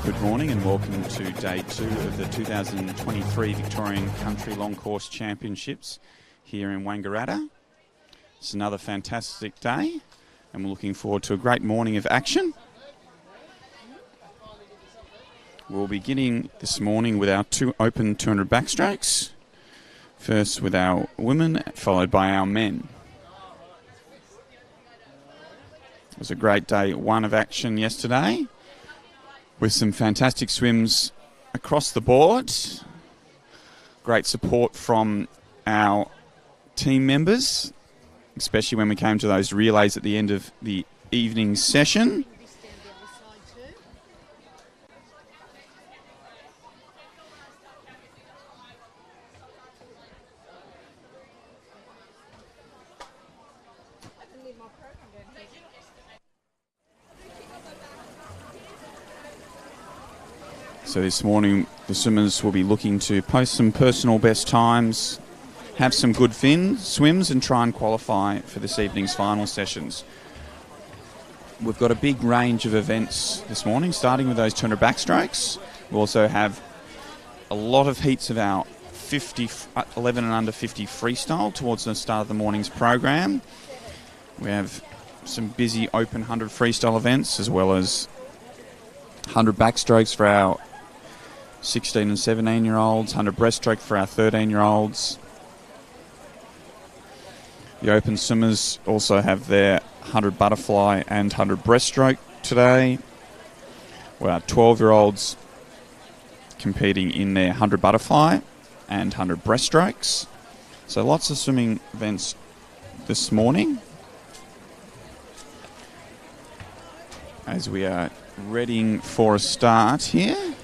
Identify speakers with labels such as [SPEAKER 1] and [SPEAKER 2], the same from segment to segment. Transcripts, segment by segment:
[SPEAKER 1] Good morning and welcome to day 2 of the 2023 Victorian Country Long Course Championships here in Wangaratta. It's another fantastic day and we're looking forward to a great morning of action. We'll be beginning this morning with our two open 200 backstrokes. First with our women, followed by our men. It was a great day 1 of action yesterday, with some fantastic swims across the board. Great support from our team members, especially when we came to those relays at the end of the evening session. So this morning the swimmers will be looking to post some personal best times, have some good swims and try and qualify for this evening's final sessions. We've got a big range of events this morning, starting with those 200 backstrokes. We also have a lot of heats of our 11 and under 50 freestyle towards the start of the morning's program. We have some busy open 100 freestyle events, as well as 100 backstrokes for our 16 and 17 year olds, 100 breaststroke for our 13 year olds. The open swimmers also have their 100 butterfly and 100 breaststroke today. We have 12 year olds competing in their 100 butterfly and 100 breaststrokes. So lots of swimming events this morning, as we are readying for a start here.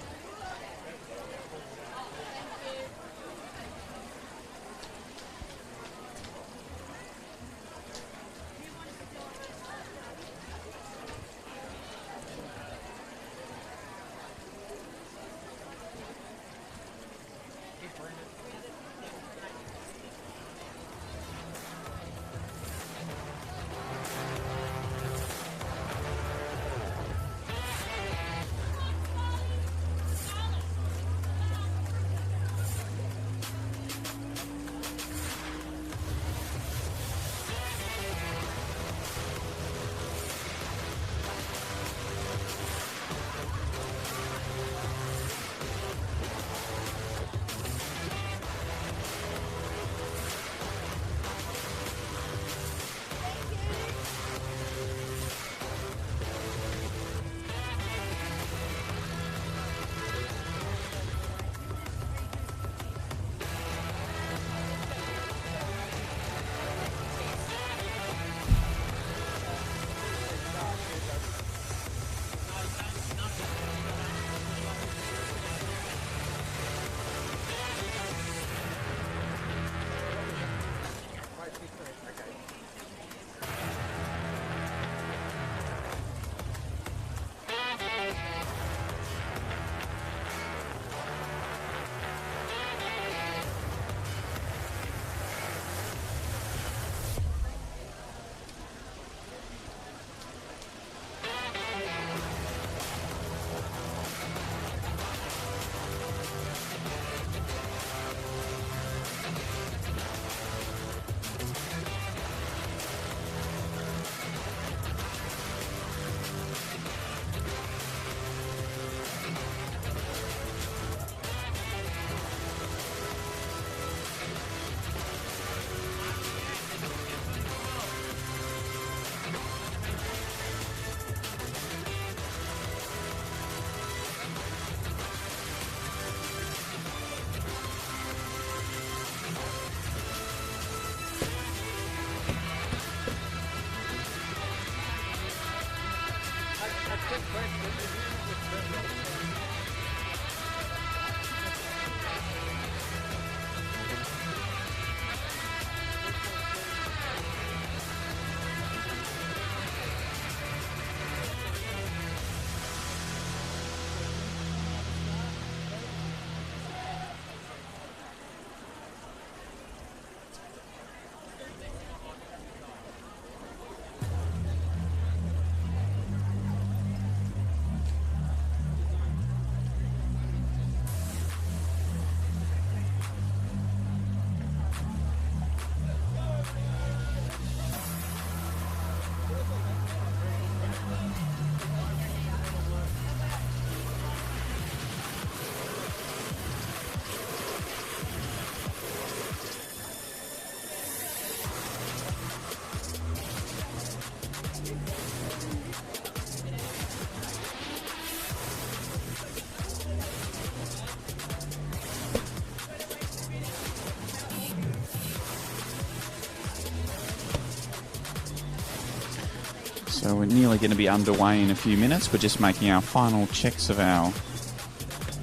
[SPEAKER 1] So we're nearly going to be underway in a few minutes. We're just making our final checks of our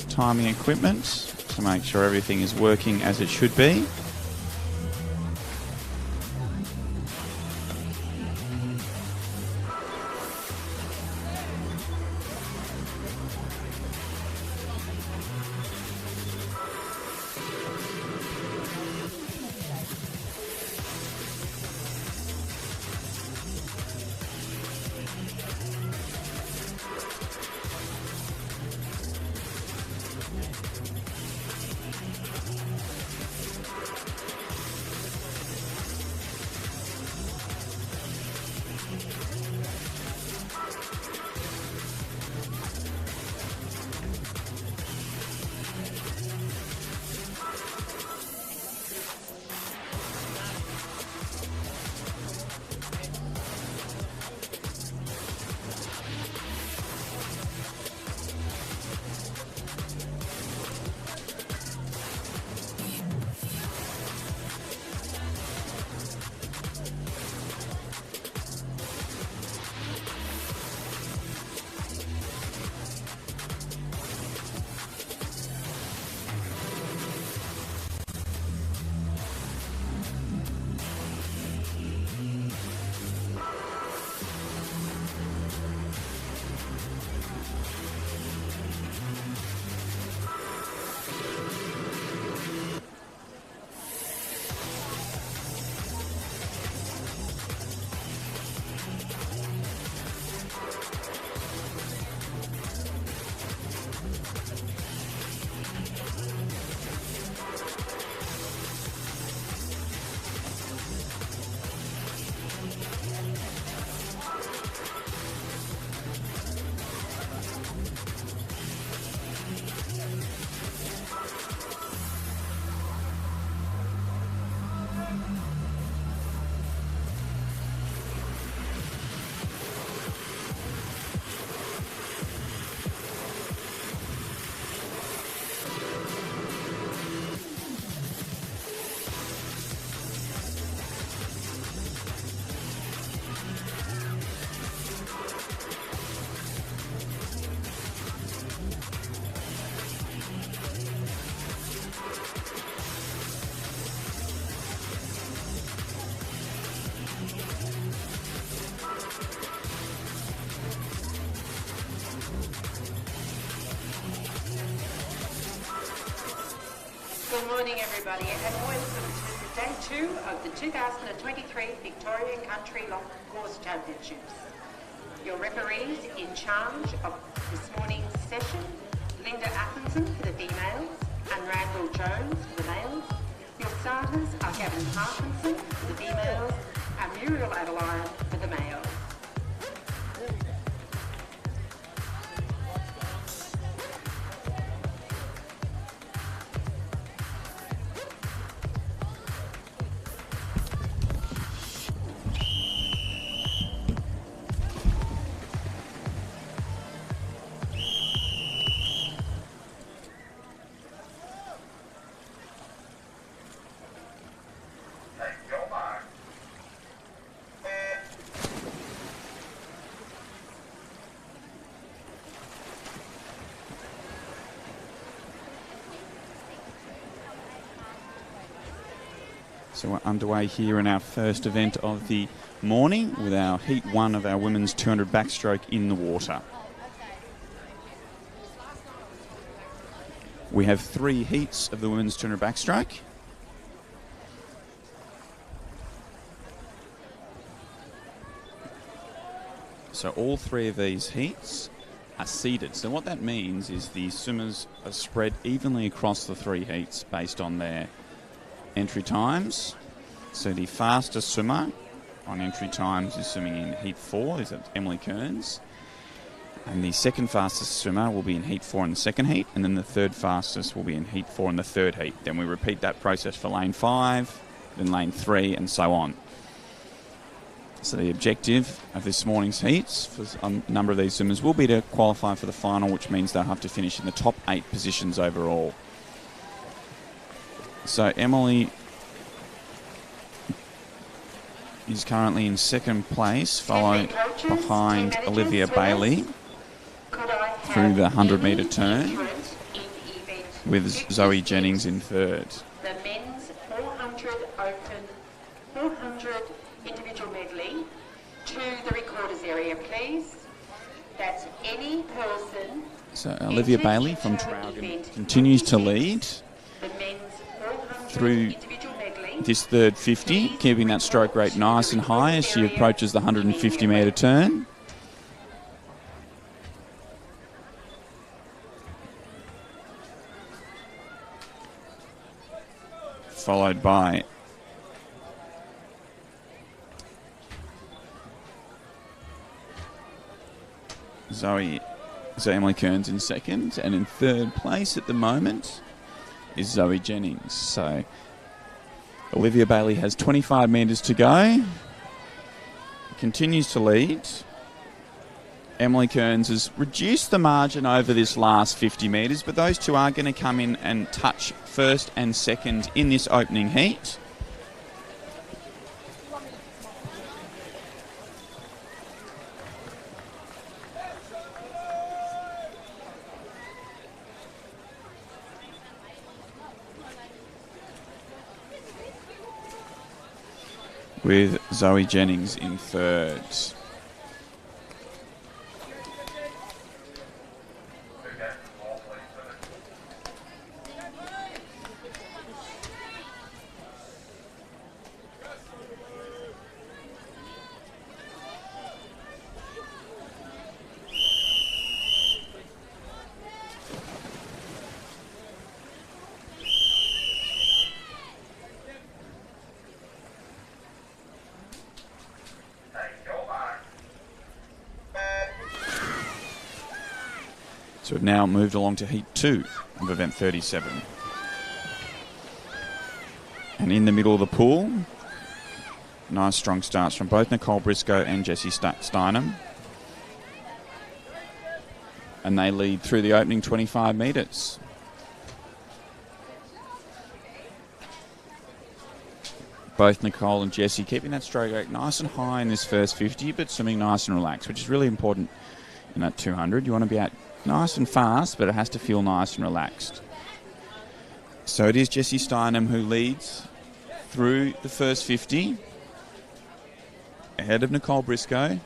[SPEAKER 1] timing equipment to make sure everything is working as it should be.
[SPEAKER 2] Good morning, everybody, and welcome to day 2 of the 2023 Victorian Country Long Course Championships. Your referees in charge of this morning's session, Linda Atkinson for the females and Randall Jones for the males. Your starters are Gavin Parkinson for the females and Muriel Adeline for the males.
[SPEAKER 1] So we're underway here in our first event of the morning with our Heat 1 of our women's 200 backstroke in the water. We have 3 heats of the women's 200 backstroke. So all 3 of these heats are seeded. So what that means is the swimmers are spread evenly across the 3 heats based on their entry times. So the fastest swimmer on entry times is swimming in Heat 4, is Emily Kearns. And the second fastest swimmer will be in Heat 4 in the second heat, and then the third fastest will be in Heat 4 in the third heat. Then we repeat that process for lane 5, then lane 3, and so on. So the objective of this morning's heats for a number of these swimmers will be to qualify for the final, which means they'll have to finish in the top 8 positions overall. So Emily is currently in second place, followed behind Olivia Bailey through the 100-metre turn, with Zoe Jennings in third.
[SPEAKER 2] The men's 400 open, 400 individual medley to the recorders area, please. That's any person.
[SPEAKER 1] So Olivia Bailey from Traralgon continues to lead
[SPEAKER 2] The men's 400
[SPEAKER 1] through
[SPEAKER 2] individual medley.
[SPEAKER 1] this third 50, keeping that stroke rate nice and high as she approaches the 150-metre turn. Followed by Emily Kearns in second, and in third place at the moment is Zoe Jennings. So Olivia Bailey has 25 metres to go, continues to lead. Emily Kearns has reduced the margin over this last 50 metres, but those two are going to come in and touch first and second in this opening heat. With Zoe Jennings in third. So we've now moved along to Heat 2 of event 37. And in the middle of the pool, nice strong starts from both Nicole Briscoe and Jessie Steinem. And they lead through the opening 25 metres. Both Nicole and Jessie keeping that stroke rate nice and high in this first 50, but swimming nice and relaxed, which is really important in that 200. You want to be out nice and fast, but it has to feel nice and relaxed. So it is Jessie Steinem who leads through the first 50, ahead of Nicole Briscoe.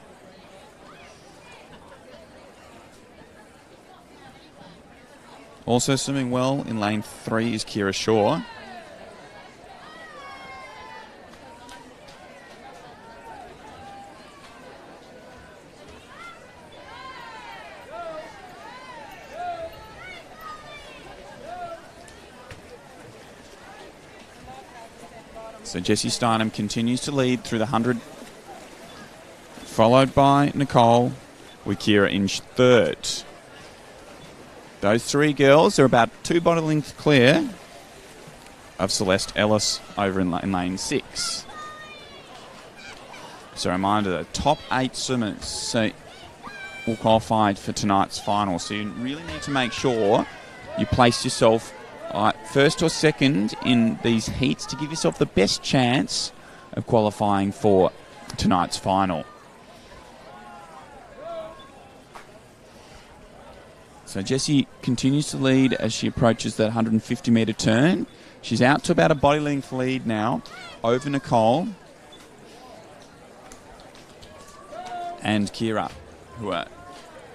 [SPEAKER 1] Also swimming well in lane 3 is Kira Shaw. So Jessie Steinem continues to lead through the 100, followed by Nicole, with Kira in third. Those three girls are about 2 body lengths clear of Celeste Ellis over in lane 6. So a reminder, the top 8 swimmers will qualify for tonight's final. So you really need to make sure you place yourself first or second in these heats to give yourself the best chance of qualifying for tonight's final. So Jessie continues to lead as she approaches that 150-metre turn. She's out to about a body length lead now over Nicole and Kira, who are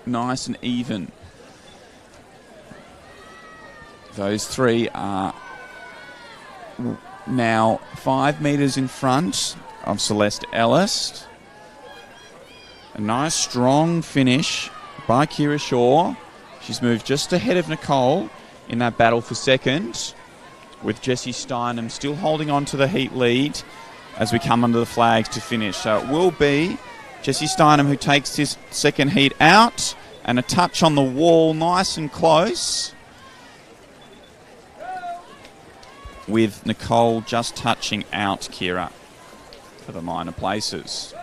[SPEAKER 1] nice and even. Those three are now 5 metres in front of Celeste Ellis. A nice strong finish by Kira Shaw. She's moved just ahead of Nicole in that battle for second, with Jessie Steinem still holding on to the heat lead as we come under the flags to finish. So it will be Jessie Steinem who takes this second heat out, and a touch on the wall, nice and close, with Nicole just touching out Kira for the minor places.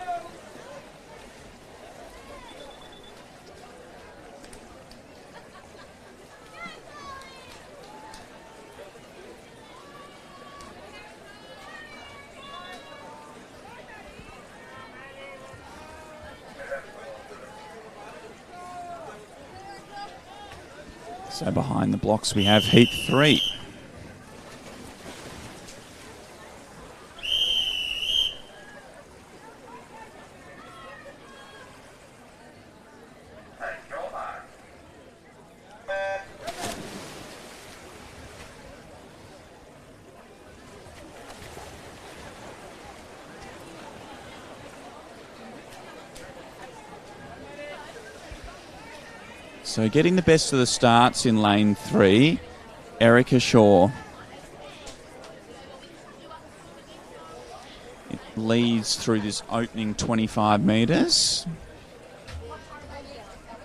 [SPEAKER 1] So behind the blocks we have heat 3. So getting the best of the starts in lane 3, Erica Shaw. It leads through this opening 25 metres.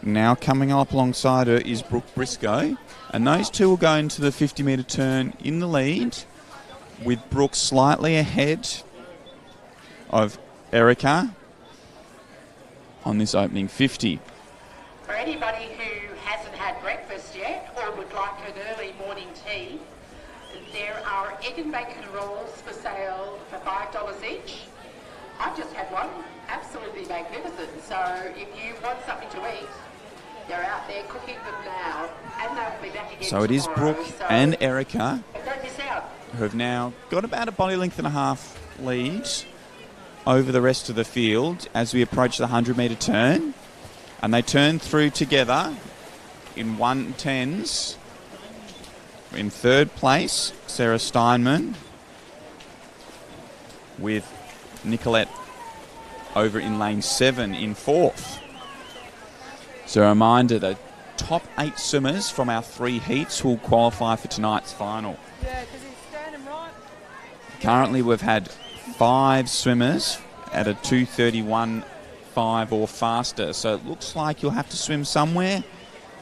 [SPEAKER 1] Now coming up alongside her is Brooke Briscoe. And those two will go into the 50-metre turn in the lead, with Brooke slightly ahead of Erica on this opening 50.
[SPEAKER 2] For anybody who hasn't had breakfast yet or would like an early morning tea, there are egg and bacon rolls for sale for $5 each. I've just had one, absolutely magnificent. So if you want something to eat, they're out there cooking them now, and they'll be back again
[SPEAKER 1] So it is
[SPEAKER 2] tomorrow.
[SPEAKER 1] Brooke and Erica
[SPEAKER 2] Don't miss out.
[SPEAKER 1] who have now got about a body length and a half lead over the rest of the field as we approach the 100-metre turn. And they turn through together in 110s. In third place, Sarah Steinman, with Nicolette over in lane 7 in fourth. So a reminder, the top 8 swimmers from our 3 heats will qualify for tonight's final.
[SPEAKER 3] Yeah, because he's standing right.
[SPEAKER 1] Currently we've had 5 swimmers at a 2:31.5 or faster. So it looks like you'll have to swim somewhere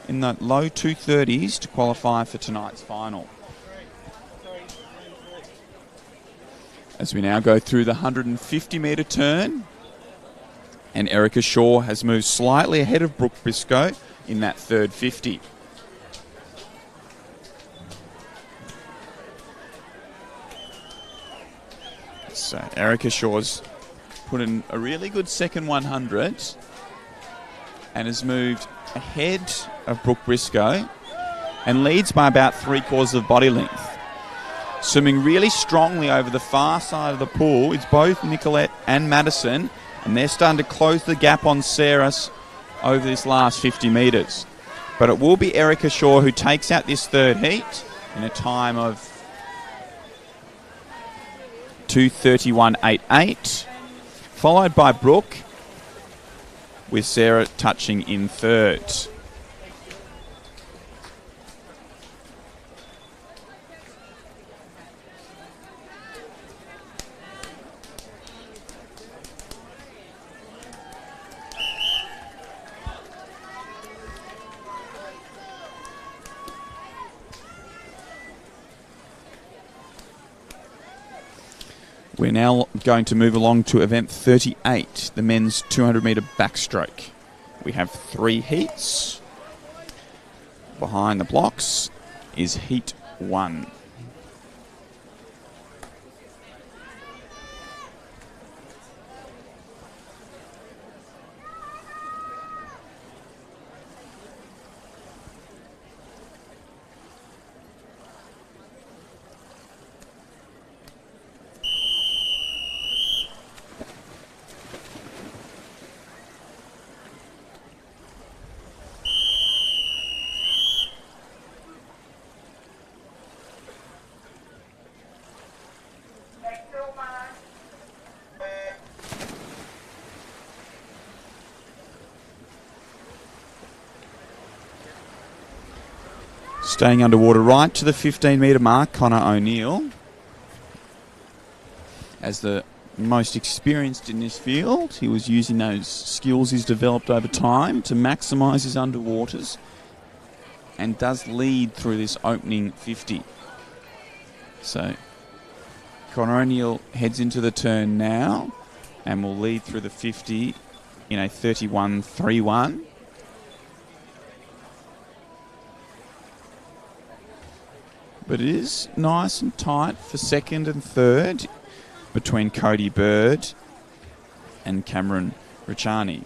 [SPEAKER 1] in the low 2:30s to qualify for tonight's final. As we now go through the 150-metre turn, and Erica Shaw has moved slightly ahead of Brooke Briscoe in that third 50. So Erica Shaw's put in a really good second 100 and has moved ahead of Brooke Briscoe and leads by about 3/4 of body length. Swimming really strongly over the far side of the pool is both Nicolette and Madison, and they're starting to close the gap on Sarah over this last 50 metres. But it will be Erica Shaw who takes out this third heat in a time of 2:31.88, followed by Brooke, with Sarah touching in third. We're now going to move along to event 38, the men's 200-metre backstroke. We have 3 heats. Behind the blocks is heat 1. Staying underwater right to the 15-metre mark, Connor O'Neill, as the most experienced in this field. He was using those skills he's developed over time to maximise his underwaters and does lead through this opening 50. So Connor O'Neill heads into the turn now and will lead through the 50 in a 31.31. But it is nice and tight for second and third between Cody Bird and Cameron Ricciani.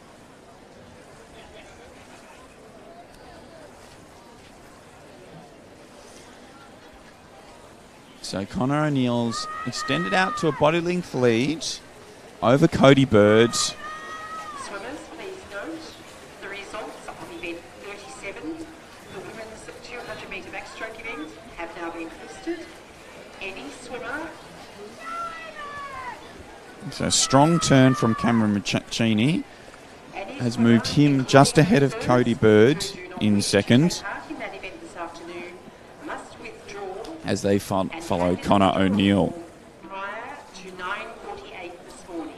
[SPEAKER 1] So Connor O'Neill's extended out to a body length lead over Cody Bird.
[SPEAKER 2] Swimmers, please note the results of event 37, the women's 200 metre backstroke event, have now been posted. Any swimmer.
[SPEAKER 1] So strong turn from Cameron Maccini has moved him just ahead of Cody Bird in second as they follow Connor O'Neill.
[SPEAKER 2] Prior to 9:48 this morning.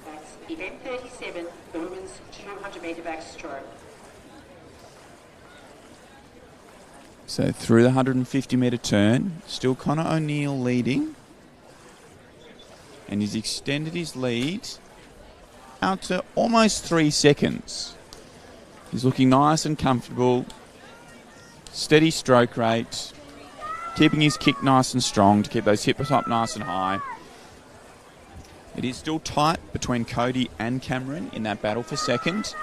[SPEAKER 2] That's event 37, the women's 200 metre backstroke.
[SPEAKER 1] So through the 150 metre turn, still Connor O'Neill leading. And he's extended his lead out to almost 3 seconds. He's looking nice and comfortable. Steady stroke rate. Keeping his kick nice and strong to keep those hips up nice and high. It is still tight between Cody and Cameron in that battle for second.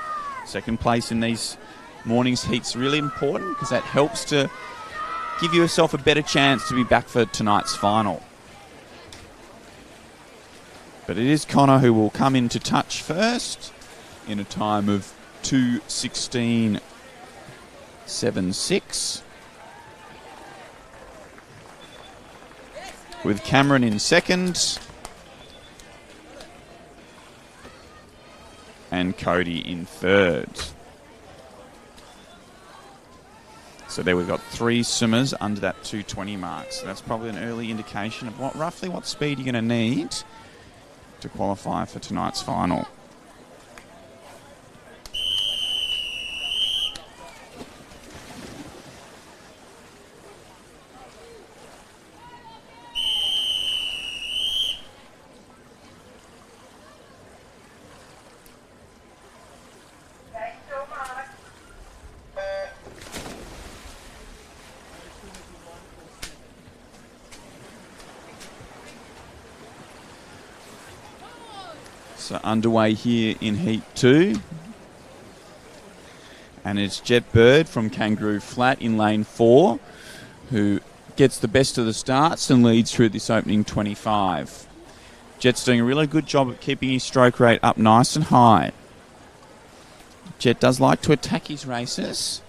[SPEAKER 1] Second place in these morning's heats really important because that helps to give yourself a better chance to be back for tonight's final. But it is Connor who will come into touch first in a time of 2:16.76. With Cameron in second and Cody in third. So there we've got 3 swimmers under that 2:20 mark. So that's probably an early indication of roughly what speed you're going to need to qualify for tonight's final. So underway here in Heat 2. And it's Jet Bird from Kangaroo Flat in lane 4 who gets the best of the starts and leads through this opening 25. Jet's doing a really good job of keeping his stroke rate up nice and high. Jet does like to attack his races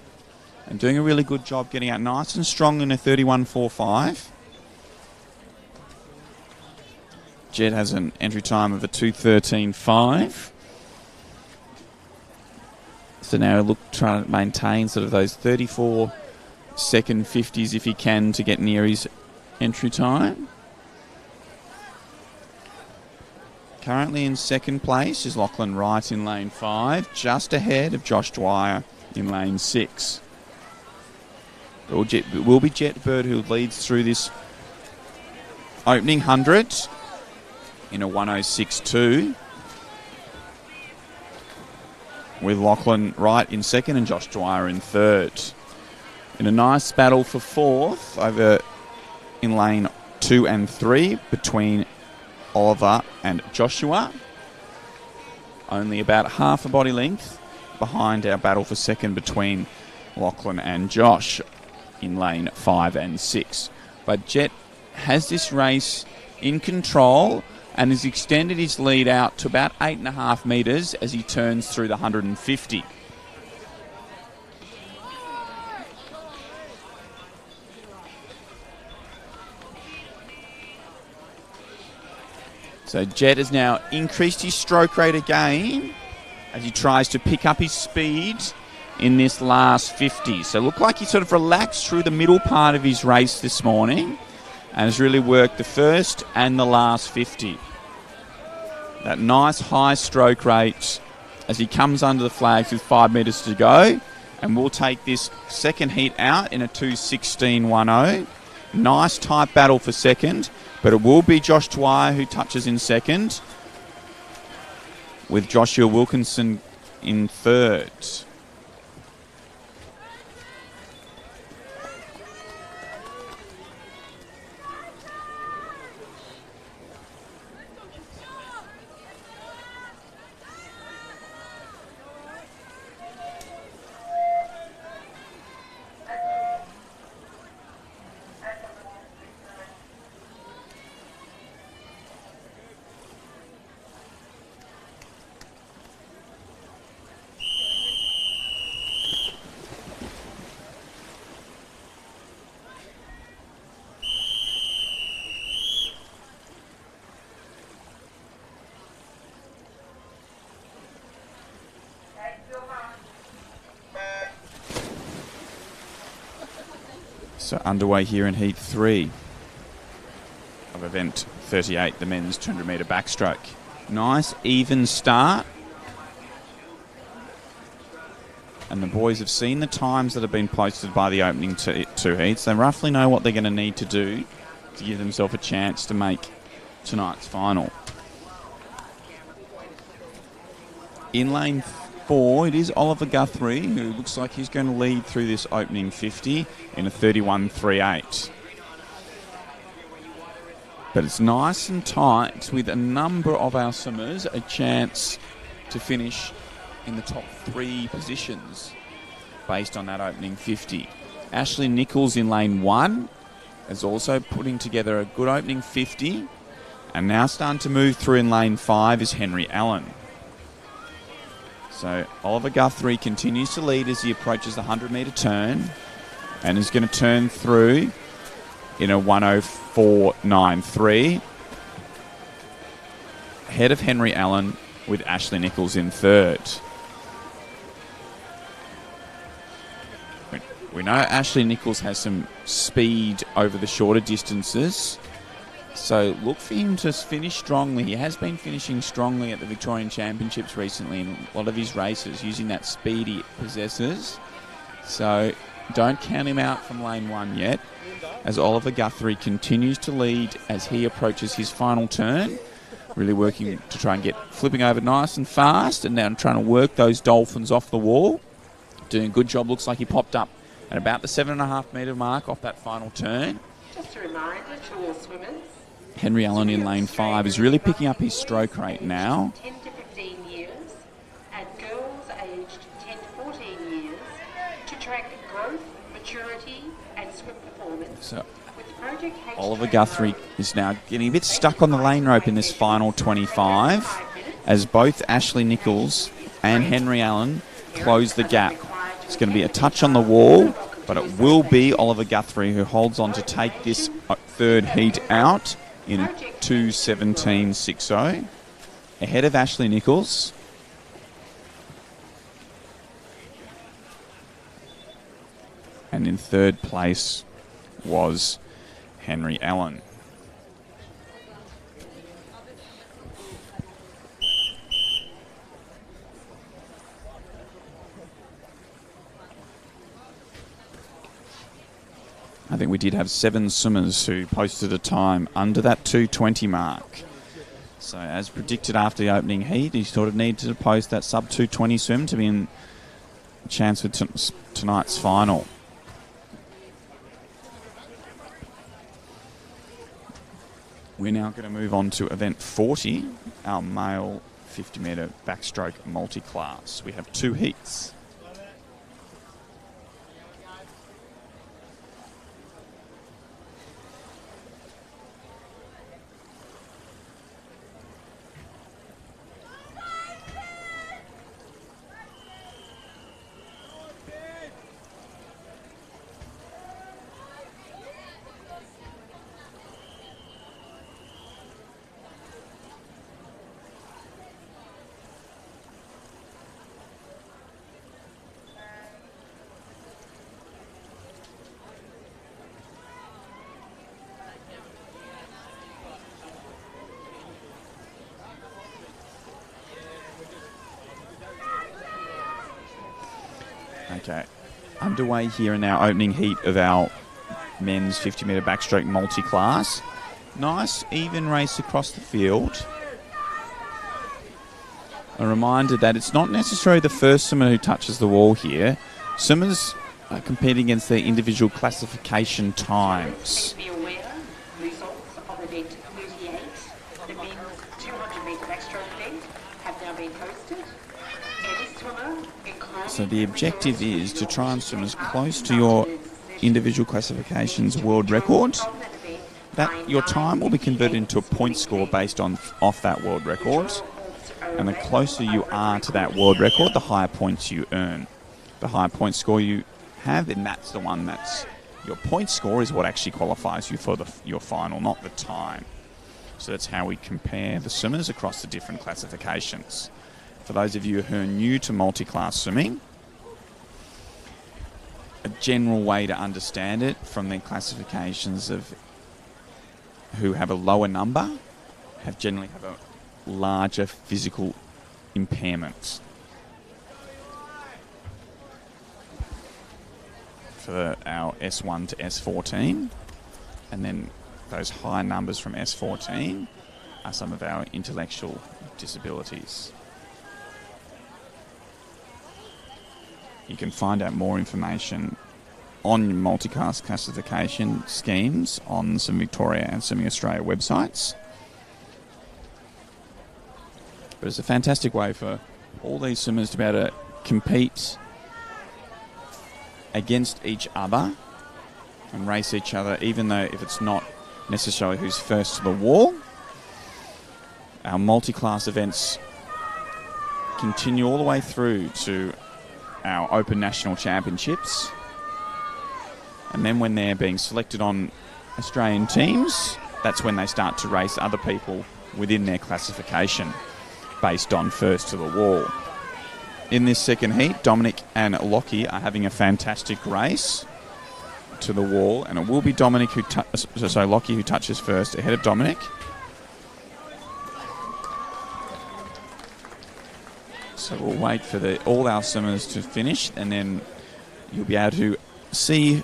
[SPEAKER 1] and doing a really good job getting out nice and strong in a 31.45. Jet has an entry time of a 2:13.5. So now trying to maintain sort of those 34-second 50s if he can to get near his entry time. Currently in second place is Lachlan Wright in lane 5, just ahead of Josh Dwyer in lane 6. It will be Jet Bird who leads through this opening 100 in a 1:06.2, with Lachlan Wright in second and Josh Dwyer in third. In a nice battle for fourth over in lane 2 and 3 between Oliver and Joshua. Only about half a body length behind our battle for second between Lachlan and Josh in lane 5 and 6. But Jet has this race in control and has extended his lead out to about 8.5 metres as he turns through the 150. So Jet has now increased his stroke rate again as he tries to pick up his speed in this last 50. So looked like he sort of relaxed through the middle part of his race this morning and has really worked the first and the last 50. That nice high stroke rate as he comes under the flags with 5 metres to go. And we'll take this second heat out in a 2:16.10. Nice tight battle for second, but it will be Josh Dwyer who touches in second, with Joshua Wilkinson in third. So underway here in Heat 3 of event 38, the men's 200 metre backstroke. Nice, even start. And the boys have seen the times that have been posted by the opening two heats. They roughly know what they're going to need to do to give themselves a chance to make tonight's final. In lane 4, it is Oliver Guthrie, who looks like he's going to lead through this opening 50 in a 31.38. But it's nice and tight with a number of our swimmers a chance to finish in the top 3 positions based on that opening 50. Ashley Nichols in lane 1 is also putting together a good opening 50, and now starting to move through in lane 5 is Henry Allen. So Oliver Guthrie continues to lead as he approaches the 100 metre turn and is going to turn through in a 104.93 ahead of Henry Allen with Ashley Nichols in third. We know Ashley Nichols has some speed over the shorter distances, so look for him to finish strongly. He has been finishing strongly at the Victorian Championships recently in a lot of his races, using that speed he possesses. So don't count him out from lane 1 yet, as Oliver Guthrie continues to lead as he approaches his final turn, really working to try and get flipping over nice and fast, and now trying to work those dolphins off the wall. Doing a good job. Looks like he popped up at about the 7.5 metre mark off that final turn.
[SPEAKER 2] Just a reminder to all swimmers,
[SPEAKER 1] Henry Allen in lane 5 is really picking up his stroke rate now.
[SPEAKER 2] 10 to 15 years and girls aged 10 to 14 years to track growth, maturity and swim performance.
[SPEAKER 1] So
[SPEAKER 2] With Project H
[SPEAKER 1] Oliver Guthrie is now getting a bit stuck on the lane rope in this final 25 as both Ashley Nichols and Henry Allen close the gap. It's going to be a touch on the wall, but it will be Oliver Guthrie who holds on to take this third heat out in 2:17.60 ahead of Ashley Nichols. And in third place was Henry Allen. I think we did have 7 swimmers who posted a time under that 2:20 mark. So as predicted after the opening heat, he sort of needed to post that sub 2:20 swim to be in a chance for tonight's final. We're now going to move on to event 40, our male 50 metre backstroke multi-class. We have 2 heats. Okay, underway here in our opening heat of our men's 50 metre backstroke multi-class. Nice, even race across the field. A reminder that it's not necessarily the first swimmer who touches the wall here. Swimmers are competing against their individual classification times.
[SPEAKER 2] Please be aware, results of event 38, the men's 200 metre backstroke event, have now been posted. Any swimmer, including
[SPEAKER 1] So the objective is to try and swim as close to your individual classification's world record. That your time will be converted into a point score based off that world record. And the closer you are to that world record, the higher points you earn. The higher point score you have, and that's the one that's your point score is what actually qualifies you for your final, not the time. So that's how we compare the swimmers across the different classifications. For those of you who are new to multi-class swimming, a general way to understand it from their classifications of who have a lower number generally have a larger physical impairment. For our S1 to S14, and then those high numbers from S14 are some of our intellectual disabilities. You can find out more information on multiclass classification schemes on some Victoria and Swimming Australia websites. But it's a fantastic way for all these swimmers to be able to compete against each other and race each other, even though if it's not necessarily who's first to the wall. Our multi-class events continue all the way through to our Open National Championships. And then when they're being selected on Australian teams, that's when they start to race other people within their classification based on first to the wall. In this second heat, Dominic and Lockie are having a fantastic race to the wall, and it will be Dominic Lockie who touches first ahead of Dominic. So we'll wait for all our swimmers to finish, and then you'll be able to see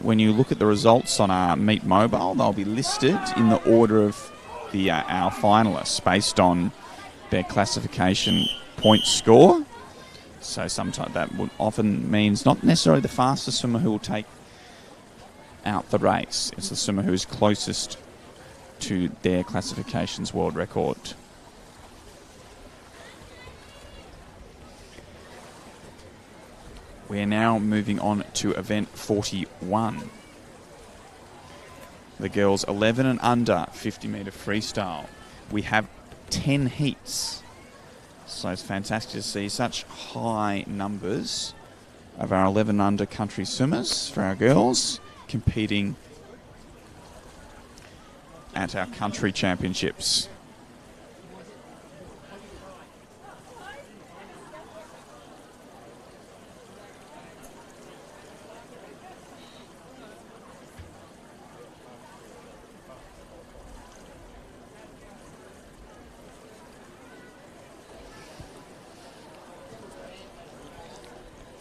[SPEAKER 1] when you look at the results on our Meet Mobile, they'll be listed in the order of our finalists based on their classification point score. So sometimes that would often means not necessarily the fastest swimmer who will take out the race. It's the swimmer who is closest to their classification's world record. We are now moving on to event 41. The girls 11 and under 50-metre freestyle. We have 10 heats. So it's fantastic to see such high numbers of our 11 under country swimmers for our girls competing at our country championships.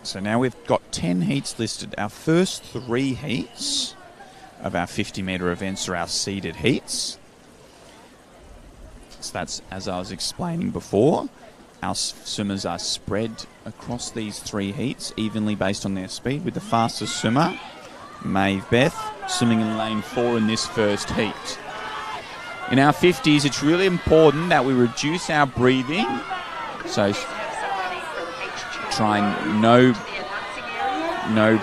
[SPEAKER 1] So now we've got 10 heats listed. Our first 3 heats of our 50-metre events are our seeded heats. So that's, as I was explaining before, our swimmers are spread across these 3 heats evenly based on their speed, with the fastest swimmer, Maeve Beth, swimming in lane 4 in this first heat. In our 50s, it's really important that we reduce our breathing. So trying no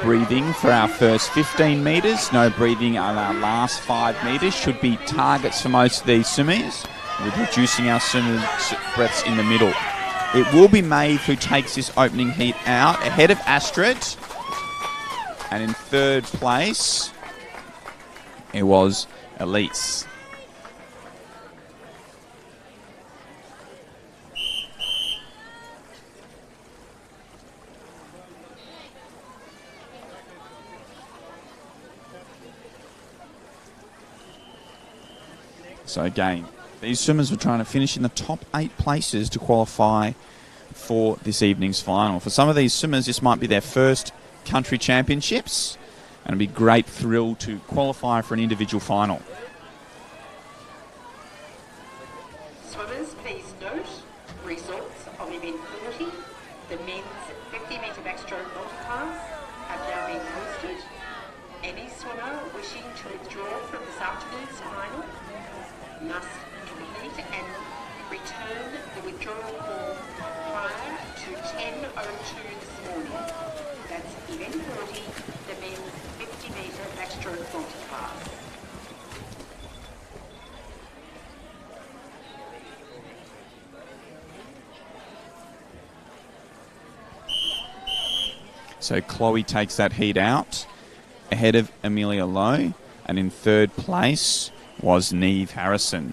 [SPEAKER 1] breathing for our first 15 metres, no breathing on our last 5 metres should be targets for most of these swimmers, with reducing our swimmers' breaths in the middle. It will be Maeve who takes this opening heat out ahead of Astrid, and in third place it was Elise. So again, these swimmers were trying to finish in the top 8 places to qualify for this evening's final. For some of these swimmers, this might be their first country championships, and it'd be a great thrill to qualify for an individual final.
[SPEAKER 2] Swimmers, please note results of event 40. The men's 50-metre backstroke multi-class have now been posted. Any swimmer wishing to withdraw from this afternoon's final must complete and return the withdrawal call prior to 10:02 this morning. That's event 40, the men's 50-metre backstroke multi-class.
[SPEAKER 1] So Chloe takes that heat out ahead of Amelia Lowe, and in third place was Neve Harrison.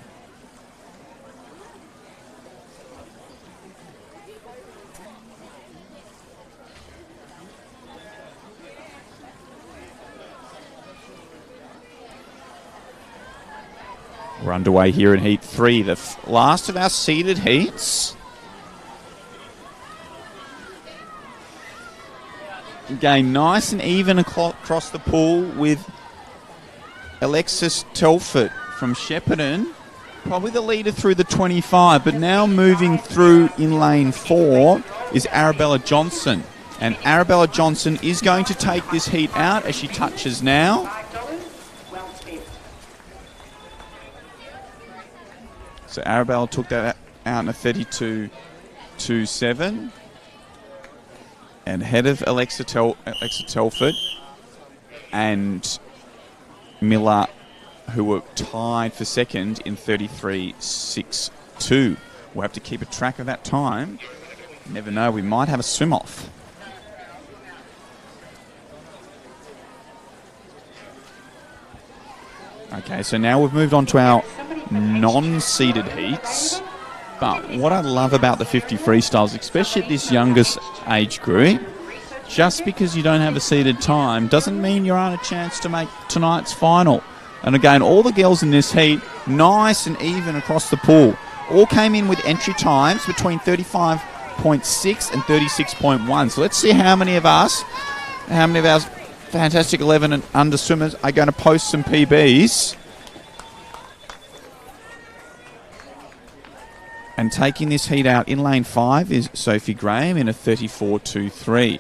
[SPEAKER 1] We're underway here in Heat 3, the last of our seeded heats. Again, nice and even across the pool with Alexis Telford from Shepparton, probably the leader through the 25, but now moving through in lane 4 is Arabella Johnson. And Arabella Johnson is going to take this heat out as she touches now. So Arabella took that out in a 32.27. And ahead of Alexa Telford and Miller, who were tied for second in 33.62. We'll have to keep a track of that time. Never know, we might have a swim-off. Okay, so now we've moved on to our non-seeded heats. But what I love about the 50 freestyles, especially at this youngest age group, just because you don't have a seeded time doesn't mean you aren't a chance to make tonight's final. And again, all the girls in this heat, nice and even across the pool, all came in with entry times between 35.6 and 36.1. So let's see how many of our fantastic 11 and under swimmers are going to post some PBs. And taking this heat out in lane 5 is Sophie Graham in a 34.23.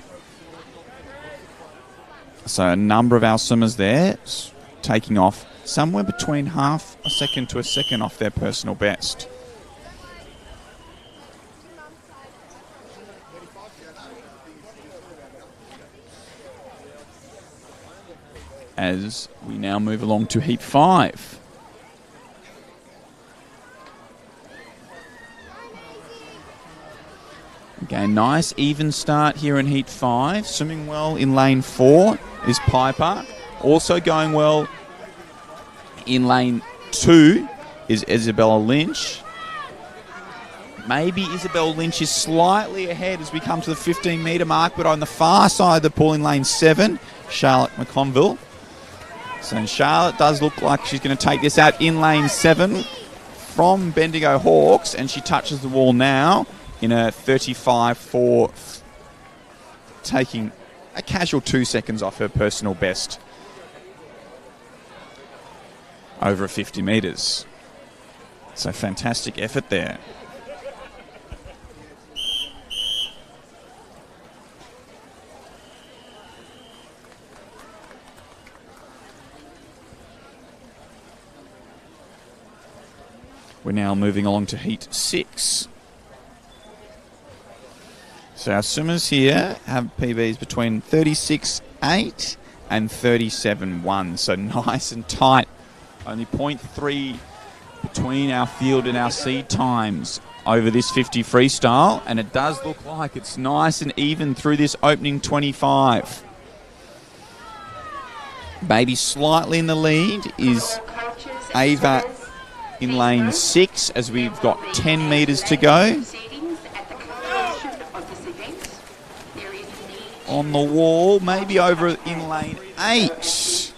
[SPEAKER 1] So a number of our swimmers there taking off somewhere between half a second to a second off their personal best. As we now move along to heat 5. Again, nice even start here in heat 5. Swimming well in lane 4 is Piper. Also going well in lane 2 is Isabella Lynch. Maybe Isabella Lynch is slightly ahead as we come to the 15-metre mark, but on the far side of the pool in lane 7, Charlotte McConville. So Charlotte does look like she's going to take this out in lane 7 from Bendigo Hawks, and she touches the wall now in a 35.4, taking a casual 2 seconds off her personal best over 50 metres. So fantastic effort there. We're now moving along to heat 6. So our swimmers here have PBs between 36.8 and 37.1. So nice and tight. Only 0.3 between our field and our seed times over this 50 freestyle. And it does look like it's nice and even through this opening 25. Maybe slightly in the lead is Ava in lane 6 as we've got 10 metres to go. On the wall, maybe over in lane 8.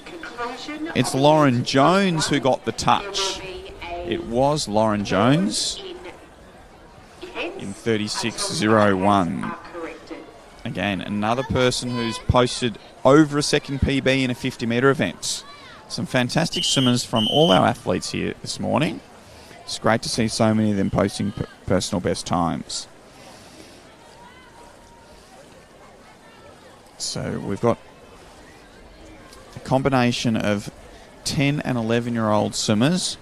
[SPEAKER 1] It's Lauren Jones who got the touch. It was Lauren Jones in 36.01. Again, another person who's posted over a second PB in a 50-metre event. Some fantastic swimmers from all our athletes here this morning. It's great to see so many of them posting personal best times. So we've got a combination of 10 and 11-year-old swimmers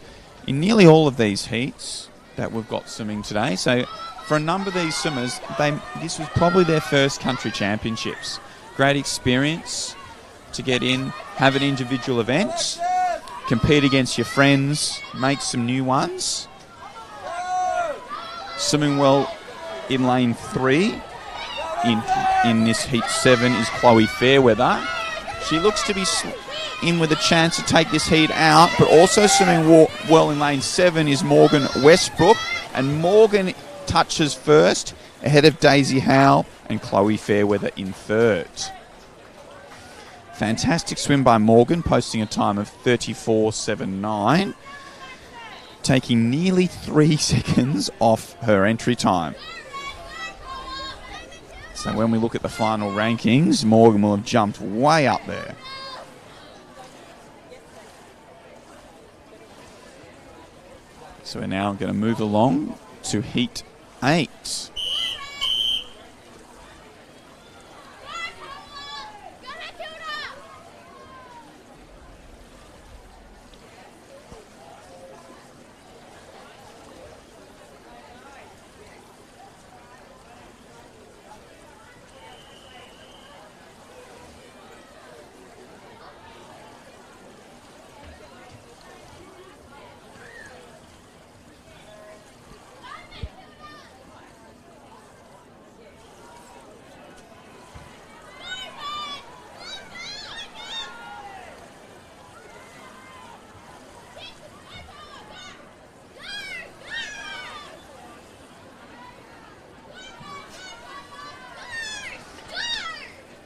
[SPEAKER 1] in nearly all of these heats that we've got swimming today. So for a number of these swimmers, this was probably their first country championships. Great experience to get in, have an individual event, compete against your friends, make some new ones. Swimming well in lane 3 in this heat 7 is Chloe Fairweather. She looks to be in with a chance to take this heat out, but also swimming well in lane 7 is Morgan Westbrook, and Morgan touches first ahead of Daisy Howe and Chloe Fairweather in third. Fantastic swim by Morgan, posting a time of 34.79. taking nearly 3 seconds off her entry time. So when we look at the final rankings, Morgan will have jumped way up there. So we're now going to move along to Heat 8.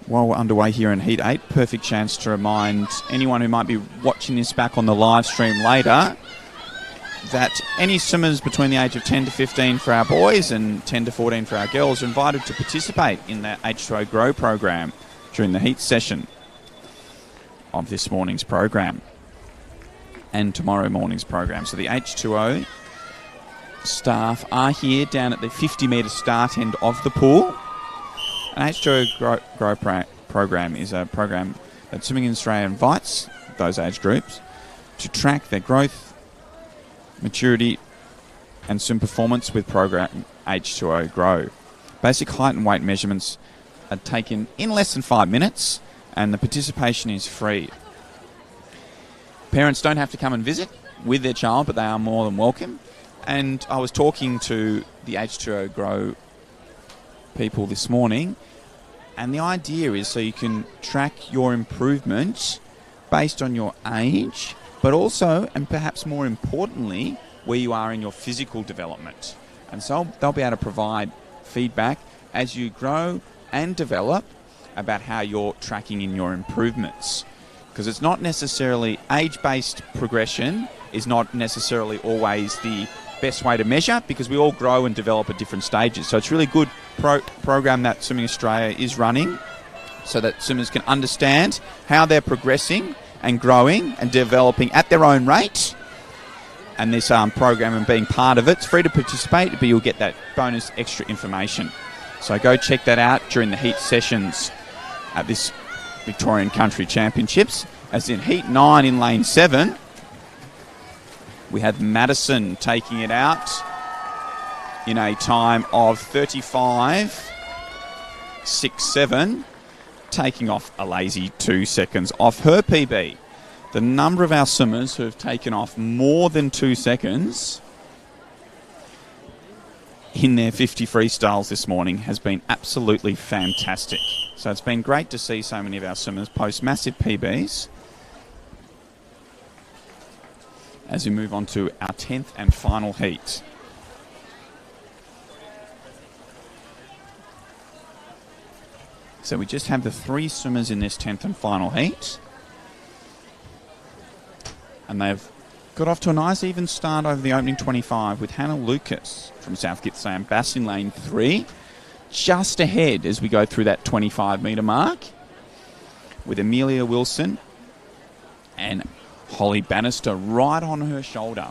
[SPEAKER 1] While we're underway here in Heat 8, perfect chance to remind anyone who might be watching this back on the live stream later that any swimmers between the age of 10 to 15 for our boys and 10 to 14 for our girls are invited to participate in that H2O Grow program during the heat session of this morning's program and tomorrow morning's program. So the H2O staff are here down at the 50-metre start end of the pool. An H2O Grow program is a program that Swimming in Australia invites those age groups to track their growth, maturity and swim performance with program H2O Grow. Basic height and weight measurements are taken in less than 5 minutes and the participation is free. Parents don't have to come and visit with their child, but they are more than welcome. And I was talking to the H2O Grow people this morning, and the idea is so you can track your improvement based on your age, but also, and perhaps more importantly, where you are in your physical development. And so they'll be able to provide feedback as you grow and develop about how you're tracking in your improvements. Because it's not necessarily age-based progression is not necessarily always the best way to measure, because we all grow and develop at different stages. So it's really good program that Swimming Australia is running so that swimmers can understand how they're progressing and growing and developing at their own rate. And this program and being part of it's free to participate, but you'll get that bonus extra information. So go check that out during the heat sessions at this Victorian Country Championships. As in Heat 9 in Lane 7, we had Madison taking it out in a time of 35.67, taking off a lazy 2 seconds off her PB. The number of our swimmers who have taken off more than 2 seconds in their 50 freestyles this morning has been absolutely fantastic. So it's been great to see so many of our swimmers post massive PBs as we move on to our 10th and final heat. So we just have the 3 swimmers in this 10th and final heat. And they've got off to a nice even start over the opening 25 with Hannah Lucas from South Gippsland Bass in lane 3. Just ahead as we go through that 25-metre mark with Amelia Wilson and Holly Bannister right on her shoulder.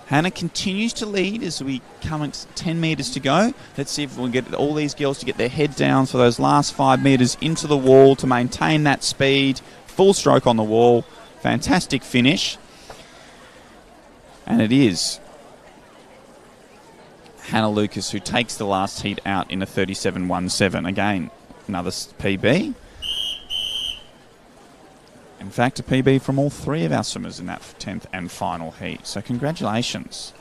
[SPEAKER 1] Hannah continues to lead as we come at 10 metres to go. Let's see if we can get all these girls to get their head down for those last 5 metres into the wall to maintain that speed. Full stroke on the wall. Fantastic finish. And it is Hannah Lucas who takes the last heat out in a 37.17. Again, another PB. In fact, a PB from all 3 of our swimmers in that 10th and final heat. So congratulations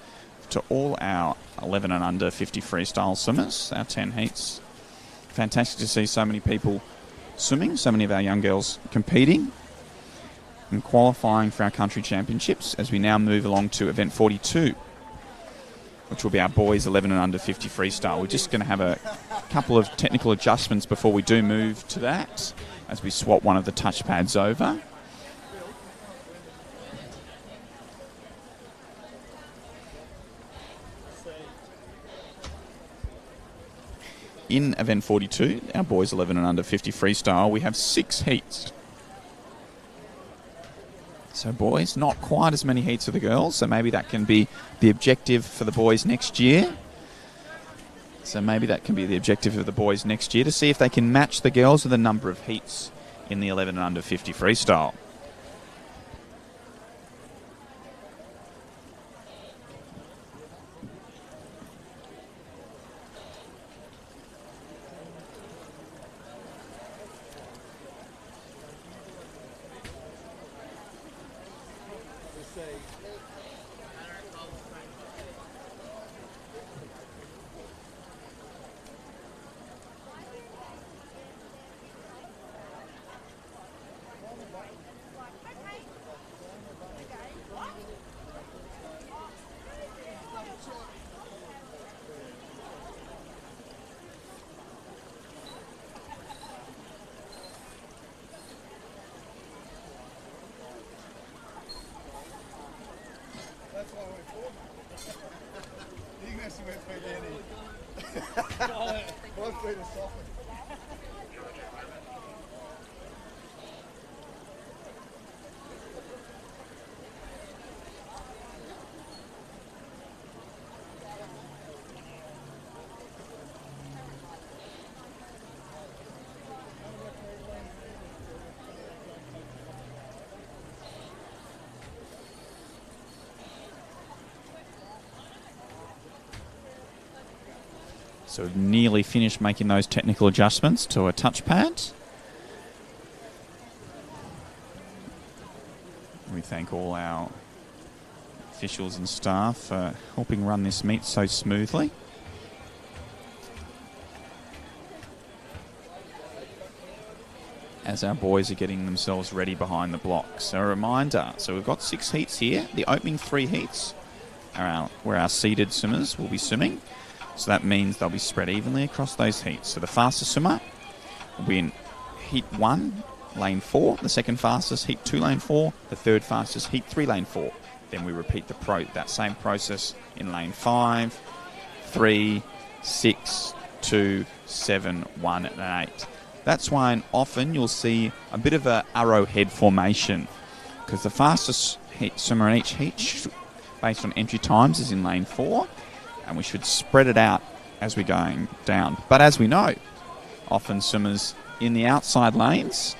[SPEAKER 1] to all our 11 and under 50 freestyle swimmers, our 10 heats. Fantastic to see so many people swimming, so many of our young girls competing and qualifying for our country championships as we now move along to event 42, which will be our boys 11 and under 50 freestyle. We're just going to have a couple of technical adjustments before we do move to that as we swap one of the touch pads over. in event 42, our boys 11 and under 50 freestyle, we have 6 heats. So boys, not quite as many heats for the girls, so maybe that can be the objective for the boys next year. To see if they can match the girls with the number of heats in the 11 and under 50 freestyle. So we've nearly finished making those technical adjustments to a touchpad. We thank all our officials and staff for helping run this meet so smoothly. As our boys are getting themselves ready behind the blocks. So a reminder, so we've got 6 heats here. The opening 3 heats are where our seeded swimmers will be swimming. So that means they'll be spread evenly across those heats. So the fastest swimmer will be in heat 1, lane 4. The second fastest, heat 2, lane 4. The third fastest, heat 3, lane 4. Then we repeat that same process in lane 5, 3, 6, 2, 7, 1, and 8. That's why often you'll see a bit of a arrowhead formation, because the fastest swimmer in each heat, based on entry times, is in lane 4. And we should spread it out as we're going down. But as we know, often swimmers in the outside lanes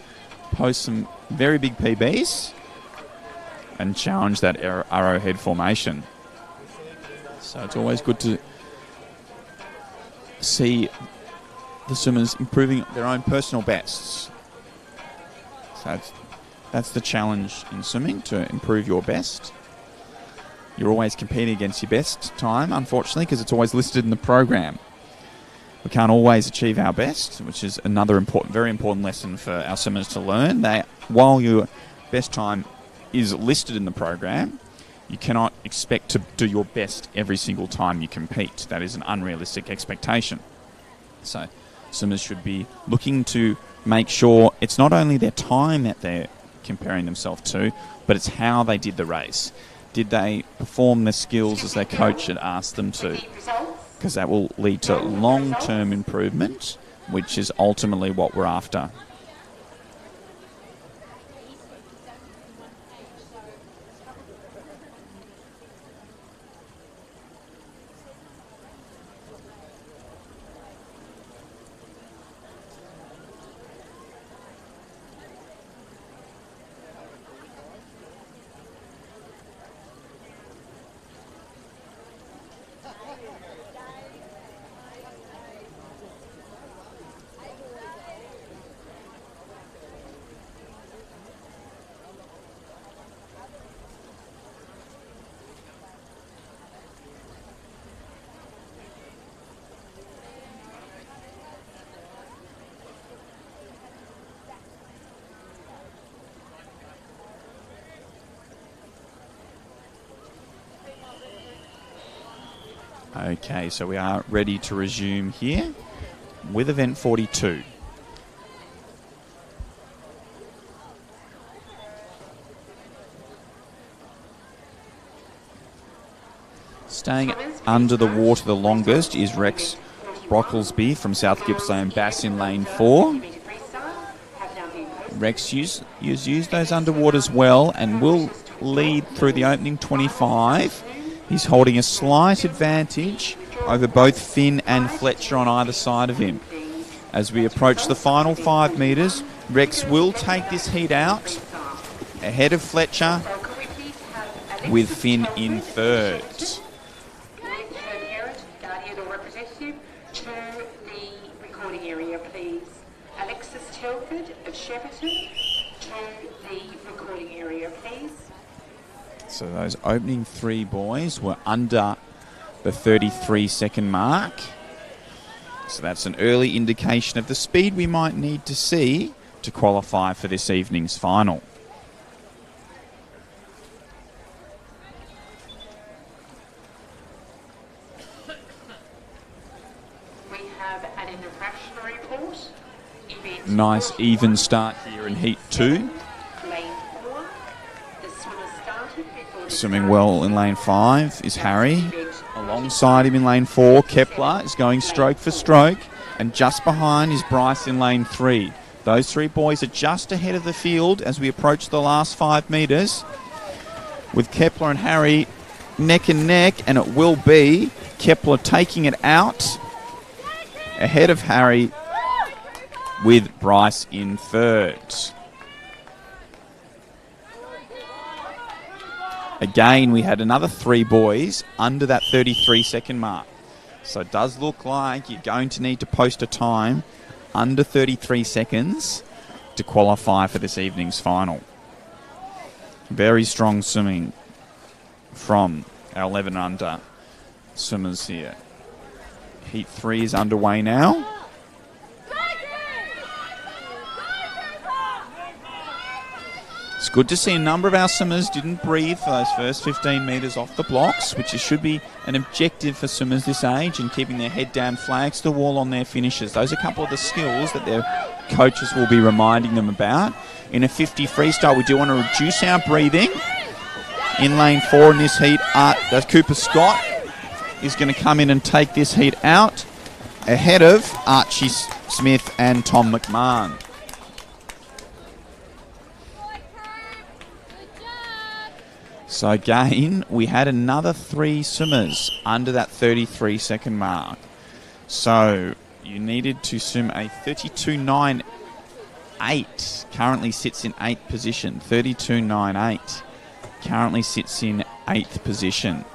[SPEAKER 1] post some very big PBs and challenge that arrowhead formation. So it's always good to see the swimmers improving their own personal bests. So that's the challenge in swimming, to improve your best. You're always competing against your best time, unfortunately, because it's always listed in the program. We can't always achieve our best, which is another very important lesson for our swimmers to learn. While your best time is listed in the program, you cannot expect to do your best every single time you compete. That is an unrealistic expectation. So swimmers should be looking to make sure it's not only their time that they're comparing themselves to, but it's how they did the race. Did they perform their skills as their coach had asked them to? Because that will lead to long-term improvement, which is ultimately what we're after. Okay, so we are ready to resume here with event 42. Staying under the water the longest is Rex Brocklesby from South Gippsland Bass in lane 4. Rex used those underwaters well and will lead through the opening 25. He's holding a slight advantage over both Finn and Fletcher on either side of him. As we approach the final 5 metres, Rex will take this heat out ahead of Fletcher with Finn in third.
[SPEAKER 2] Guardian or representative to the recording area, please. Alexis Telford of Shepparton to the recording area, please.
[SPEAKER 1] So those opening 3 boys were under the 33-second mark. So that's an early indication of the speed we might need to see to qualify for this evening's final.
[SPEAKER 2] We have an infraction report.
[SPEAKER 1] Nice even start here in Heat 2.
[SPEAKER 2] Lane 4. The swimmer started before
[SPEAKER 1] Swimming well in lane 5 is Harry. Alongside him in lane 4, Kepler is going stroke for stroke. And just behind is Bryce in lane 3. Those 3 boys are just ahead of the field as we approach the last 5 metres. With Kepler and Harry neck and neck, and it will be Kepler taking it out ahead of Harry with Bryce in third. Again, we had another 3 boys under that 33-second mark. So it does look like you're going to need to post a time under 33 seconds to qualify for this evening's final. Very strong swimming from our 11 under swimmers here. Heat 3 is underway now. It's good to see a number of our swimmers didn't breathe for those first 15 metres off the blocks, which should be an objective for swimmers this age, and keeping their head down, flags to the wall on their finishes. Those are a couple of the skills that their coaches will be reminding them about. In a 50 freestyle, we do want to reduce our breathing. In lane 4 in this heat, Cooper Scott is going to come in and take this heat out ahead of Archie Smith and Tom McMahon. So again, we had another 3 swimmers under that 33-second mark. So you needed to swim a 32.98. Currently sits in 8th position. 32.98. Currently sits in 8th position.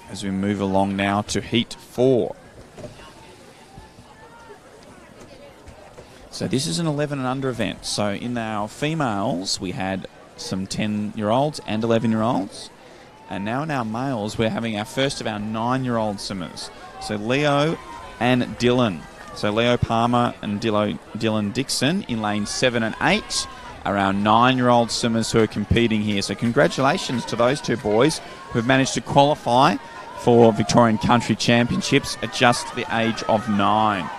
[SPEAKER 1] As we move along now to Heat 4. So this is an 11 and under event. So in our females, we had some 10-year-olds and 11-year-olds. And now in our males, we're having our first of our 9-year-old swimmers. So Leo and Dylan. So Leo Palmer and Dylan Dixon in lane 7 and 8 are our 9-year-old swimmers who are competing here. So congratulations to those 2 boys who have managed to qualify for Victorian Country Championships at just the age of 9.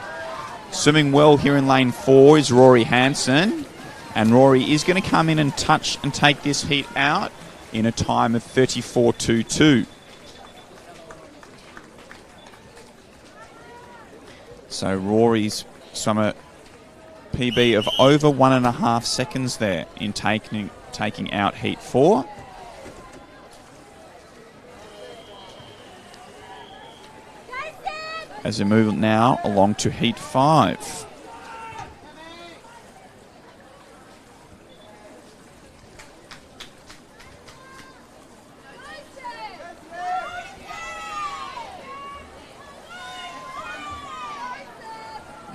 [SPEAKER 1] Swimming well here in lane 4 is Rory Hansen. And Rory is going to come in and touch and take this heat out in a time of 34.22. So Rory's swimmer PB of over 1.5 seconds there in taking out Heat 4. As we move now along to Heat 5.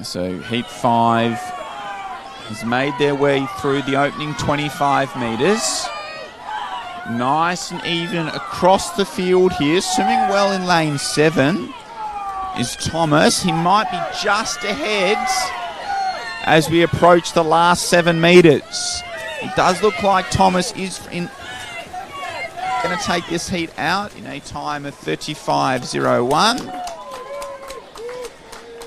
[SPEAKER 1] So Heat 5 has made their way through the opening 25 metres. Nice and even across the field here. Swimming well in lane 7 is Thomas. He might be just ahead as we approach the last 7 metres. It does look like Thomas is going to take this heat out in a time of 35.01.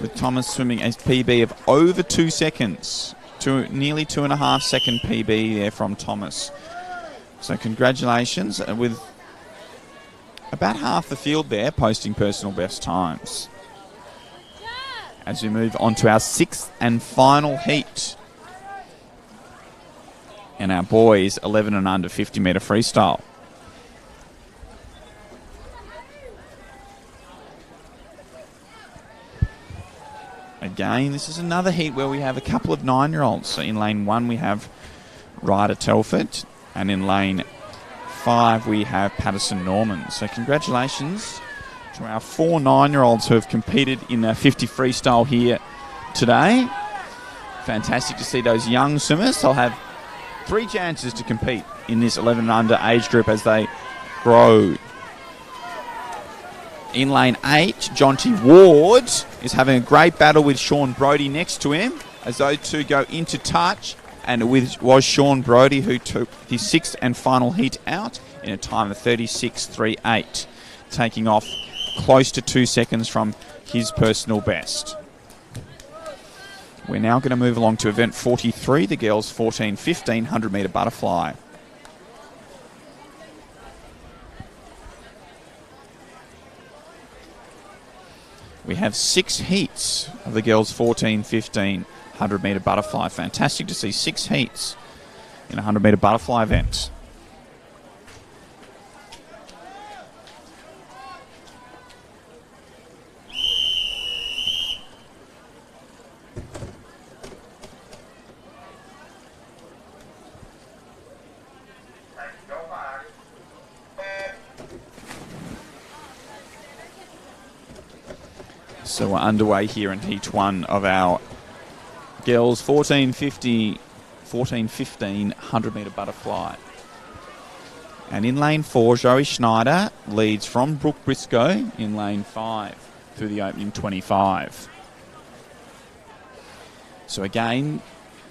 [SPEAKER 1] With Thomas swimming a PB of over 2 seconds. Nearly 2.5 second PB there from Thomas. So congratulations. With about half the field there posting personal best times. As we move on to our 6th and final heat. And our boys 11 and under 50 metre freestyle. Again, this is another heat where we have a couple of 9-year-olds. So in lane 1 we have Ryder Telford, and in lane 5 we have Patterson Norman. So congratulations to our 4 9-year-olds who have competed in the 50 freestyle here today. Fantastic to see those young swimmers. They'll have 3 chances to compete in this 11 and under age group as they grow. In lane 8, Jonty Ward is having a great battle with Sean Brodie next to him as those two go into touch. And it was Sean Brodie who took his 6th and final heat out in a time of 36.38, taking off close to 2 seconds from his personal best. We're now going to move along to event 43, the girls 14-15 100-metre butterfly. We have 6 heats of the girls 14-15 100-metre butterfly. Fantastic to see 6 heats in a 100-metre butterfly event. So we're underway here in Heat 1 of our girls 14-15 100-metre butterfly. And in lane 4, Zoe Schneider leads from Brooke Briscoe in lane 5 through the opening 25. So again,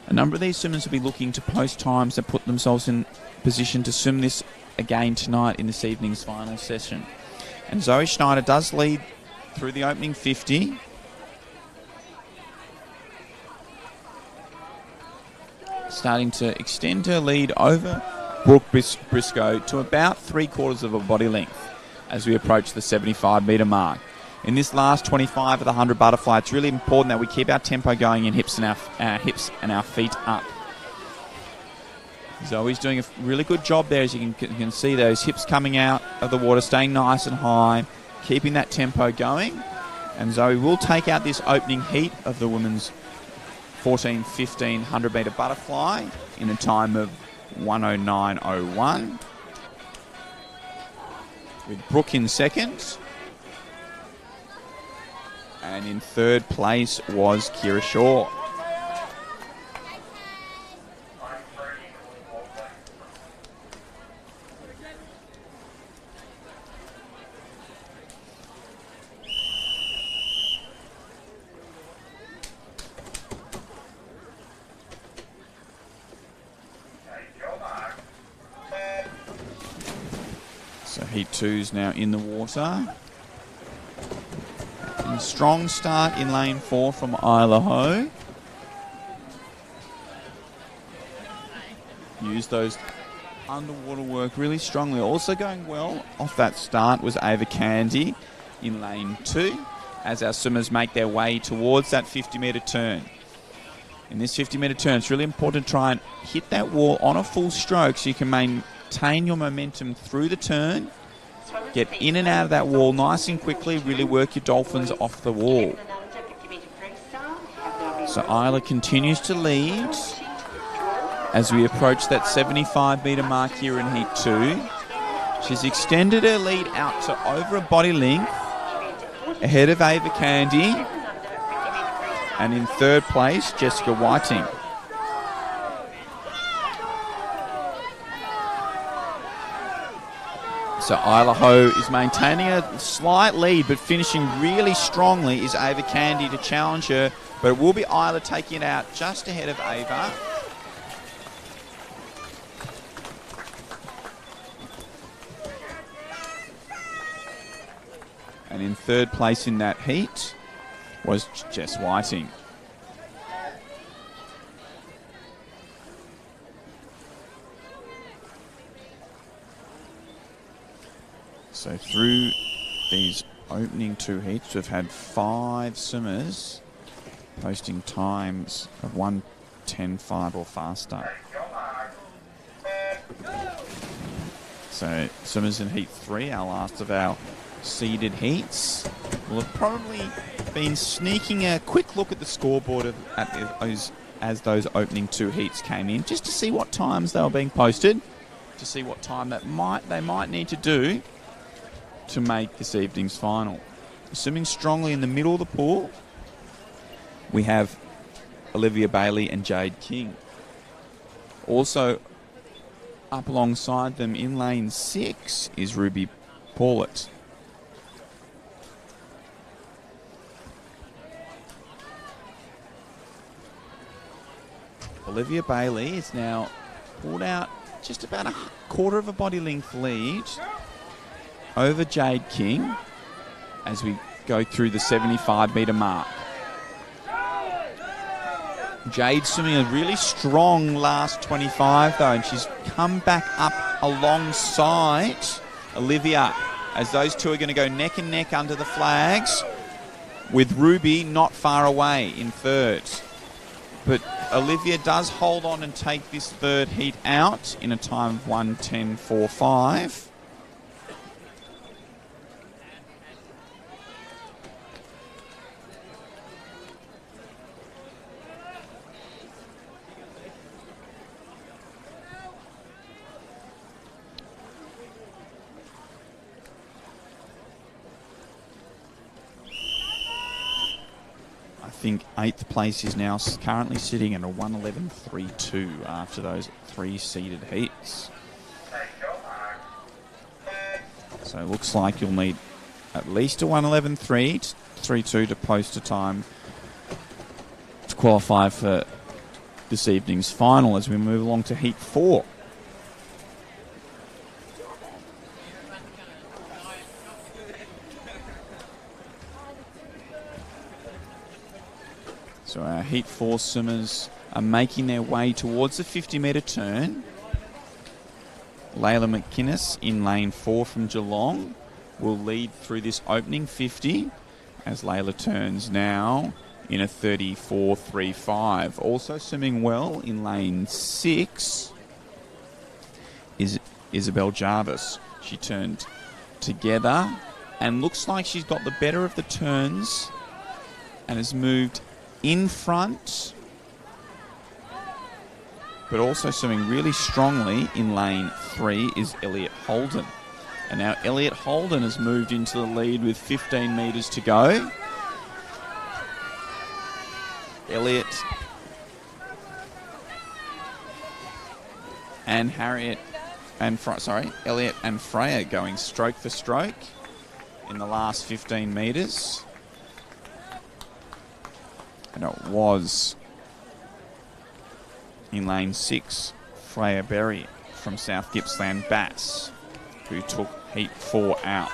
[SPEAKER 1] a number of these swimmers will be looking to post times that put themselves in position to swim this again tonight in this evening's final session. And Zoe Schneider does lead through the opening 50. Starting to extend her lead over Brooke Briscoe to about 3/4 of a body length as we approach the 75-metre mark. In this last 25 of the 100 butterfly, it's really important that we keep our tempo going in hips and our feet up. Zoe's doing a really good job there, as you can see those hips coming out of the water, staying nice and high, keeping that tempo going. And Zoe will take out this opening heat of the women's 14-15 100-metre butterfly in a time of 1:09.01, with Brooke in second. And in third place was Kira Shaw. So Heat 2's now in the water. And strong start in lane 4 from Isla Ho. Use those underwater work really strongly. Also going well off that start was Ava Candy in lane 2 as our swimmers make their way towards that 50-metre turn. In this 50-metre turn, it's really important to try and hit that wall on a full stroke so you can maintain your momentum through the turn. Get in and out of that wall nice and quickly. Really work your dolphins off the wall. So Isla continues to lead as we approach that 75-metre mark here in Heat 2. She's extended her lead out to over a body length ahead of Ava Candy. And in third place, Jessica Whiting. So Isla Ho is maintaining a slight lead, but finishing really strongly is Ava Candy to challenge her. But it will be Isla taking it out just ahead of Ava. And in third place in that heat was Jess Whiting. So through these opening 2 heats, we've had 5 swimmers posting times of 1:10.5 or faster. So swimmers in heat 3, our last of our seeded heats, will have probably been sneaking a quick look at the scoreboard as those opening 2 heats came in, just to see what times they were being posted, to see what time they might need to do to make this evening's final. Swimming strongly in the middle of the pool, we have Olivia Bailey and Jade King. Also up alongside them in lane 6 is Ruby Paulett. Olivia Bailey is now pulled out just about a quarter of a body length lead over Jade King as we go through the 75 metre mark. Jade swimming a really strong last 25 though, and she's come back up alongside Olivia as those two are going to go neck and neck under the flags, with Ruby not far away in third. But Olivia does hold on and take this third heat out in a time of 1:10.45. I think 8th place is now currently sitting at a 1:11.32 after those 3 seeded heats. So it looks like you'll need at least a 1:11.32 to post a time to qualify for this evening's final as we move along to heat 4. So our heat 4 swimmers are making their way towards the 50-metre turn. Layla McInnes in lane 4 from Geelong will lead through this opening 50 as Layla turns now in a 34.35. Also swimming well in lane 6 is Isabel Jarvis. She turned together and looks like she's got the better of the turns and has moved in front, but also swimming really strongly in lane 3 is Elliot Holden. And now Elliot Holden has moved into the lead with 15 metres to go. Elliot and Elliot and Freya going stroke for stroke in the last 15 metres. And it was in lane 6, Freya Berry from South Gippsland Bass, who took heat 4 out.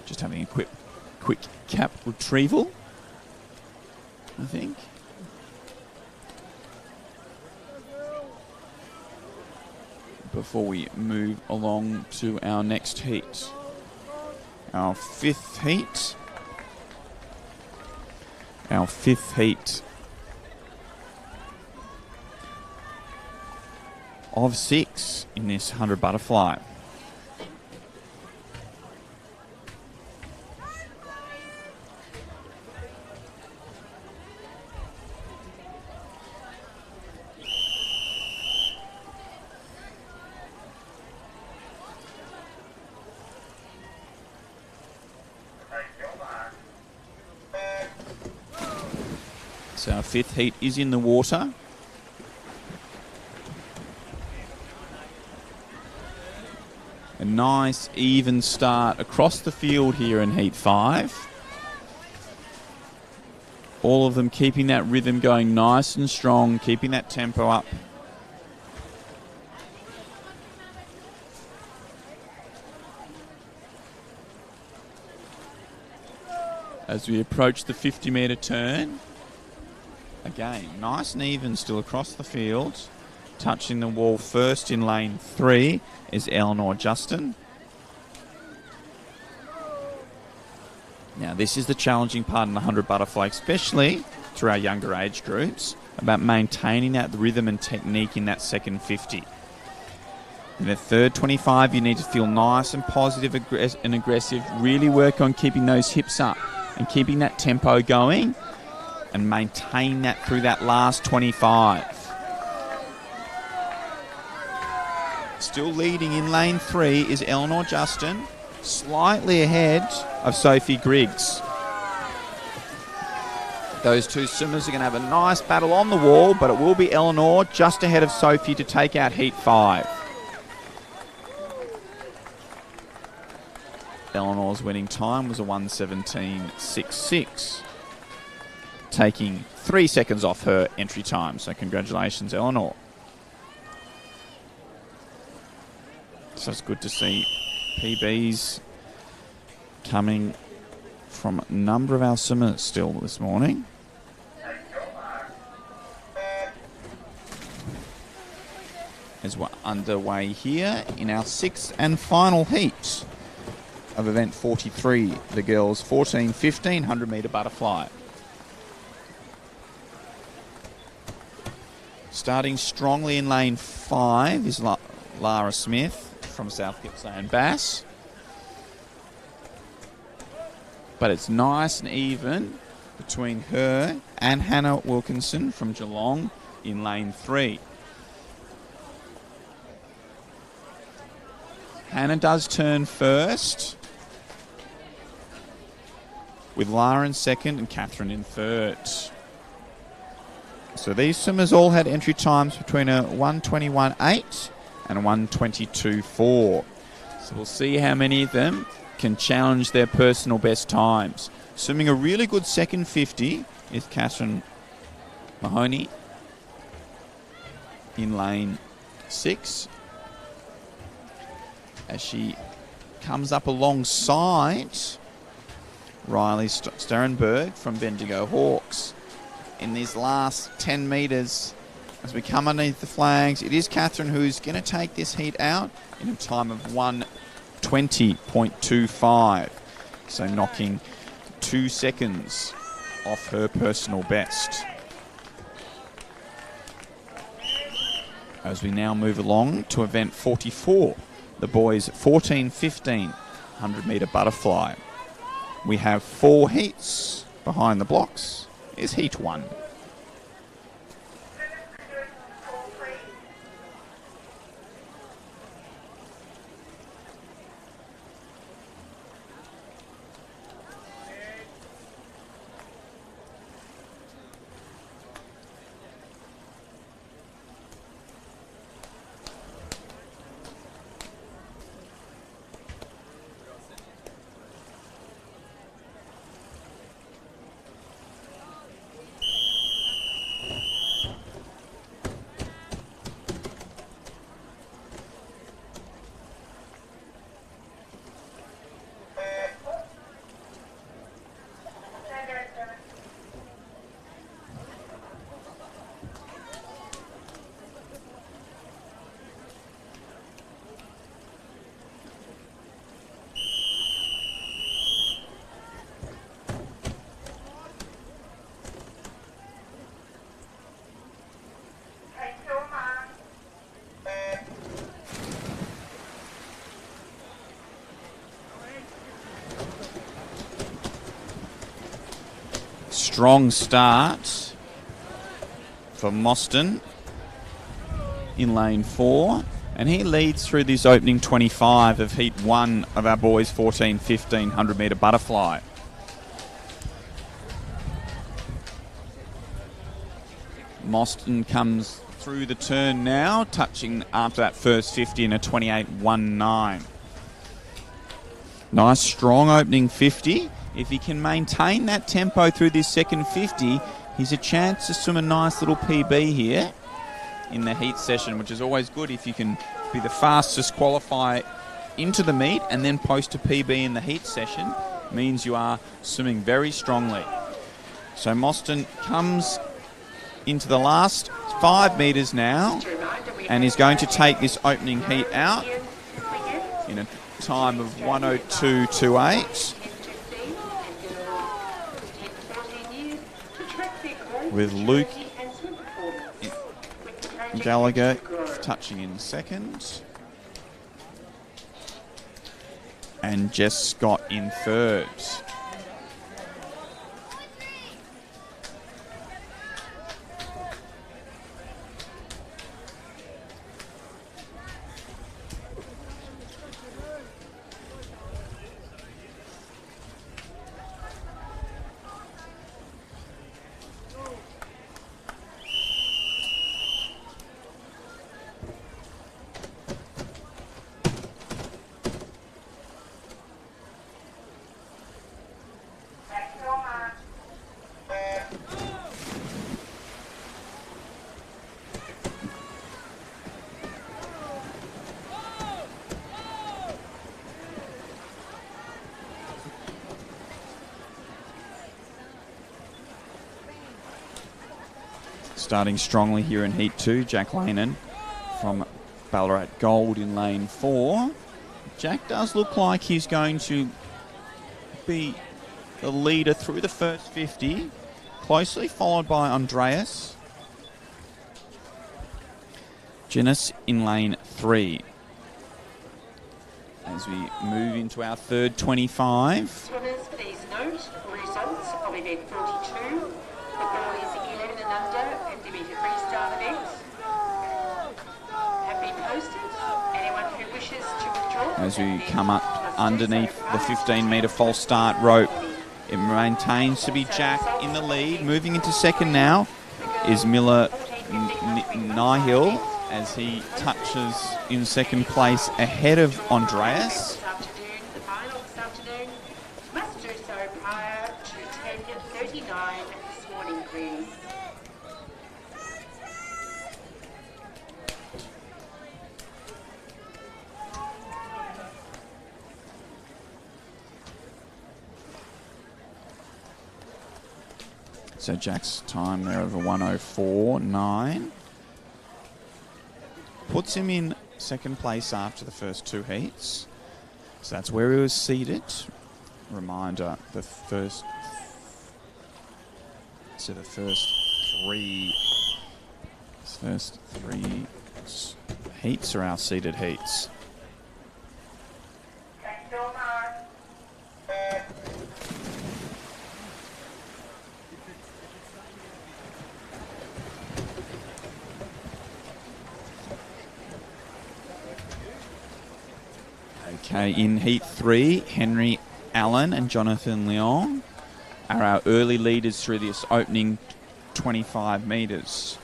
[SPEAKER 1] Just having a quick cap retrieval, I think. Before we move along to our next heat. Our fifth heat. Of 6 in this 100 butterfly. So our 5th heat is in the water. A nice even start across the field here in heat 5. All of them keeping that rhythm going nice and strong, keeping that tempo up. as we approach the 50-metre turn. Again, nice and even still across the field. Touching the wall first in lane 3 is Eleanor Justin. Now, this is the challenging part in the 100 butterfly, especially through our younger age groups, about maintaining that rhythm and technique in that second 50. In the third 25, you need to feel nice and positive and aggressive. Really work on keeping those hips up and keeping that tempo going and maintain that through that last 25. Still leading in lane 3 is Eleanor Justin, slightly ahead of Sophie Griggs. Those two swimmers are going to have a nice battle on the wall, but it will be Eleanor just ahead of Sophie to take out heat 5. Eleanor's winning time was a 1:17.66, taking 3 seconds off her entry time. So congratulations, Eleanor. So it's good to see PBs coming from a number of our swimmers still this morning. As we're underway here in our 6th and final heat of event 43, the girls 14-15 100-metre butterfly. Starting strongly in lane 5 is Lara Smith from South Gippsland Bass. But it's nice and even between her and Hannah Wilkinson from Geelong in lane 3. Hannah does turn first, with Lara in second and Catherine in third. So these swimmers all had entry times between a 1:21.8 and a 1:22.4. So we'll see how many of them can challenge their personal best times. Swimming a really good second 50 is Catherine Mahoney in lane 6. As she comes up alongside Riley Sterenberg from Bendigo Hawks. In these last 10 metres, as we come underneath the flags, it is Catherine who's going to take this heat out in a time of 1:20.25. So knocking 2 seconds off her personal best. As we now move along to event 44, the boys 14-15 100-metre butterfly. We have 4 heats. Behind the blocks is heat 1. Strong start for Mostyn in lane 4, and he leads through this opening 25 of heat 1 of our boys 14-15 100-metre butterfly. Mostyn comes through the turn now, touching after that first 50 in a 28.19. Nice strong opening 50. If he can maintain that tempo through this second 50, he's a chance to swim a nice little PB here in the heat session, which is always good if you can be the fastest qualifier into the meet and then post a PB in the heat session. means you are swimming very strongly. So Mostyn comes into the last 5 metres now and is going to take this opening heat out in a time of 1:02.28 with Luke Gallagher touching in second and Jess Scott in third. Starting strongly here in Heat 2, Jack Lanen from Ballarat Gold in lane 4. Jack does look like he's going to be the leader through the first 50, closely followed by Andreas. Ginnis in lane 3. As we move into our third 25.
[SPEAKER 2] Swimmers, please note results of event 42. The boys 11 and under 50 metre freestyle events have been posted. Anyone who wishes to withdraw.
[SPEAKER 1] As we come up underneath the 15 metre false start rope, it maintains to be Jack in the lead. Moving into second now is Miller Nihil as he touches in second place ahead of Andreas.
[SPEAKER 2] The final this afternoon must do so prior to 10:39 this morning, please.
[SPEAKER 1] So Jack's time there of a 1:04.9 puts him in second place after the first 2 heats. So that's where he was seated. Reminder, the first 3 heats are our seeded heats. Okay, in Heat 3, Henry Allen and Jonathan Leong are our early leaders through this opening 25 metres.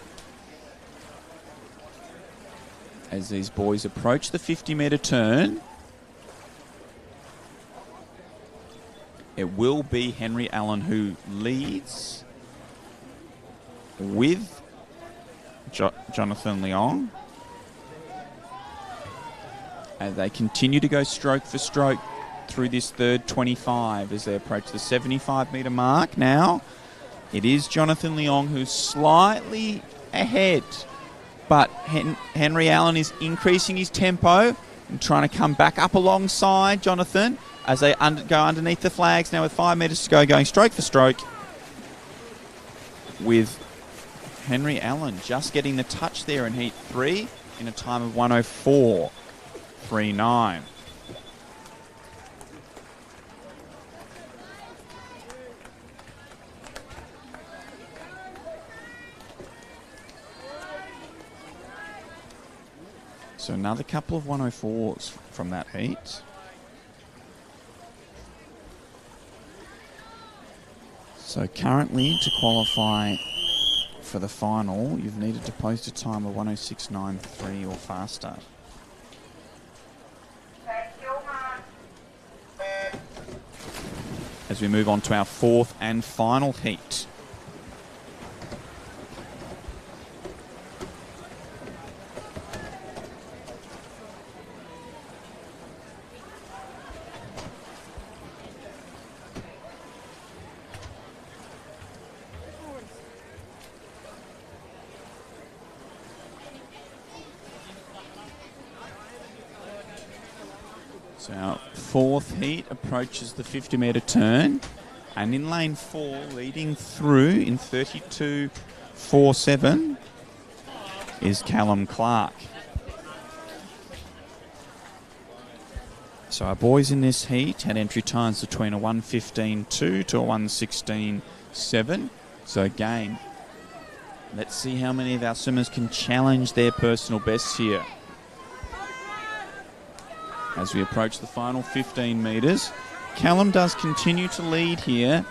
[SPEAKER 1] As these boys approach the 50-metre turn, it will be Henry Allen who leads with Jonathan Leong. And they continue to go stroke for stroke through this third 25 as they approach the 75-metre mark. Now, it is Jonathan Leong who's slightly ahead, but Henry Allen is increasing his tempo and trying to come back up alongside Jonathan as they go underneath the flags now with 5 metres to go, going stroke for stroke with Henry Allen just getting the touch there in Heat 3 in a time of 1:04.39. So another couple of 1:04s from that heat. So currently, to qualify for the final, you've needed to post a time of 1:06.93 or faster. As we move on to our fourth and final heat. So our fourth heat approaches the 50-metre turn. And in lane 4, leading through in 32.47 is Callum Clark. So our boys in this heat had entry times between a 1:15.2 to a 1:16.7. So again, let's see how many of our swimmers can challenge their personal bests here. As we approach the final 15 metres, Callum does continue to lead here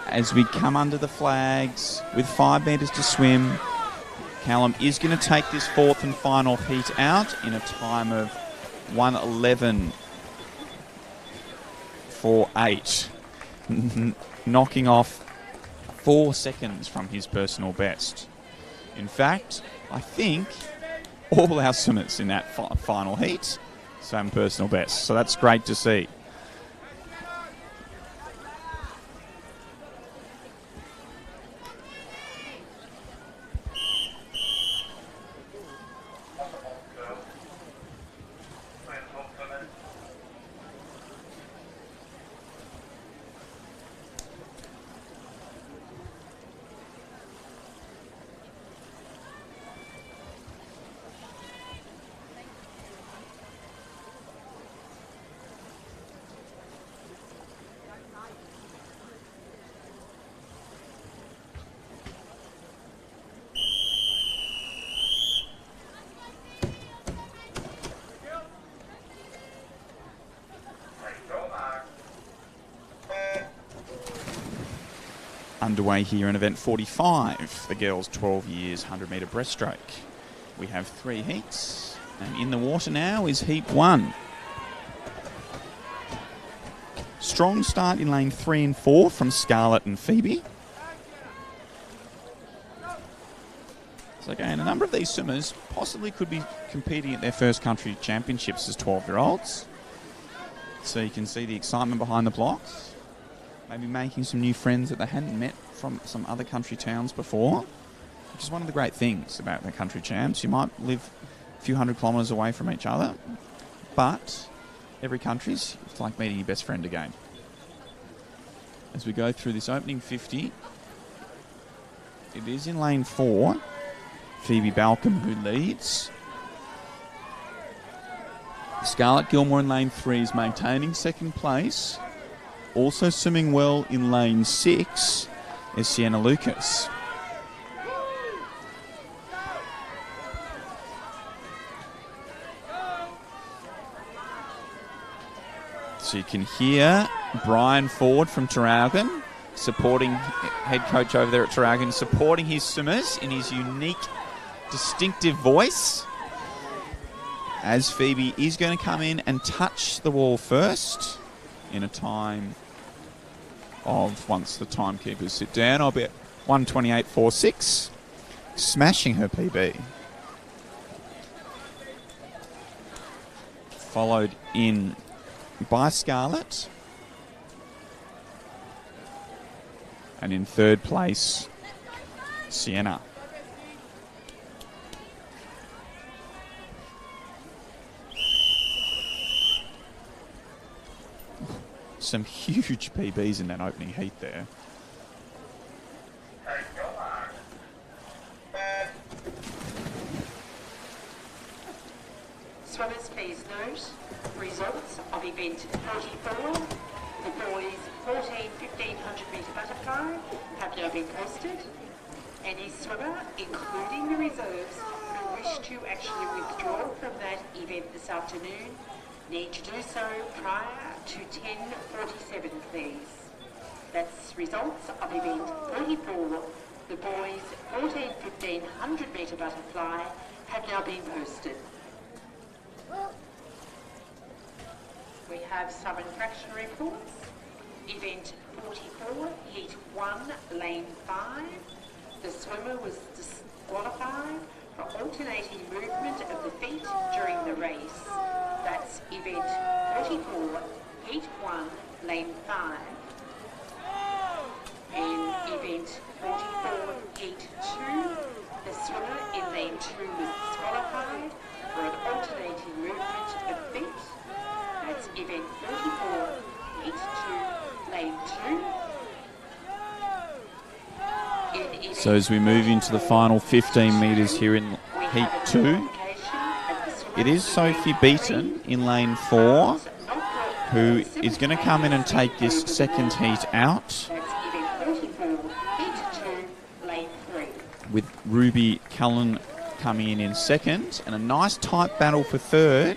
[SPEAKER 1] as we come under the flags with 5 metres to swim. Callum is going to take this fourth and final heat out in a time of 1:11.48, knocking off 4 seconds from his personal best. In fact, I think all our swimmers in that final heat swam personal best, so that's great to see. Underway here in event 45, the girls' 12 years 100-metre breaststroke. We have 3 heats, and in the water now is heat 1. Strong start in lane 3 and 4 from Scarlett and Phoebe. So again, a number of these swimmers possibly could be competing at their first country championships as 12-year-olds. So you can see the excitement behind the blocks. Maybe making some new friends that they hadn't met from some other country towns before, which is one of the great things about the country champs. You might live a few hundred kilometres away from each other, but every country's it's like meeting your best friend again. As we go through this opening 50, it is in lane 4, Phoebe Balcombe who leads. Scarlett Gilmore in lane 3 is maintaining second place. Also swimming well in lane 6 is Sienna Lucas. So you can hear Brian Ford from Traralgon, supporting head coach over there at Traralgon, supporting his swimmers in his unique, distinctive voice. As Phoebe is going to come in and touch the wall first in a time of, once the timekeepers sit down, I'll be at 1:28.46, smashing her PB. Followed in by Scarlett. And in third place, Sienna. Some huge PBs in that opening heat there.
[SPEAKER 2] Swimmers, please note results of event 44. The boys 1500 metre butterfly have now been posted. Any swimmer, including the reserves, who wish to actually withdraw from that event this afternoon need to do so prior to 10:47, please. That's results of event 44. The boys 1500 metre butterfly have now been posted. We have some infraction reports. Event 44, heat 1, lane 5. The swimmer was disqualified for alternating movement of the feet during the race. That's event 44, heat 1, lane 5. In event 44, heat 2, the swimmer in lane 2 was disqualified for an alternating movement of feet. That's event 34, heat 2, lane 2.
[SPEAKER 1] So as we move into the final 15 metres here in heat 2, it is Sophie Beaton in lane 4, who is going to come in and take this second heat out, with Ruby Cullen coming in second, and a nice tight battle for third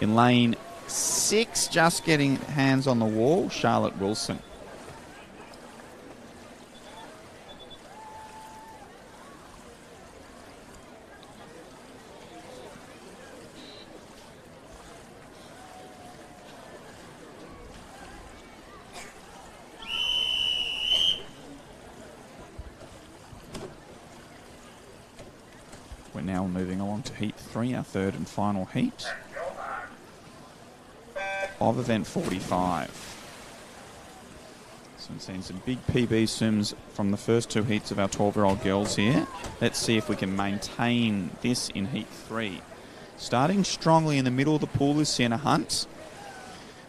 [SPEAKER 1] in lane 6, just getting hands on the wall, Charlotte Wilson. We're now moving along to heat 3, our third and final heat of event 45. So we've seen some big PB swims from the first 2 heats of our 12-year-old girls here. Let's see if we can maintain this in heat 3. Starting strongly in the middle of the pool is Sienna Hunt,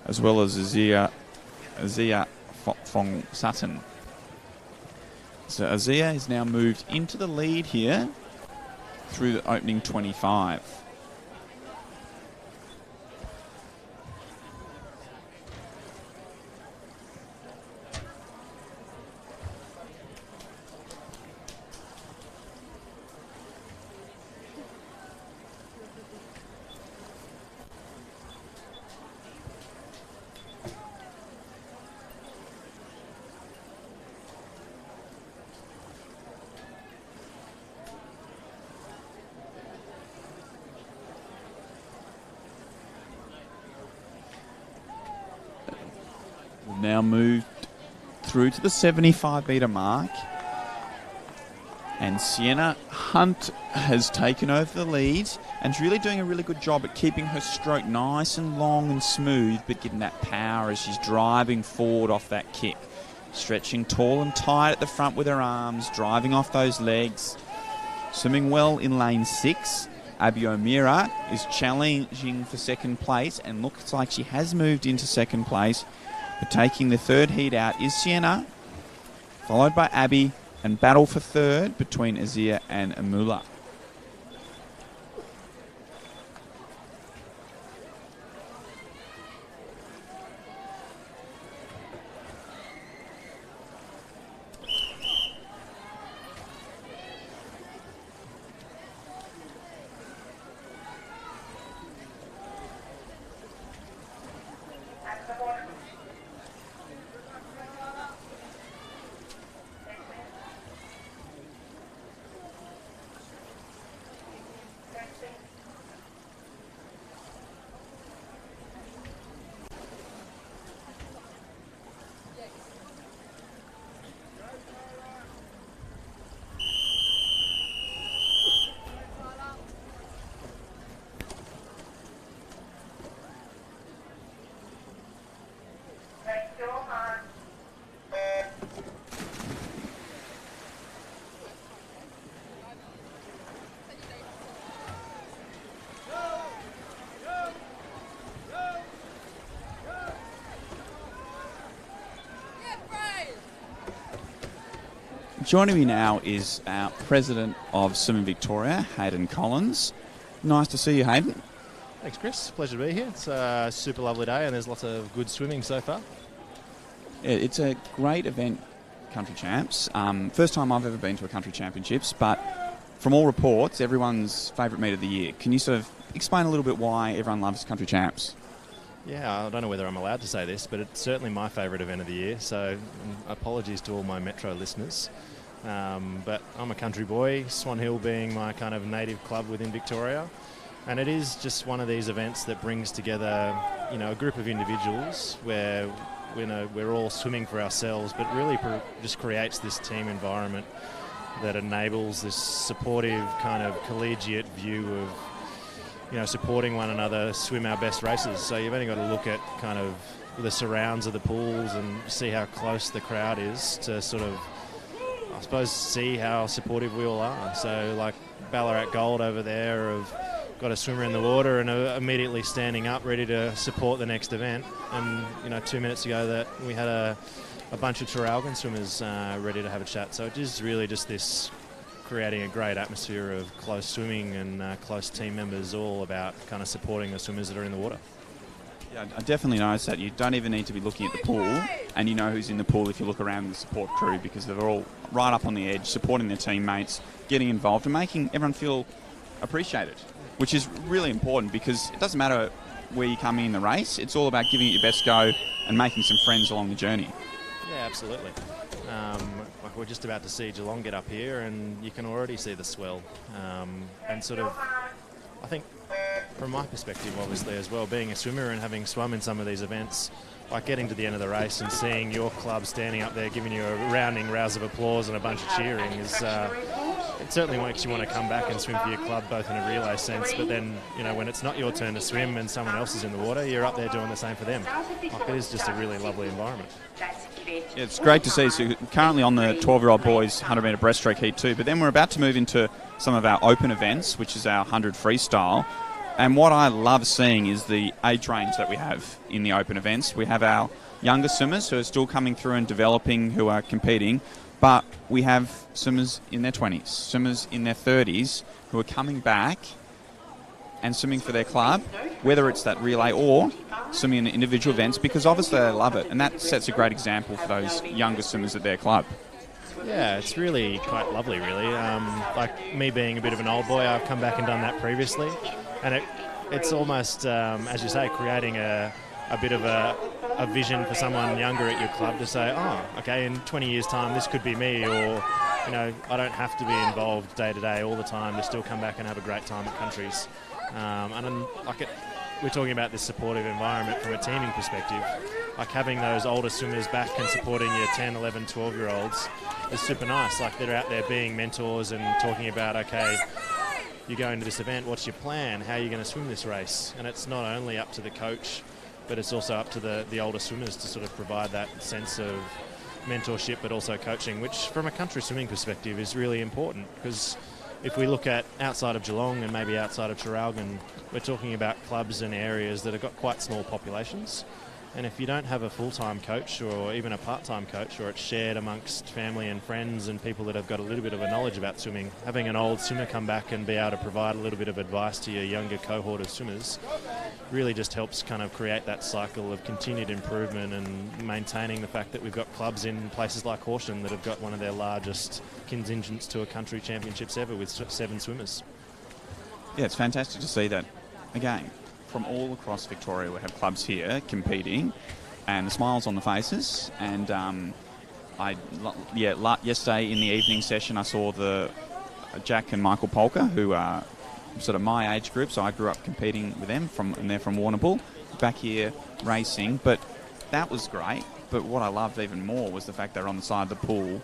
[SPEAKER 1] as well as Azia Fong Sutton. So Azia has now moved into the lead here through the opening 25. Now moved through to the 75 metre mark, and Sienna Hunt has taken over the lead and is really doing a really good job at keeping her stroke nice and long and smooth, but getting that power as she's driving forward off that kick, stretching tall and tight at the front with her arms, driving off those legs, swimming well in lane 6. Abby O'Meara is challenging for second place and looks like she has moved into second place. But taking the third heat out is Sienna, followed by Abby, and battle for third between Azia and Amula. Joining me now is our President of Swimming Victoria, Hayden Collins. Nice to see you, Hayden.
[SPEAKER 4] Thanks, Chris. Pleasure to be here. It's a super lovely day and there's lots of good swimming so far.
[SPEAKER 1] Yeah, it's a great event, Country Champs. First time I've ever been to a Country Championships, but from all reports, everyone's favourite meet of the year. Can you sort of explain a little bit why everyone loves Country Champs?
[SPEAKER 4] Yeah, I don't know whether I'm allowed to say this, but it's certainly my favourite event of the year, so apologies to all my Metro listeners. But I'm a country boy, Swan Hill being my kind of native club within Victoria, and it is just one of these events that brings together, you know, a group of individuals where, you know, we're all swimming for ourselves, but really just creates this team environment that enables this supportive kind of collegiate view of, you know, supporting one another, swim our best races. So you've only got to look at kind of the surrounds of the pools and see how close the crowd is to sort of, I suppose, see how supportive we all are. So like Ballarat Gold over there have got a swimmer in the water and immediately standing up, ready to support the next event. And 2 minutes ago that we had a bunch of Traralgon swimmers ready to have a chat. So it is really just this creating a great atmosphere of close swimming and close team members, all about kind of supporting the swimmers that are in the water.
[SPEAKER 1] Yeah, I definitely noticed that. You don't even need to be looking at the pool, and you know who's in the pool if you look around the support crew, because they're all right up on the edge, supporting their teammates, getting involved and making everyone feel appreciated, which is really important, because it doesn't matter where you come in the race, it's all about giving it your best go and making some friends along the journey.
[SPEAKER 4] Yeah, absolutely. Like we're just about to see Geelong get up here, and you can already see the swell. And sort of, I think, from my perspective, obviously, as well, being a swimmer and having swum in some of these events, like getting to the end of the race and seeing your club standing up there giving you a rounding rouse of applause and a bunch of cheering is, it certainly makes you want to come back and swim for your club, both in a relay sense, but then, when it's not your turn to swim and someone else is in the water, you're up there doing the same for them. Like, it is just a really lovely environment.
[SPEAKER 1] Yeah, it's great to see. So currently on the 12-year-old boys 100-metre breaststroke heat 2, but then we're about to move into some of our open events, which is our 100 freestyle. And what I love seeing is the age range that we have in the open events. We have our younger swimmers who are still coming through and developing, who are competing, but we have swimmers in their 20s, swimmers in their 30s who are coming back and swimming for their club, whether it's that relay or swimming in individual events, because obviously they love it, and that sets a great example for those younger swimmers at their club.
[SPEAKER 4] Yeah, it's really quite lovely, really. Like me being a bit of an old boy, I've come back and done that previously, and it's almost, as you say, creating a bit of a vision for someone younger at your club to say, oh, okay, in 20 years' time this could be me, or I don't have to be involved day to day all the time to still come back and have a great time at countries. We're talking about this supportive environment from a teaming perspective. Like having those older swimmers back and supporting your 10, 11, 12-year-olds is super nice. Like they're out there being mentors and talking about, okay, you go into this event, what's your plan? How are you going to swim this race? And it's not only up to the coach, but it's also up to the older swimmers to sort of provide that sense of mentorship, but also coaching, which from a country swimming perspective is really important, because if we look at outside of Geelong and maybe outside of Traralgon, we're talking about clubs and areas that have got quite small populations. And if you don't have a full-time coach or even a part-time coach, or it's shared amongst family and friends and people that have got a little bit of a knowledge about swimming, having an old swimmer come back and be able to provide a little bit of advice to your younger cohort of swimmers really just helps kind of create that cycle of continued improvement and maintaining the fact that we've got clubs in places like Horsham that have got one of their largest contingents to a country championships ever with 7 swimmers.
[SPEAKER 1] Yeah, it's fantastic to see that. Again, from all across Victoria, we have clubs here competing, and the smiles on the faces. And yesterday in the evening session, I saw the Jack and Michael Polka, who are sort of my age group, so I grew up competing with them, and they're from Warrnambool, back here racing. But that was great. But what I loved even more was the fact they're on the side of the pool,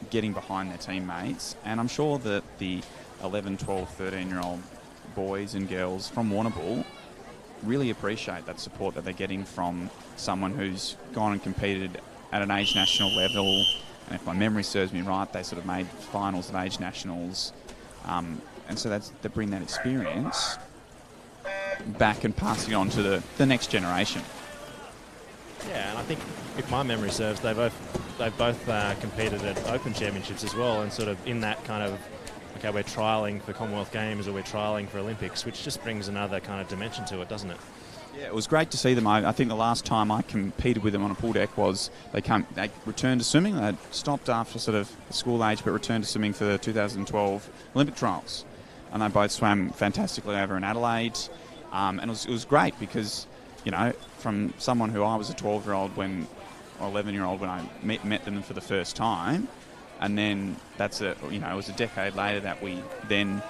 [SPEAKER 1] getting behind their teammates. And I'm sure that the 11, 12, 13-year-old boys and girls from Warrnambool really appreciate that support that they're getting from someone who's gone and competed at an age national level, and if my memory serves me right, they sort of made finals at age nationals, and so they bring that experience back and passing it on to the next generation.
[SPEAKER 4] Yeah, and I think if my memory serves, they've both competed at Open Championships as well, and sort of in that kind of, okay, we're trialling for Commonwealth Games or we're trialling for Olympics, which just brings another kind of dimension to it, doesn't it?
[SPEAKER 1] Yeah, it was great to see them. I think the last time I competed with them on a pool deck was they returned to swimming. They stopped after sort of school age, but returned to swimming for the 2012 Olympic trials. And they both swam fantastically over in Adelaide. And it was great because, from someone who I was a 12-year-old or 11-year-old when I met them for the first time, and then it was a decade later that we then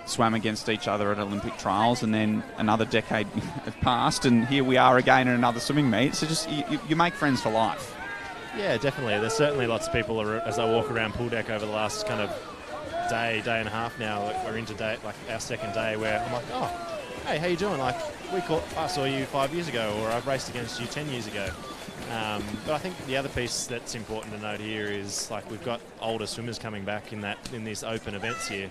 [SPEAKER 1] swam against each other at Olympic trials, and then another decade had passed, and here we are again in another swimming meet. So just you make friends for life. Yeah,
[SPEAKER 4] definitely. There's certainly lots of people as I walk around pool deck over the last kind of day and a half now. We're into our second day, where I'm like, oh, hey, how you doing? Like, I saw you 5 years ago, or I've raced against you 10 years ago. But I think the other piece that's important to note here is, like, we've got older swimmers coming back in these open events here,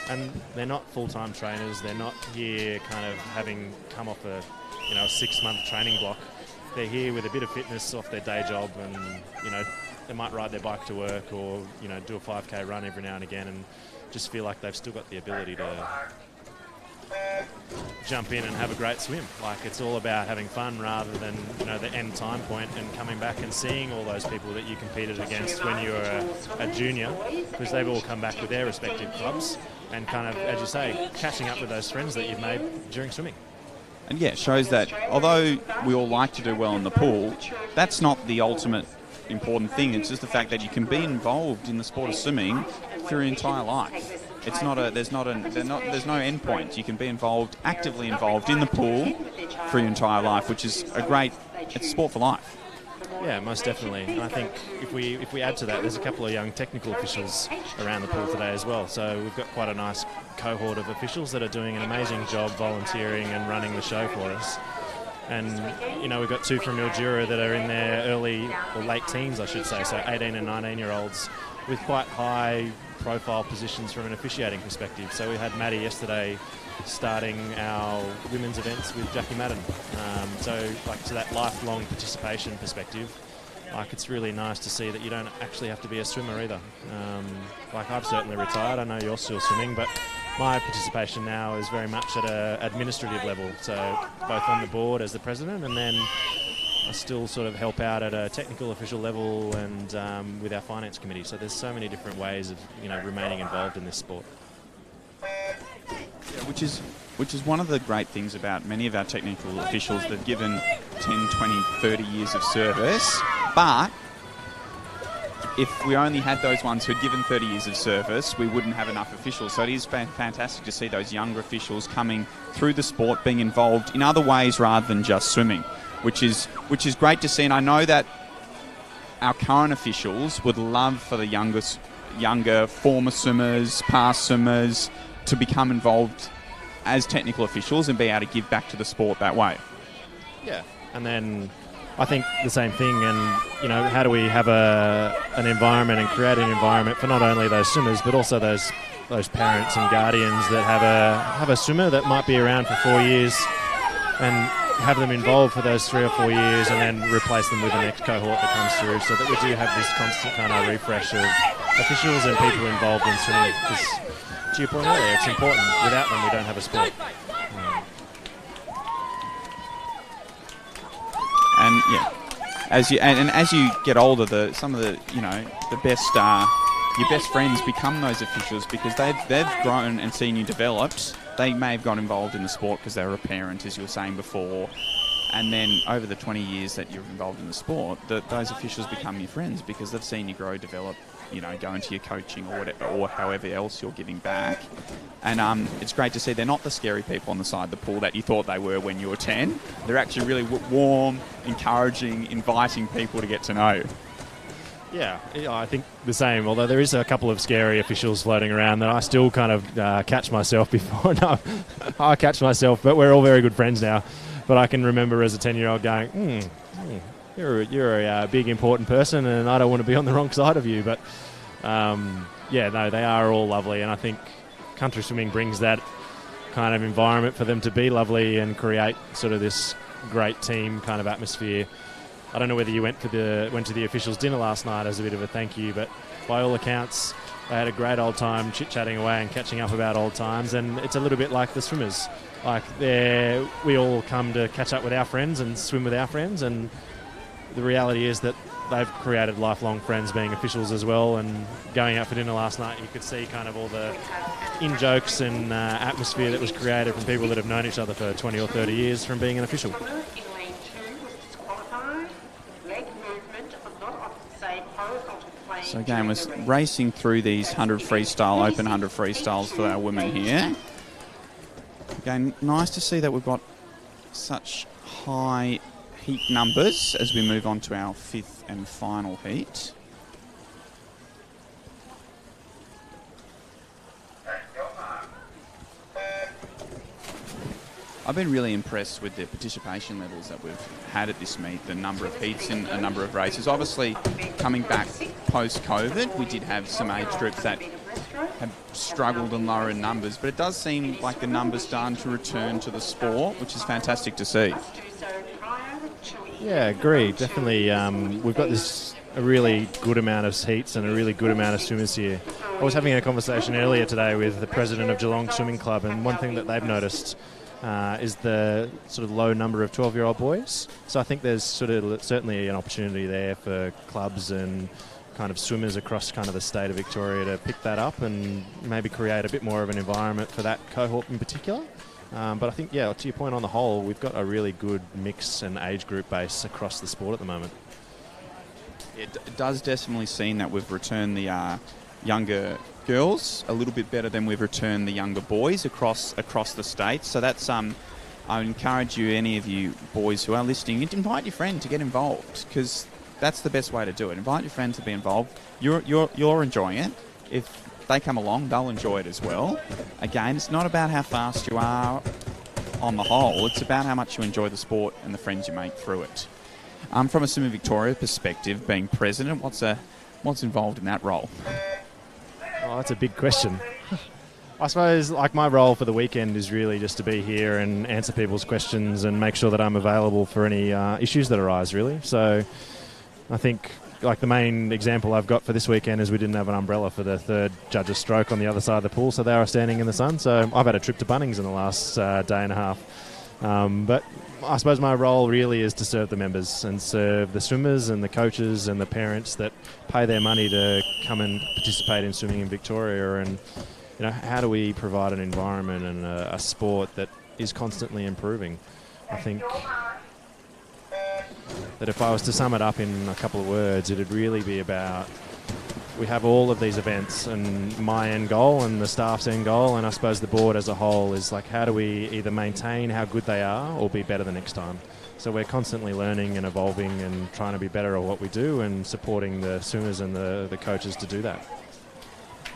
[SPEAKER 4] And they're not full-time trainers. They're not here kind of having come off a 6-month training block. They're here with a bit of fitness off their day job, and they might ride their bike to work or do a 5K run every now and again, and just feel like they've still got the ability to jump in and have a great swim. Like, it's all about having fun rather than the end time point and coming back and seeing all those people that you competed against when you were a junior, because they've all come back with their respective clubs and kind of, as you say, catching up with those friends that you've made during swimming.
[SPEAKER 1] And yeah, it shows that although we all like to do well in the pool, that's not the ultimate important thing. It's just the fact that you can be involved in the sport of swimming for your entire life. It's not there's no end point. You can be actively involved in the pool for your entire life, which is it's sport for life.
[SPEAKER 4] Yeah, most definitely. And I think if we add to that, there's a couple of young technical officials around the pool today as well. So we've got quite a nice cohort of officials that are doing an amazing job volunteering and running the show for us. And, we've got 2 from Mildura that are in their early or late teens, I should say, so 18 and 19-year-olds with quite high profile positions from an officiating perspective. So we had Maddie yesterday starting our women's events with Jackie Madden. To that lifelong participation perspective, it's really nice to see that you don't actually have to be a swimmer either. I've certainly retired. I know you're still swimming, but my participation now is very much at an administrative level. So both on the board as the president, and then I still sort of help out at a technical official level and with our finance committee. So there's so many different ways of remaining involved in this sport.
[SPEAKER 1] Yeah, which is one of the great things about many of our technical officials. They've given 10, 20, 30 years of service, but if we only had those ones who'd given 30 years of service, we wouldn't have enough officials. So it is fantastic to see those younger officials coming through the sport, being involved in other ways rather than just swimming, which is great to see. And I know that our current officials would love for the younger former swimmers, past swimmers, to become involved as technical officials and be able to give back to the sport that way.
[SPEAKER 4] Yeah, and then I think the same thing, and how do we have an environment and create an environment for not only those swimmers but also those parents and guardians that have a swimmer that might be around for 4 years, and have them involved for those 3 or 4 years, and then replace them with the next cohort that comes through, so that we do have this constant kind of refresh of officials and people involved in swimming. Because, to your point earlier, it's important. Without them, we don't have a sport.
[SPEAKER 1] And yeah, as you get older, some of the best your best friends become those officials, because they've grown and seen you developed. They may have got involved in the sport because they were a parent, as you were saying before, and then over the 20 years that you're involved in the sport, those officials become your friends because they've seen you grow, develop, go into your coaching or whatever, or however else you're giving back. And it's great to see they're not the scary people on the side of the pool that you thought they were when you were 10. They're actually really warm, encouraging, inviting people to get to know.
[SPEAKER 4] Yeah, I think the same, although there is a couple of scary officials floating around that I still kind of catch myself before. No, I catch myself, but we're all very good friends now. But I can remember as a 10-year-old going, you're a big, important person, and I don't want to be on the wrong side of you. But, they are all lovely, and I think country swimming brings that kind of environment for them to be lovely and create sort of this great team kind of atmosphere. I don't know whether you went to the officials' dinner last night as a bit of a thank you, but by all accounts, they had a great old time chit-chatting away and catching up about old times, and it's a little bit like the swimmers. We all come to catch up with our friends and swim with our friends, and the reality is that they've created lifelong friends being officials as well. And going out for dinner last night, you could see kind of all the in-jokes and atmosphere that was created from people that have known each other for 20 or 30 years from being an official.
[SPEAKER 1] So again, we're racing through these 100 freestyle, open 100 freestyles for our women here. Again, nice to see that we've got such high heat numbers as we move on to our 5th and final heat. I've been really impressed with the participation levels that we've had at this meet, the number of heats and a number of races. Obviously, coming back post-COVID, we did have some age groups that have struggled and lower in numbers, but it does seem like the numbers starting to return to the sport, which is fantastic to see.
[SPEAKER 4] Yeah, agreed. Definitely, we've got a really good amount of heats and a really good amount of swimmers here. I was having a conversation earlier today with the president of Geelong Swimming Club, and one thing that they've noticed is the sort of low number of 12-year-old boys. So I think there's certainly an opportunity there for clubs and kind of swimmers across kind of the state of Victoria to pick that up and maybe create a bit more of an environment for that cohort in particular. But I think, to your point, on the whole, we've got a really good mix and age group base across the sport at the moment.
[SPEAKER 1] It does definitely seem that we've returned the younger girls a little bit better than we've returned the younger boys across the state. So that's I would encourage you, any of you boys who are listening, invite your friend to get involved, because that's the best way to do it. Invite your friend to be involved. You're enjoying it. If they come along, they'll enjoy it as well. Again, it's not about how fast you are on the whole. It's about how much you enjoy the sport and the friends you make through it. From a Swimming Victoria perspective, being president, what's involved in that role?
[SPEAKER 4] Oh, that's a big question. I suppose, like, my role for the weekend is really just to be here and answer people's questions and make sure that I'm available for any issues that arise, really. So I think, like, the main example I've got for this weekend is we didn't have an umbrella for the third judge's stroke on the other side of the pool, so they were standing in the sun. So I've had a trip to Bunnings in the last day and a half. But I suppose my role really is to serve the members and serve the swimmers and the coaches and the parents that pay their money to come and participate in swimming in Victoria. And, how do we provide an environment and a sport that is constantly improving? I think that if I was to sum it up in a couple of words, it'd really be about, we have all of these events, and my end goal and the staff's end goal, and I suppose the board as a whole, is like, how do we either maintain how good they are or be better the next time? So we're constantly learning and evolving and trying to be better at what we do and supporting the swimmers and the coaches to do that.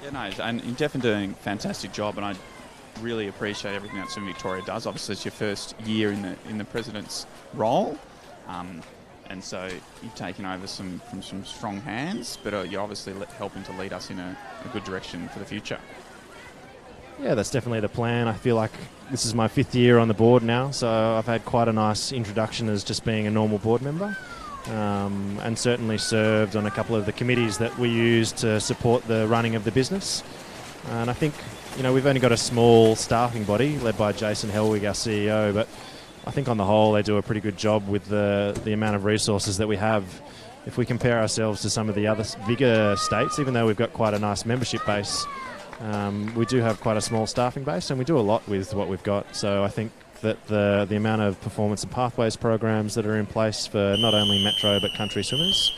[SPEAKER 1] Yeah, no, and you're definitely doing a fantastic job, and I really appreciate everything that Swimming Victoria does. Obviously, it's your first year in the president's role. And so you've taken over from some strong hands, but you're obviously helping to lead us in a good direction for the future.
[SPEAKER 4] Yeah, that's definitely the plan. I feel like this is my 5th year on the board now, so I've had quite a nice introduction as just being a normal board member, and certainly served on a couple of the committees that we use to support the running of the business. And I think, we've only got a small staffing body led by Jason Helwig, our CEO, but I think on the whole they do a pretty good job with the amount of resources that we have. If we compare ourselves to some of the other bigger states, even though we've got quite a nice membership base, we do have quite a small staffing base, and we do a lot with what we've got. So I think that the amount of performance and pathways programs that are in place for not only Metro but country swimmers,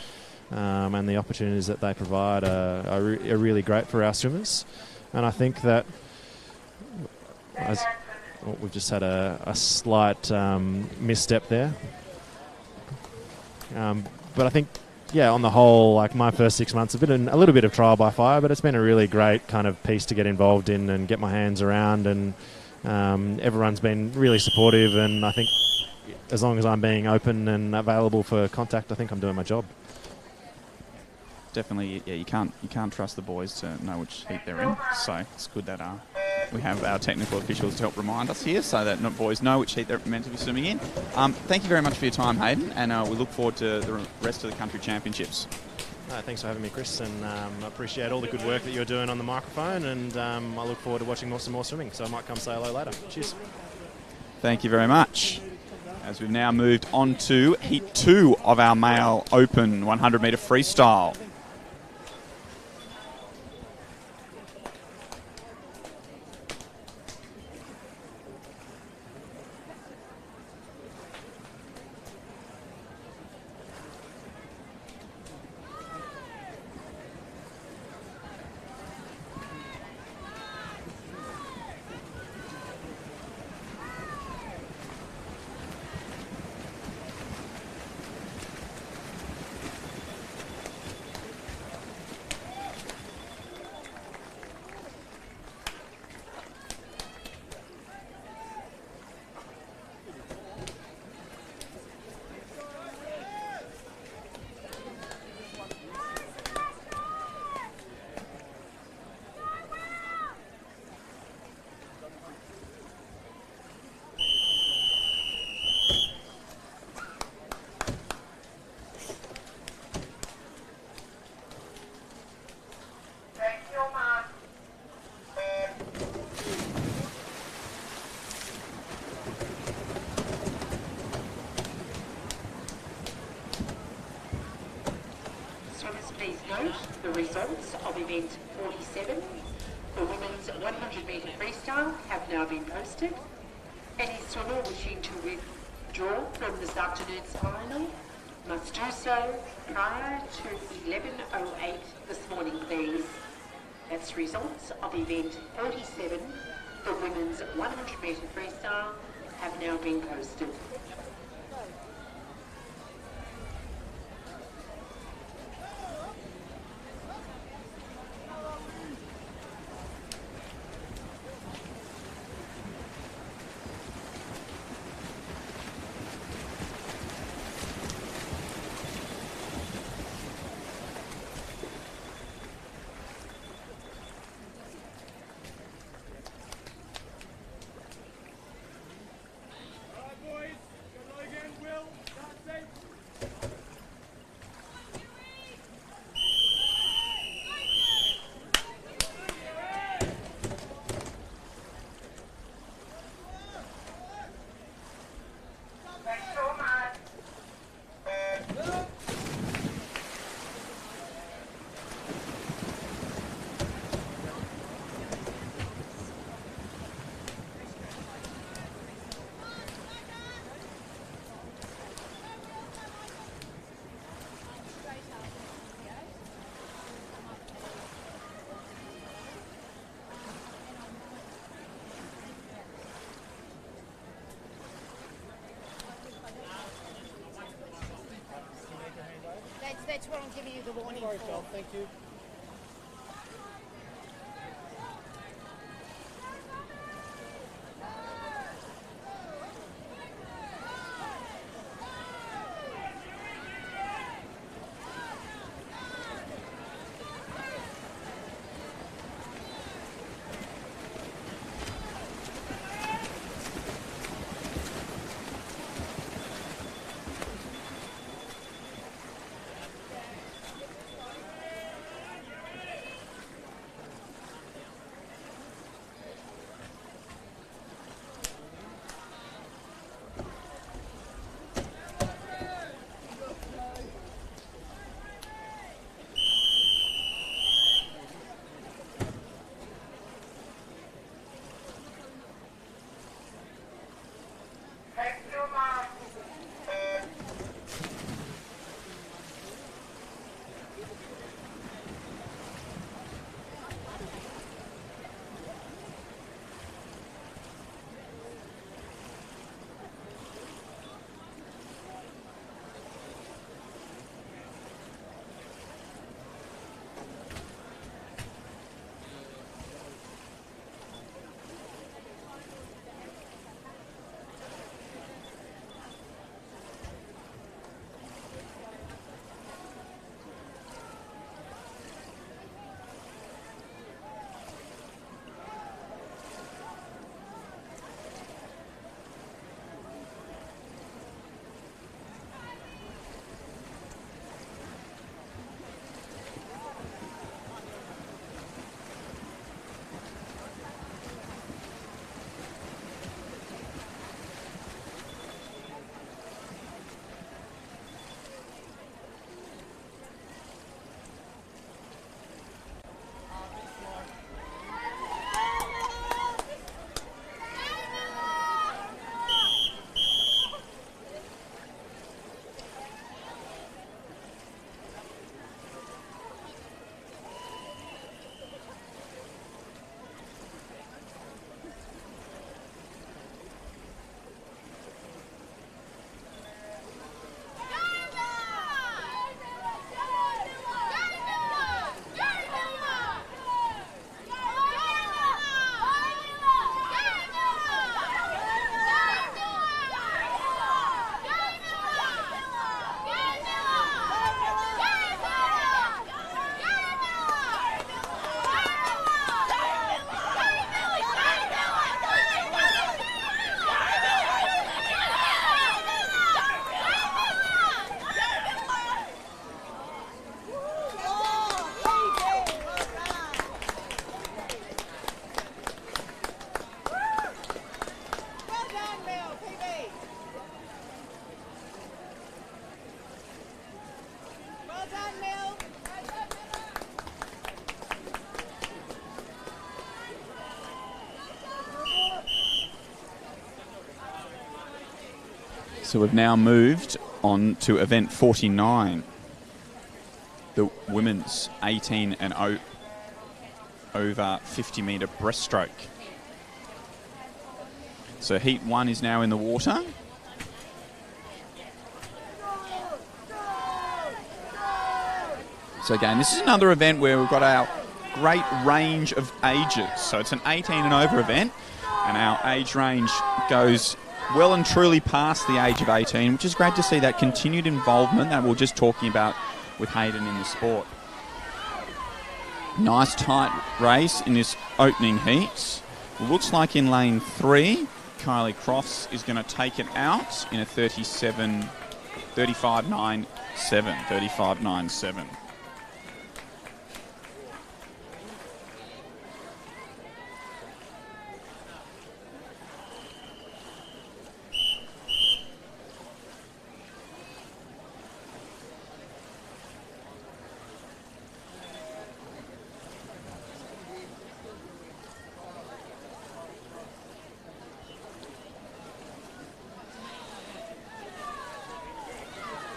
[SPEAKER 4] and the opportunities that they provide are really great for our swimmers. And I think that we've just had a slight misstep there. But I think, on the whole, like, my first 6 months have been a little bit of trial by fire, but it's been a really great kind of piece to get involved in and get my hands around. And everyone's been really supportive. And I think as long as I'm being open and available for contact, I think I'm doing my job.
[SPEAKER 1] Definitely, you can't trust the boys to know which heat they're in. So it's good that we have our technical officials to help remind us here, so that boys know which heat they're meant to be swimming in. Thank you very much for your time, Hayden, and we look forward to the rest of the country championships.
[SPEAKER 4] Thanks for having me, Chris, and I appreciate all the good work that you're doing on the microphone, and I look forward to watching some more swimming, so I might come say hello later. Cheers.
[SPEAKER 1] Thank you very much. As we've now moved on to Heat 2 of our male open 100-metre freestyle.
[SPEAKER 2] The results of event 47, the women's 100 metre freestyle, have now been posted. Any swimmer wishing to withdraw from this afternoon's final must do so prior to 11:08 this morning, please. That's results of event 47, the women's 100 metre freestyle, have now been posted.
[SPEAKER 3] That's what I'm giving you the warning for.
[SPEAKER 5] Thank you.
[SPEAKER 1] So we've now moved on to event 49, the women's 18 and over 50 metre breaststroke. So heat 1 is now in the water. So again, this is another event where we've got our great range of ages. So it's an 18 and over event, and our age range goes well and truly past the age of 18, which is great to see that continued involvement that we we're just talking about with Hayden in the sport. Nice tight race in this opening heat. Looks like in lane 3, Kylie Crofts is going to take it out in a 35.97.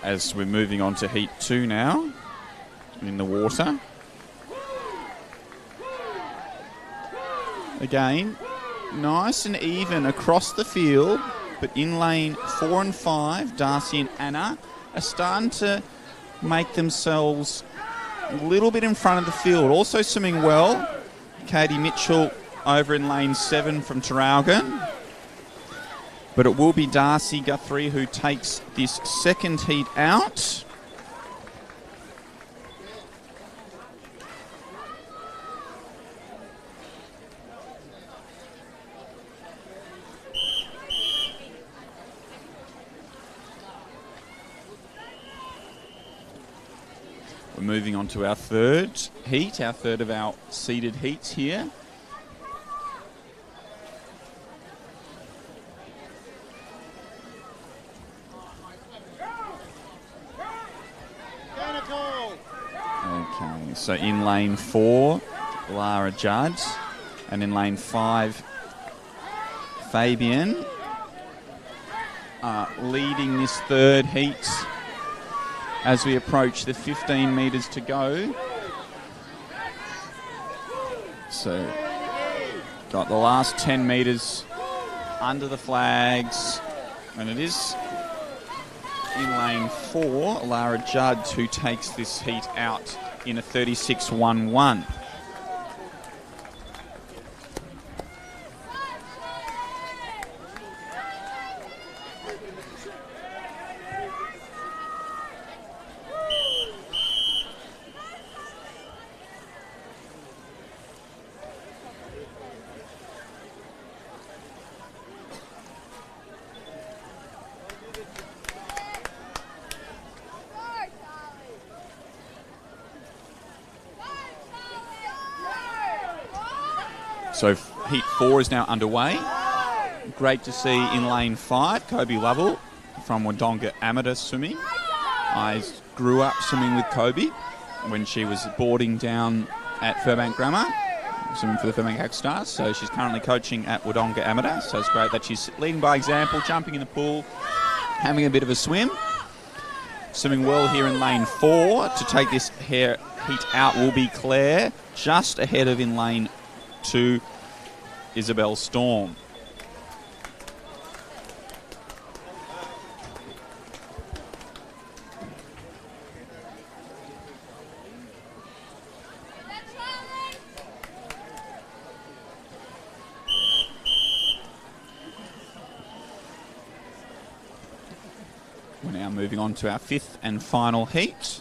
[SPEAKER 1] As we're moving on to heat 2 now, in the water. Again, nice and even across the field, but in lane 4 and 5, Darcy and Anna are starting to make themselves a little bit in front of the field. Also swimming well, Katie Mitchell over in lane 7 from Traralgon. But it will be Darcy Guthrie who takes this second heat out. We're moving on to our third heat, our third of our seeded heats here. Okay, so in lane 4, Lara Judd, and in lane 5, Fabian leading this third heat as we approach the 15 metres to go. So, got the last 10 metres under the flags, and it is in lane 4, Lara Judd, who takes this heat out in a 36.11. So heat 4 is now underway. Great to see in lane 5, Kobe Lovell from Wodonga Amateur Swimming. I grew up swimming with Kobe when she was boarding down at Furbank Grammar, swimming for the Furbank Hack Stars. So she's currently coaching at Wodonga Amateur. So it's great that she's leading by example, jumping in the pool, having a bit of a swim. Swimming well here in lane 4. To take this heat out will be Claire, just ahead of in lane 2, Isabel Storm. We're now moving on to our 5th and final heat.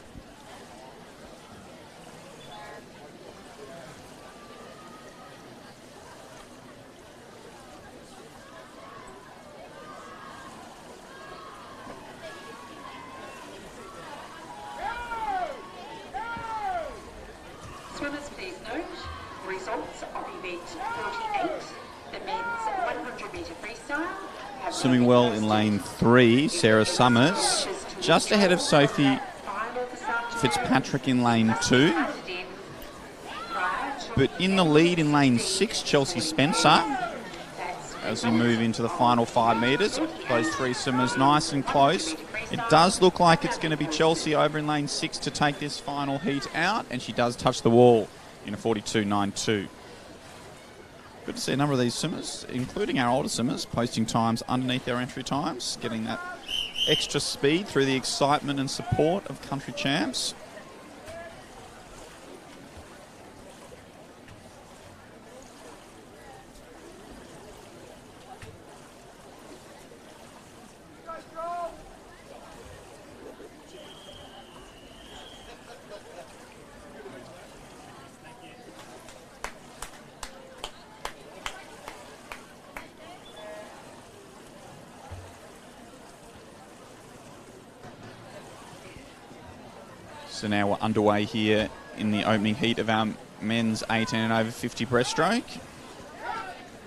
[SPEAKER 2] Swimmers, please note, results of event 48, the men's 100 metre freestyle.
[SPEAKER 1] Swimming well in lane 3, Sarah Summers, just ahead of Sophie Fitzpatrick in lane 2. But in the lead in lane 6, Chelsea Spencer. as we move into the final 5 metres. Those 3 swimmers nice and close. It does look like it's going to be Chelsea over in lane 6 to take this final heat out, and she does touch the wall in a 42.92. Good to see a number of these swimmers, including our older swimmers, posting times underneath their entry times, getting that extra speed through the excitement and support of country champs. So now we're underway here in the opening heat of our men's 18 and over 50 breaststroke.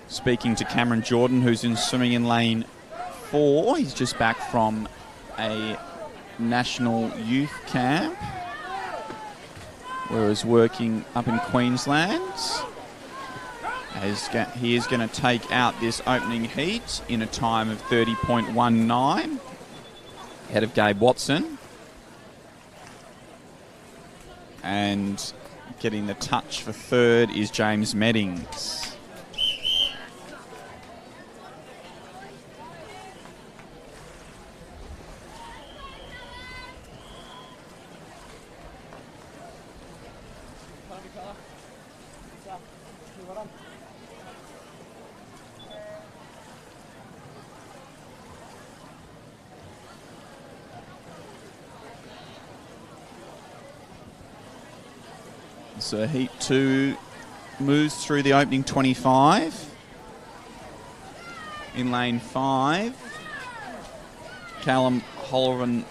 [SPEAKER 1] Speaking to Cameron Jordan, who's swimming in lane 4. He's just back from a national youth camp where he's working up in Queensland. He is going to take out this opening heat in a time of 30.19, ahead of Gabe Watson. And getting the touch for third is James Meddings. So heat 2 moves through the opening 25. In lane 5, Callum Halloran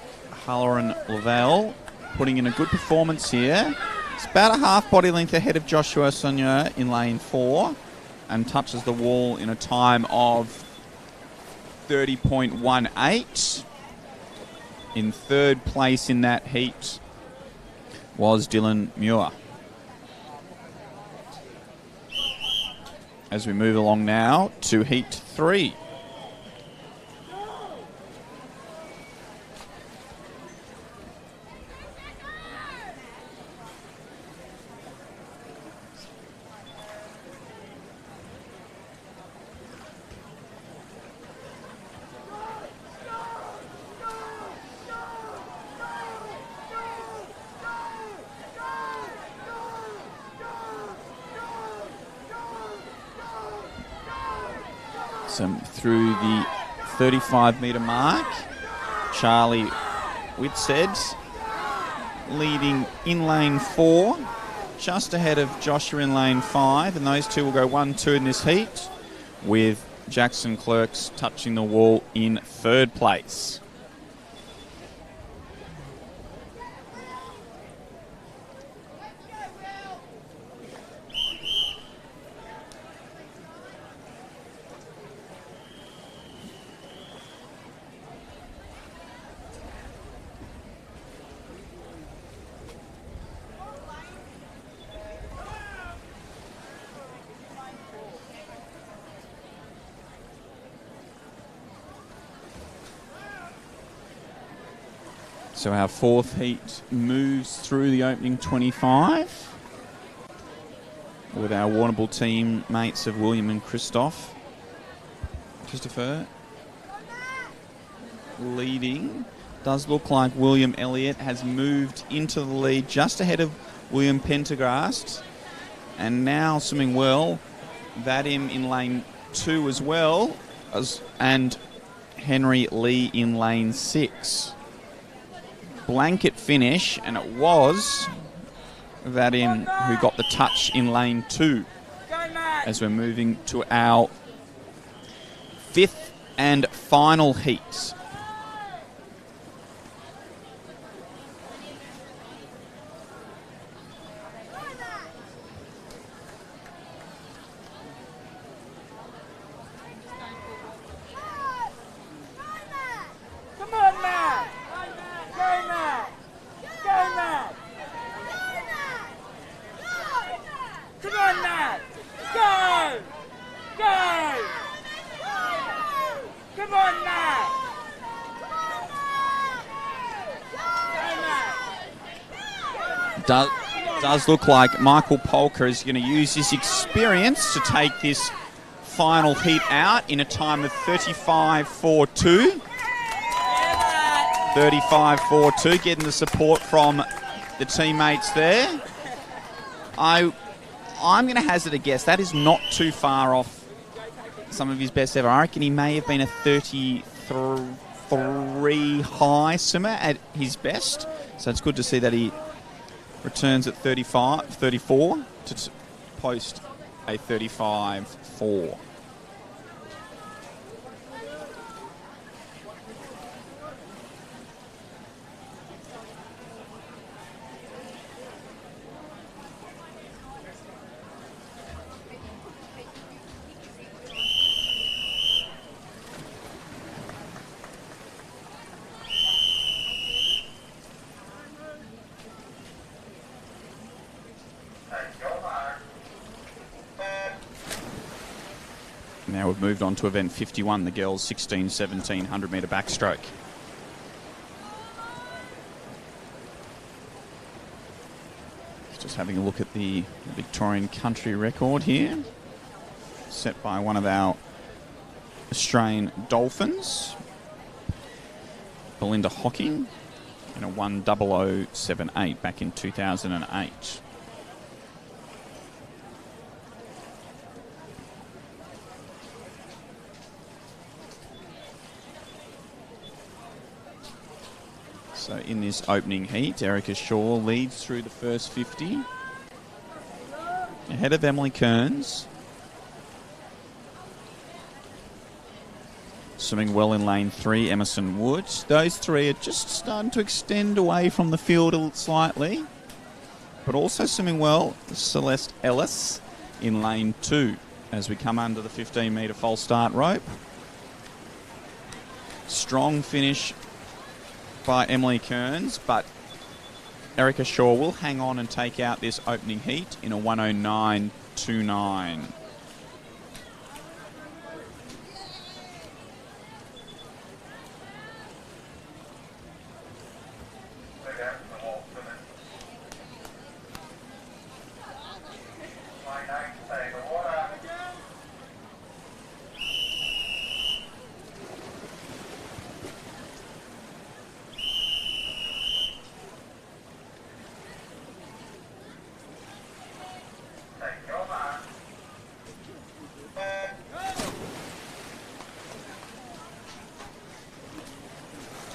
[SPEAKER 1] Lavelle putting in a good performance here. It's about a half body length ahead of Joshua Sonia in lane 4 and touches the wall in a time of 30.18. In third place in that heat was Dylan Muir. As we move along now to heat 3. So through the 35-metre mark, Charlie Whitsted leading in lane 4, just ahead of Joshua in lane 5, and those two will go 1-2 in this heat, with Jackson Clerks touching the wall in third place. So our fourth heat moves through the opening 25 with our Warrnambool team mates of William and Christopher leading. Does look like William Elliott has moved into the lead just ahead of William Pendergast, and now swimming well, Vadim in lane 2 as well, and Henry Lee in lane 6. Blanket finish, and it was Vadim who got the touch in lane 2 as we're moving to our fifth and final heat. Does look like Michael Polka is going to use his experience to take this final heat out in a time of 35.42. 35.42, getting the support from the teammates there. I'm going to hazard a guess. That is not too far off some of his best ever. I reckon he may have been a 33 high swimmer at his best. So it's good to see that he returns at 34 to post a 35.4. Now we've moved on to event 51, the girls 16-17 100-metre backstroke. Just having a look at the Victorian country record here, set by one of our Australian Dolphins, Belinda Hocking, in a 1:00.78 back in 2008. So in this opening heat, Erica Shaw leads through the first 50, ahead of Emily Kearns. Swimming well in lane 3, Emerson Woods. Those three are just starting to extend away from the field slightly, but also swimming well, Celeste Ellis in lane 2 as we come under the 15-metre false start rope. Strong finish by Emily Kearns, but Erica Shaw will hang on and take out this opening heat in a 1:09.29.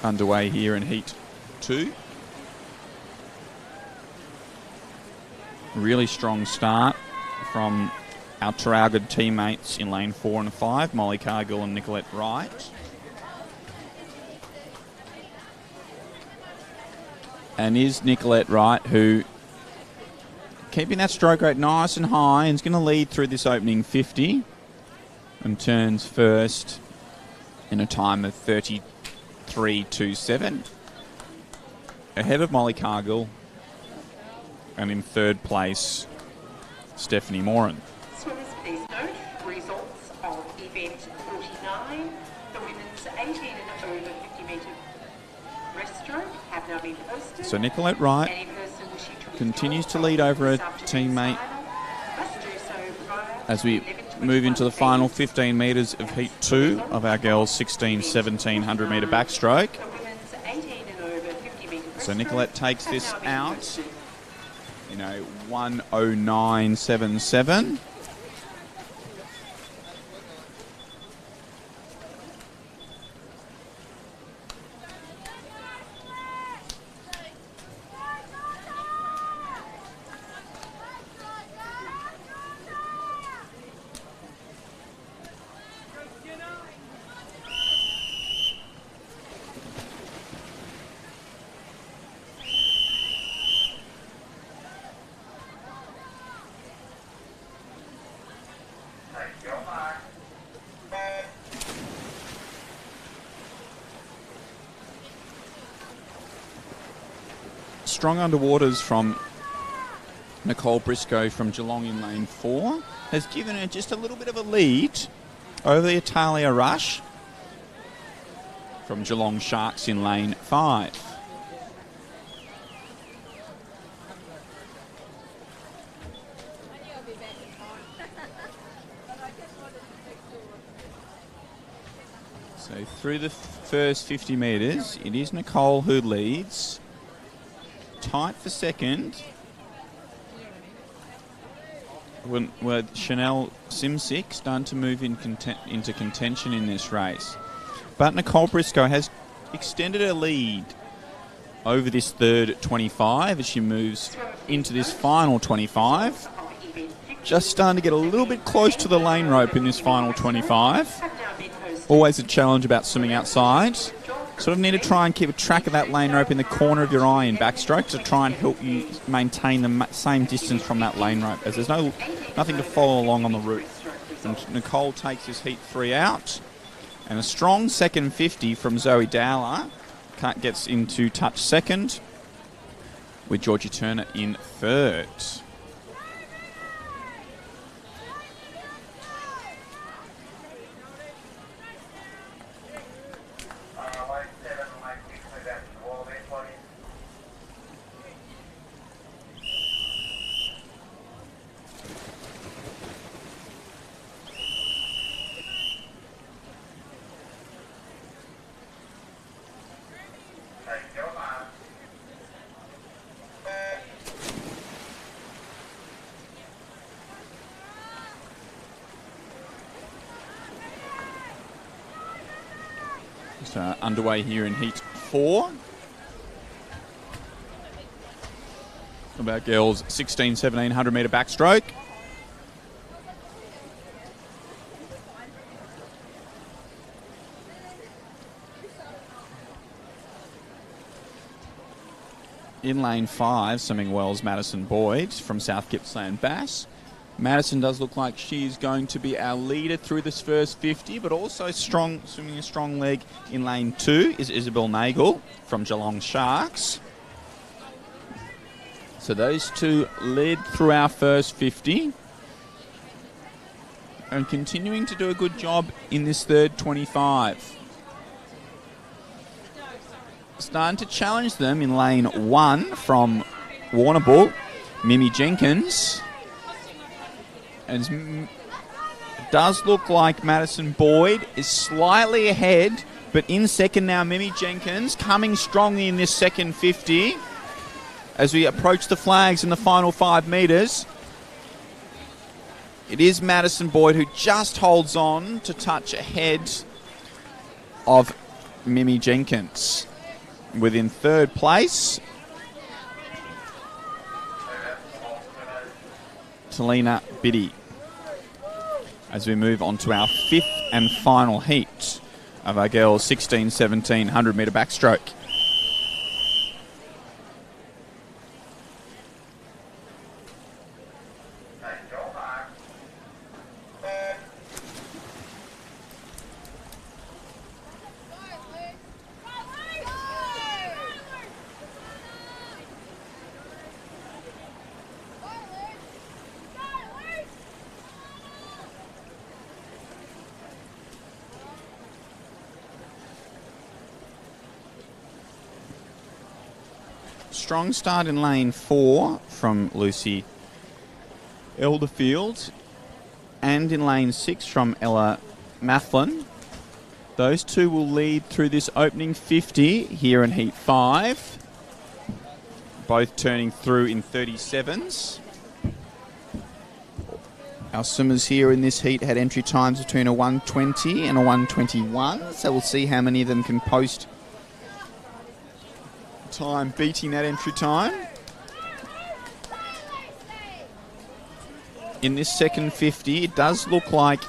[SPEAKER 1] Underway here in heat 2. Really strong start from our Traralgon teammates in lane 4 and 5, Molly Cargill and Nicolette Wright. And is Nicolette Wright, who keeping that stroke rate nice and high, and is going to lead through this opening 50 and turns first in a time of 33.27, ahead of Molly Cargill, and in third place, Stephanie Moran.
[SPEAKER 2] Swimmers, please note, results of event 49, the women's 18 and over 50 metre breaststroke have now been posted.
[SPEAKER 1] So Nicolette Wright
[SPEAKER 2] Any person wishing to
[SPEAKER 1] continues to lead over her teammate
[SPEAKER 2] must do so prior
[SPEAKER 1] as we move into the final 15 metres of heat 2 of our girls 16-17 100-metre backstroke.
[SPEAKER 2] the women's 18 and over 50 metre breaststroke.
[SPEAKER 1] So Nicolette takes
[SPEAKER 2] have
[SPEAKER 1] this
[SPEAKER 2] now been
[SPEAKER 1] out,
[SPEAKER 2] posted.
[SPEAKER 1] 1:09.77. Strong underwaters from Nicole Briscoe from Geelong in lane 4 has given her just a little bit of a lead over the Italia Rush from Geelong Sharks in lane 5. So through the first 50 metres, it is Nicole who leads. Tight for second. With Chanel Simsik starting to move into contention in this race. But Nicole Briscoe has extended her lead over this third 25 as she moves into this final 25. Just starting to get a little bit close to the lane rope in this final 25. Always a challenge about swimming outside. Sort of need to try and keep a track of that lane rope in the corner of your eye in backstroke to try and help you maintain the same distance from that lane rope, as there's nothing to follow along on the route. And Nicole takes this heat 3 out. And a strong second 50 from Zoe Dowler gets into touch second, with Georgie Turner in third. Underway here in heat 4 of our girls 16-1700 metre backstroke. In lane 5, swimming Wells Madison Boyd from South Gippsland Bass. Madison does look like she's going to be our leader through this first 50, but also swimming a strong leg in lane 2 is Isabel Nagel from Geelong Sharks. So those two led through our first 50 and continuing to do a good job in this third 25. Starting to challenge them in lane 1 from Warrnambool, Mimi Jenkins. And it does look like Madison Boyd is slightly ahead, but in second now, Mimi Jenkins coming strongly in this second 50 as we approach the flags in the final 5 metres. It is Madison Boyd who just holds on to touch ahead of Mimi Jenkins. Within third place, Talina Biddy. As we move on to our 5th and final heat of our girls 16-1700 metre backstroke. Strong start in lane 4 from Lucy Elderfield, and in lane 6 from Ella Mathlin. Those two will lead through this opening 50 here in heat 5, both turning through in 37s. Our swimmers here in this heat had entry times between a 1:20 and a 1:21, so we'll see how many of them can post time beating that entry time. In this second 50, it does look like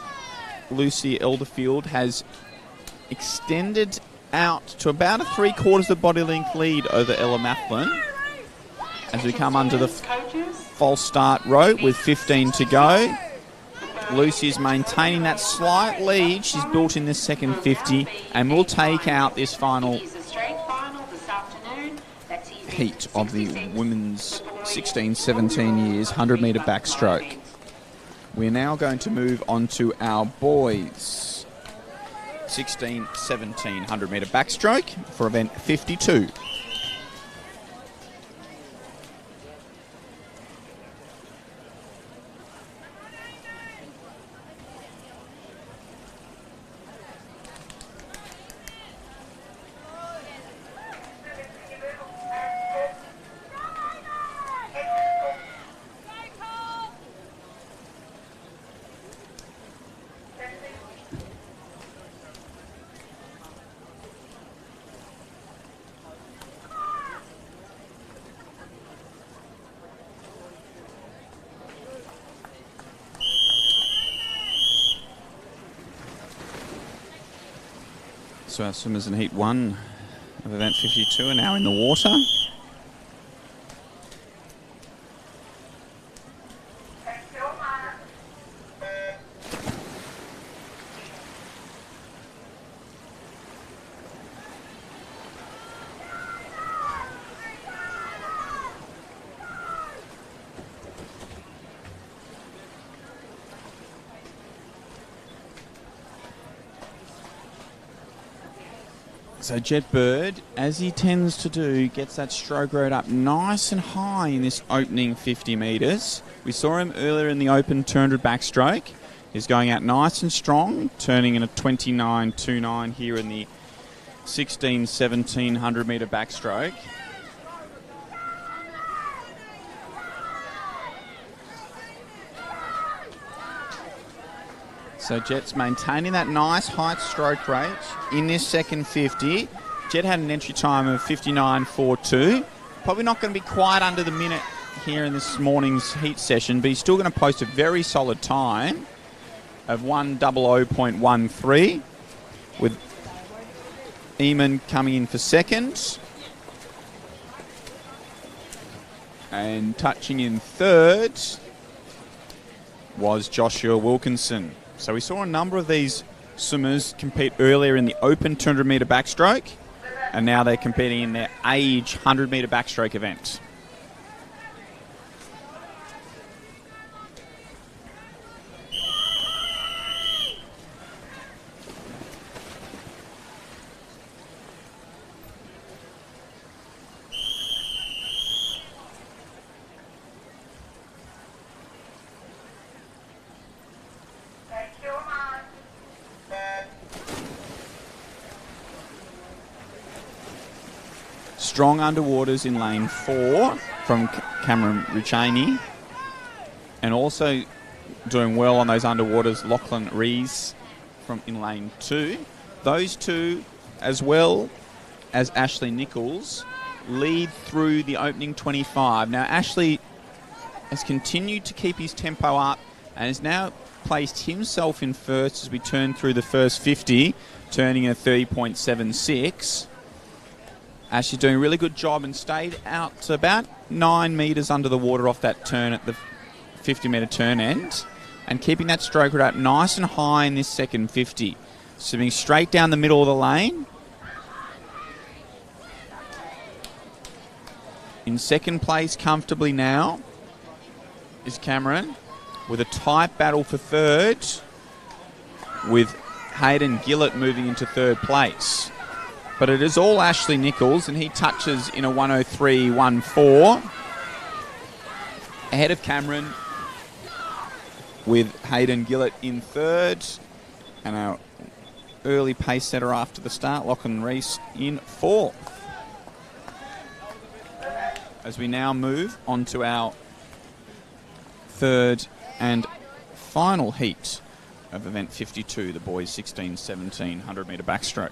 [SPEAKER 1] Lucy Elderfield has extended out to about a 3/4 of body length lead over Ella Mathlin as we come under the false start rope with 15 to go. Lucy is maintaining that slight lead she's built in this second 50 and will take out this final heat of the women's 16-17 years 100 metre backstroke. We're now going to move on to our boys 16-17 100 metre backstroke for event 52. So our swimmers in Heat 1 of event 52 are now in the water. So Jet Bird, as he tends to do, gets that stroke rate up nice and high in this opening 50 metres. We saw him earlier in the open 200 backstroke. He's going out nice and strong, turning in a 29.29 here in the 1700 metre backstroke. So Jet's maintaining that nice height stroke rate in this second 50. Jet had an entry time of 59.42. Probably not going to be quite under the minute here in this morning's heat session, but he's still going to post a very solid time of 1:00.13, with Eamon coming in for second. And touching in third was Joshua Wilkinson. So we saw a number of these swimmers compete earlier in the open 200 metre backstroke, and now they're competing in their age 100 metre backstroke event. Strong underwaters in lane 4 from Cameron Richaney. And also doing well on those underwaters, Lachlan Rees in lane 2. Those two, as well as Ashley Nichols, lead through the opening 25. Now, Ashley has continued to keep his tempo up and has now placed himself in first as we turn through the first 50, turning at 30.76. Ashley's doing a really good job and stayed out to about 9 metres under the water off that turn at the 50 metre turn end, and keeping that stroke rate up nice and high in this second 50. Swimming straight down the middle of the lane. In second place comfortably now is Cameron, with a tight battle for third, with Hayden Gillett moving into third place. But it is all Ashley Nichols, and he touches in a 1:03.14 ahead of Cameron, with Hayden Gillett in third, and our early pace setter after the start, Lachlan Rees, in fourth. As we now move on to our third and final heat of event 52, the boys 16-17 100 metre backstroke.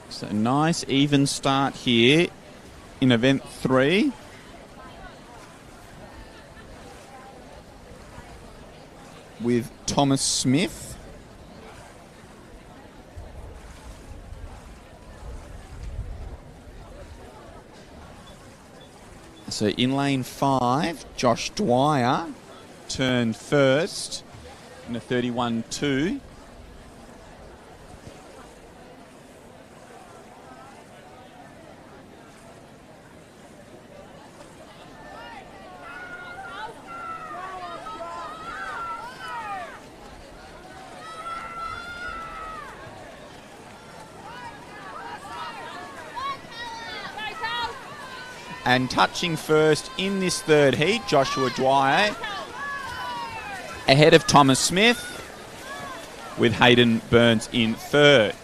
[SPEAKER 1] So a nice even start here in event 3. With Thomas Smith. So in lane 5, Josh Dwyer turned first in a 31.2. And touching first in this third heat, Joshua Dwyer, ahead of Thomas Smith. with Hayden Burns in third.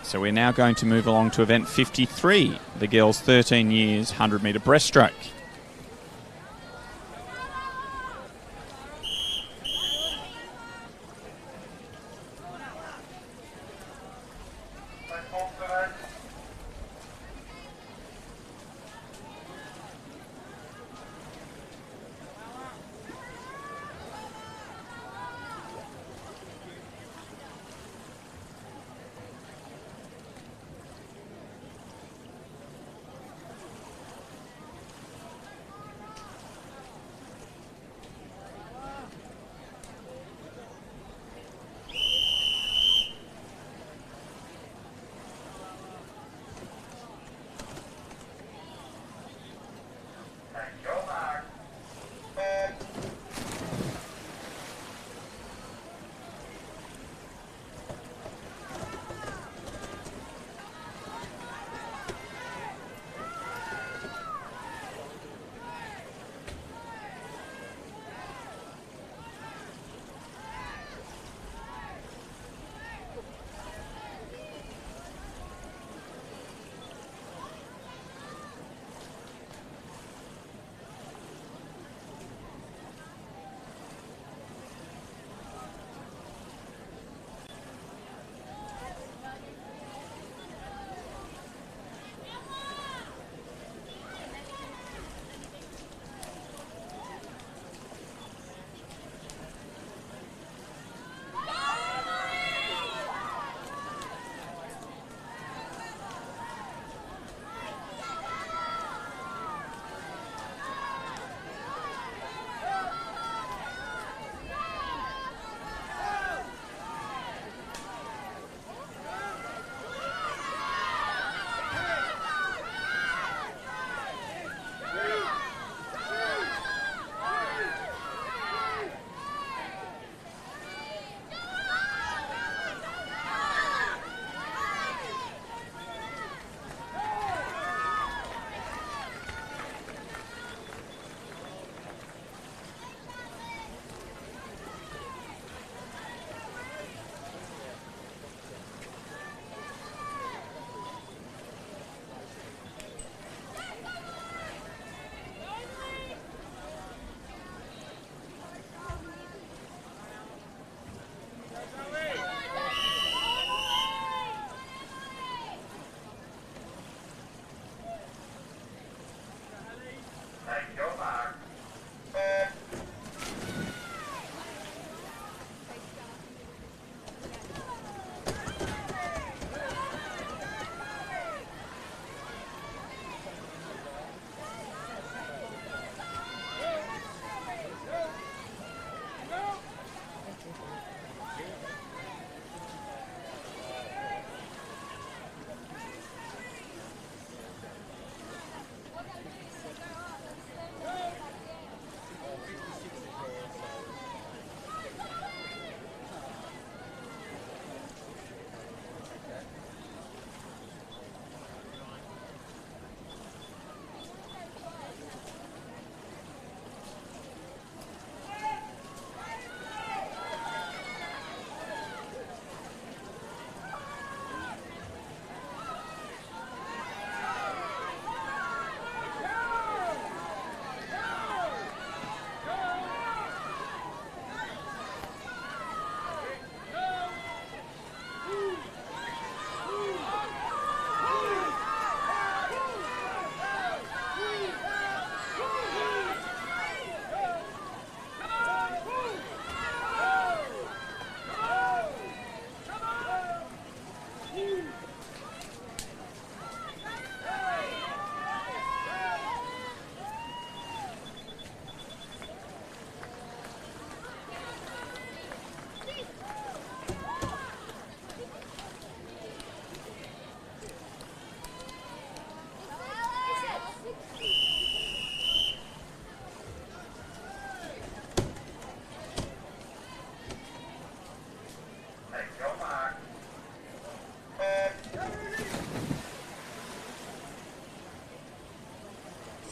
[SPEAKER 1] So we're now going to move along to event 53, the girls' 13 years 100-metre breaststroke.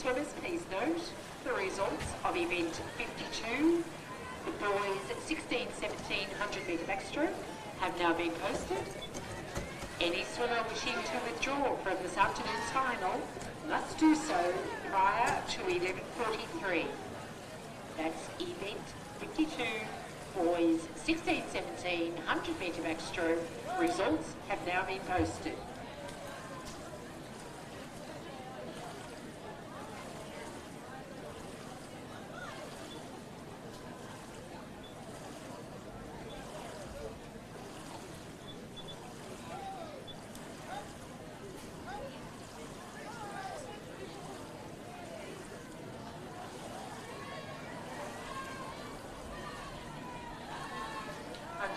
[SPEAKER 2] Swimmers, please note the results of event 52, the boys 16-17 100-metre backstroke, have now been posted. Any swimmer wishing to withdraw from this afternoon's final must do so prior to 11:43. That's event 52, boys 16-17 100-metre backstroke. Results have now been posted.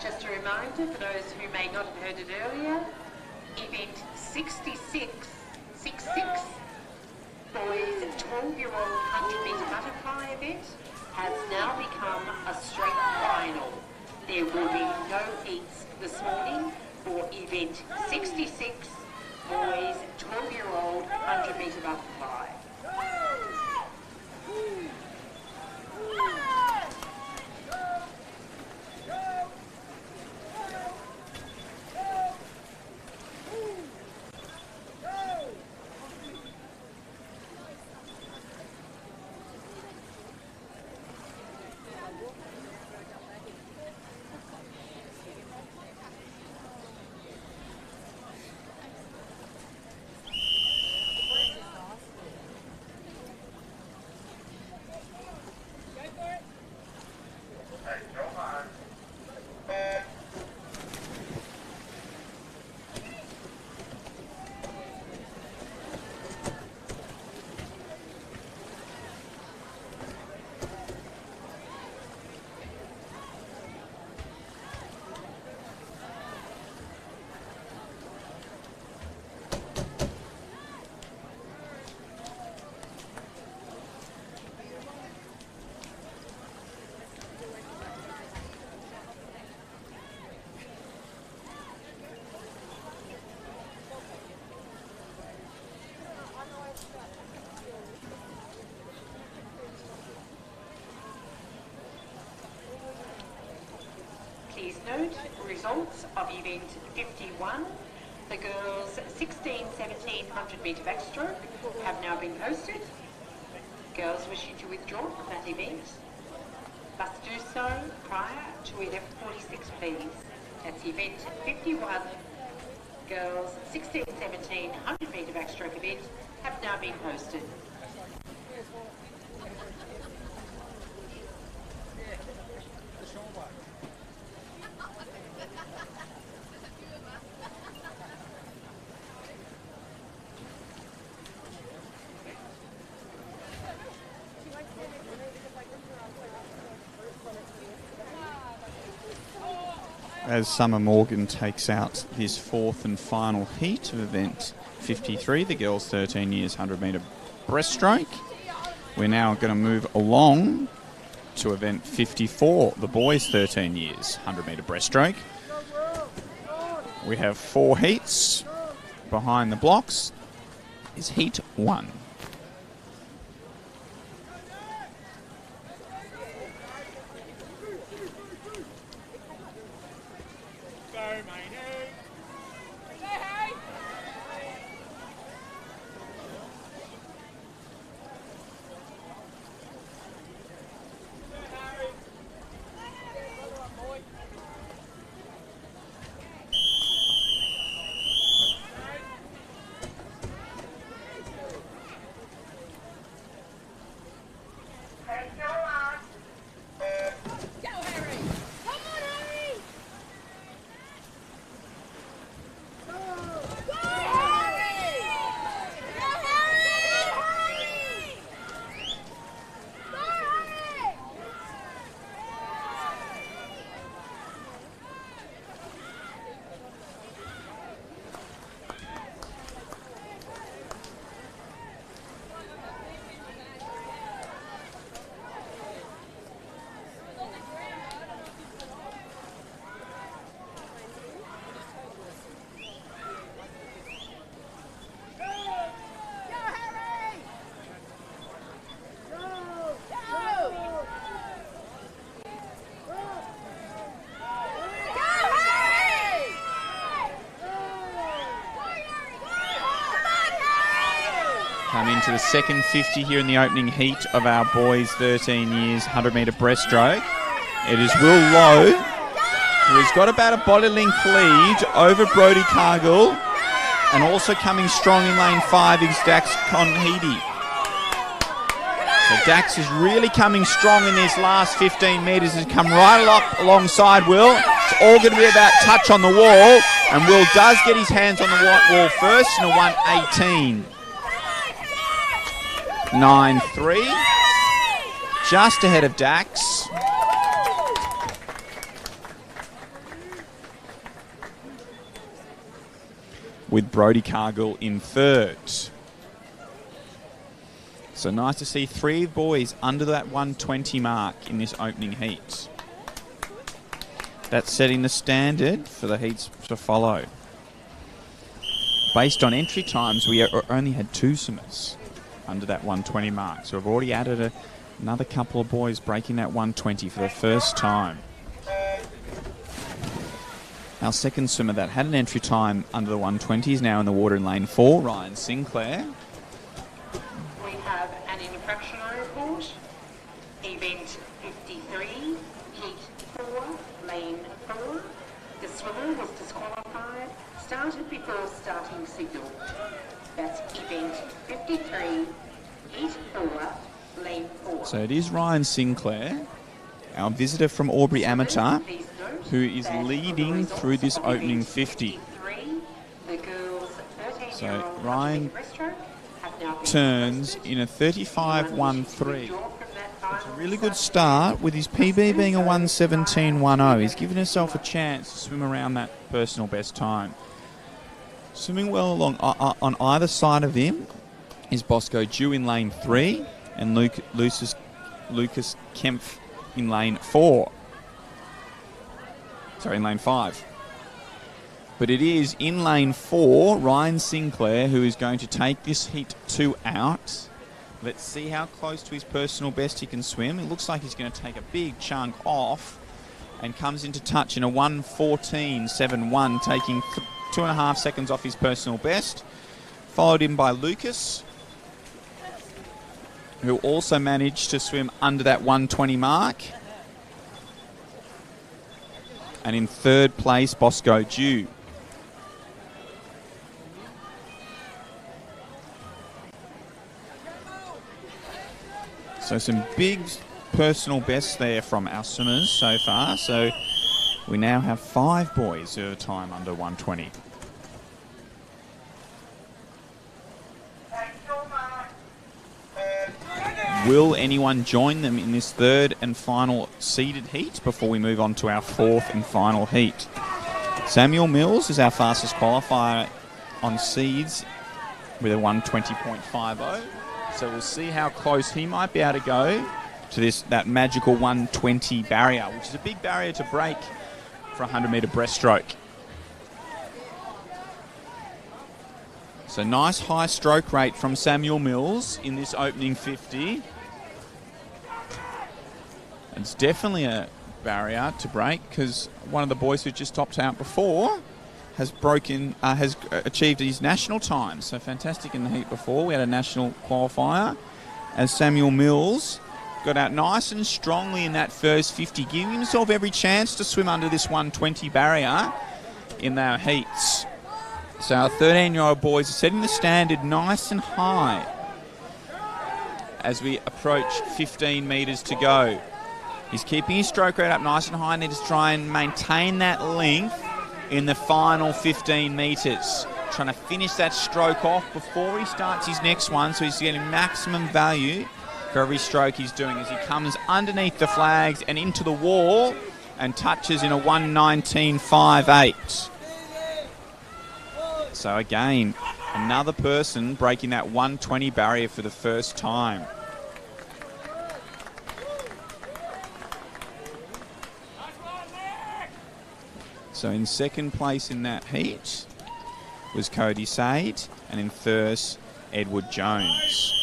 [SPEAKER 2] Just a reminder for those who may not have heard it earlier, event 66, boys 12-year-old 100-metre butterfly event has now become a straight final. There will be no heats this morning for event 66, boys 12-year-old 100-metre butterfly. Please note results of event 51. The girls 16-17 100-metre backstroke have now been posted. Girls wishing to withdraw from that event must do so prior to 11:46, please. That's event 51. Girls 16-17 100-metre backstroke event have now been posted.
[SPEAKER 1] As Summer Morgan takes out his fourth and final heat of event 53, the girls 13 years 100-metre breaststroke. We're now going to move along to event 54, the boys 13 years 100-metre breaststroke. We have 4 heats. Behind the blocks is heat 1. Come into the second 50 here in the opening heat of our boys 13 years 100-metre breaststroke. It is Will Lowe, who has got about a body length lead over Brodie Cargill, and also coming strong in lane 5 is Dax Conhede. So Dax is really coming strong in this last 15 metres. Has come right alongside Will. It's all going to be about touch on the wall, and Will does get his hands on the wall first in a 1:18. 9-3, just ahead of Dax. With Brodie Cargill in third. So nice to see 3 boys under that 120 mark in this opening heat. That's setting the standard for the heats to follow. Based on entry times, we only had 2 swimmers under that 120 mark. So we've already added another couple of boys breaking that 120 for the first time. Our second swimmer that had an entry time under the 120 is now in the water in lane 4, Ryan Sinclair.
[SPEAKER 2] We have an infraction report. Event 53, heat 4, lane 4. The swimmer was disqualified, started before starting signal. That's event 53, heat 4, lane 4.
[SPEAKER 1] So it is Ryan Sinclair, our visitor from Albury Amateur, who is leading through this opening 50. So Ryan turns in a 35.13. It's a really good start with his PB being a 1:17.10. He's given himself a chance to swim around that personal best time. Swimming well along on either side of him is Bosco Dew in lane 3 and Lucas Kempf in lane 4. Sorry, in lane 5. But it is in lane 4, Ryan Sinclair, who is going to take this heat 2 out. Let's see how close to his personal best he can swim. It looks like he's going to take a big chunk off and comes into touch in a 1:14.71, taking 2.5 seconds off his personal best. Followed in by Lucas, who also managed to swim under that 120 mark. And in third place, Bosco Dew. So some big personal bests there from our swimmers so far. So we now have 5 boys who have time under 120. Will anyone join them in this third and final seeded heat before we move on to our fourth and final heat? Samuel Mills is our fastest qualifier on seeds with a 1:20.50. So we'll see how close he might be able to go to that magical 120 barrier, which is a big barrier to break for a 100-metre breaststroke. So nice high stroke rate from Samuel Mills in this opening 50. It's definitely a barrier to break because one of the boys who just topped out before has achieved his national time. So fantastic in the heat before. We had a national qualifier as Samuel Mills got out nice and strongly in that first 50, giving himself every chance to swim under this 120 barrier in their heats. So our 13-year-old boys are setting the standard nice and high as we approach 15 metres to go. He's keeping his stroke rate up nice and high and to try and maintain that length in the final 15 metres. Trying to finish that stroke off before he starts his next one, so he's getting maximum value for every stroke he's doing as he comes underneath the flags and into the wall and touches in a 1:19.58. So again, another person breaking that 120 barrier for the first time. So in second place in that heat was Cody Sade, and in third, Edward Jones.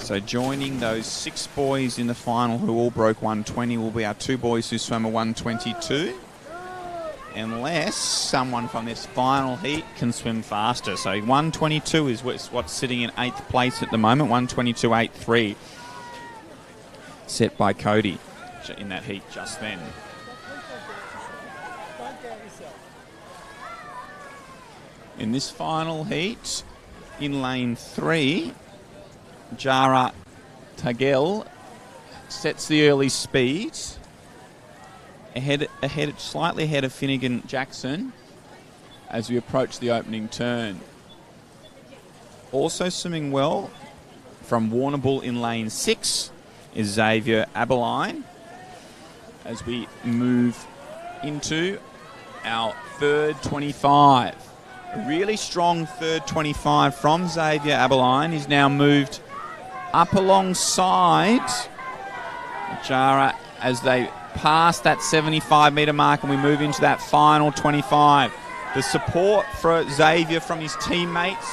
[SPEAKER 1] So joining those 6 boys in the final who all broke 120 will be our 2 boys who swam a 122. Unless someone from this final heat can swim faster. So 122 is what's sitting in 8th place at the moment. 122.83 set by Cody in that heat just then. In this final heat, in lane 3, Jara Tagel sets the early speed. Slightly ahead of Finnegan Jackson as we approach the opening turn. Also swimming well from Warrnambool in lane 6 is Xavier Abeline as we move into our third 25. A really strong third 25 from Xavier Abeline. He's now moved up alongside Jara as they pass that 75-metre mark and we move into that final 25. The support for Xavier from his teammates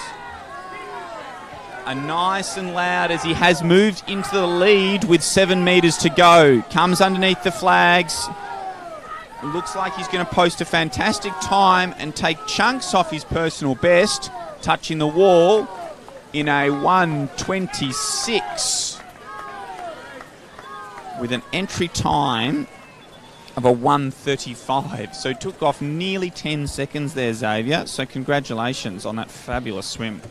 [SPEAKER 1] are nice and loud as he has moved into the lead with 7 metres to go. Comes underneath the flags. Looks like he's going to post a fantastic time and take chunks off his personal best, touching the wall in a 1:26 with an entry time of a 1:35. So took off nearly 10 seconds there, Xavier. So congratulations on that fabulous swim.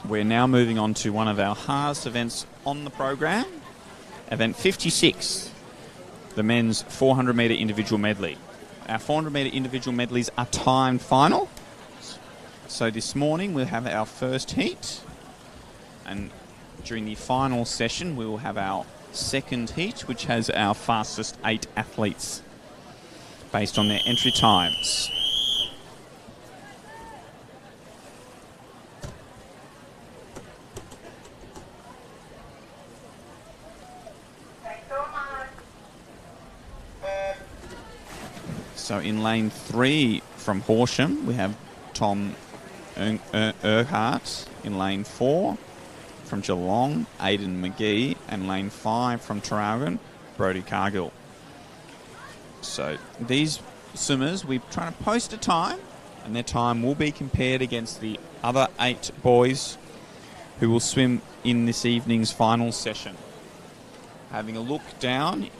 [SPEAKER 1] We're now moving on to one of our hardest events on the program, event 56, the men's 400-metre individual medley. Our 400-metre individual medleys are timed final. So this morning we'll have our first heat, and during the final session we will have our second heat, which has our fastest 8 athletes based on their entry times. So in lane 3 from Horsham, we have Tom Erhardt. In lane 4 from Geelong, Aidan McGee. And lane 5 from Traralgon, Brodie Cargill. So these swimmers, we're trying to post a time, and their time will be compared against the other 8 boys who will swim in this evening's final session. Having a look down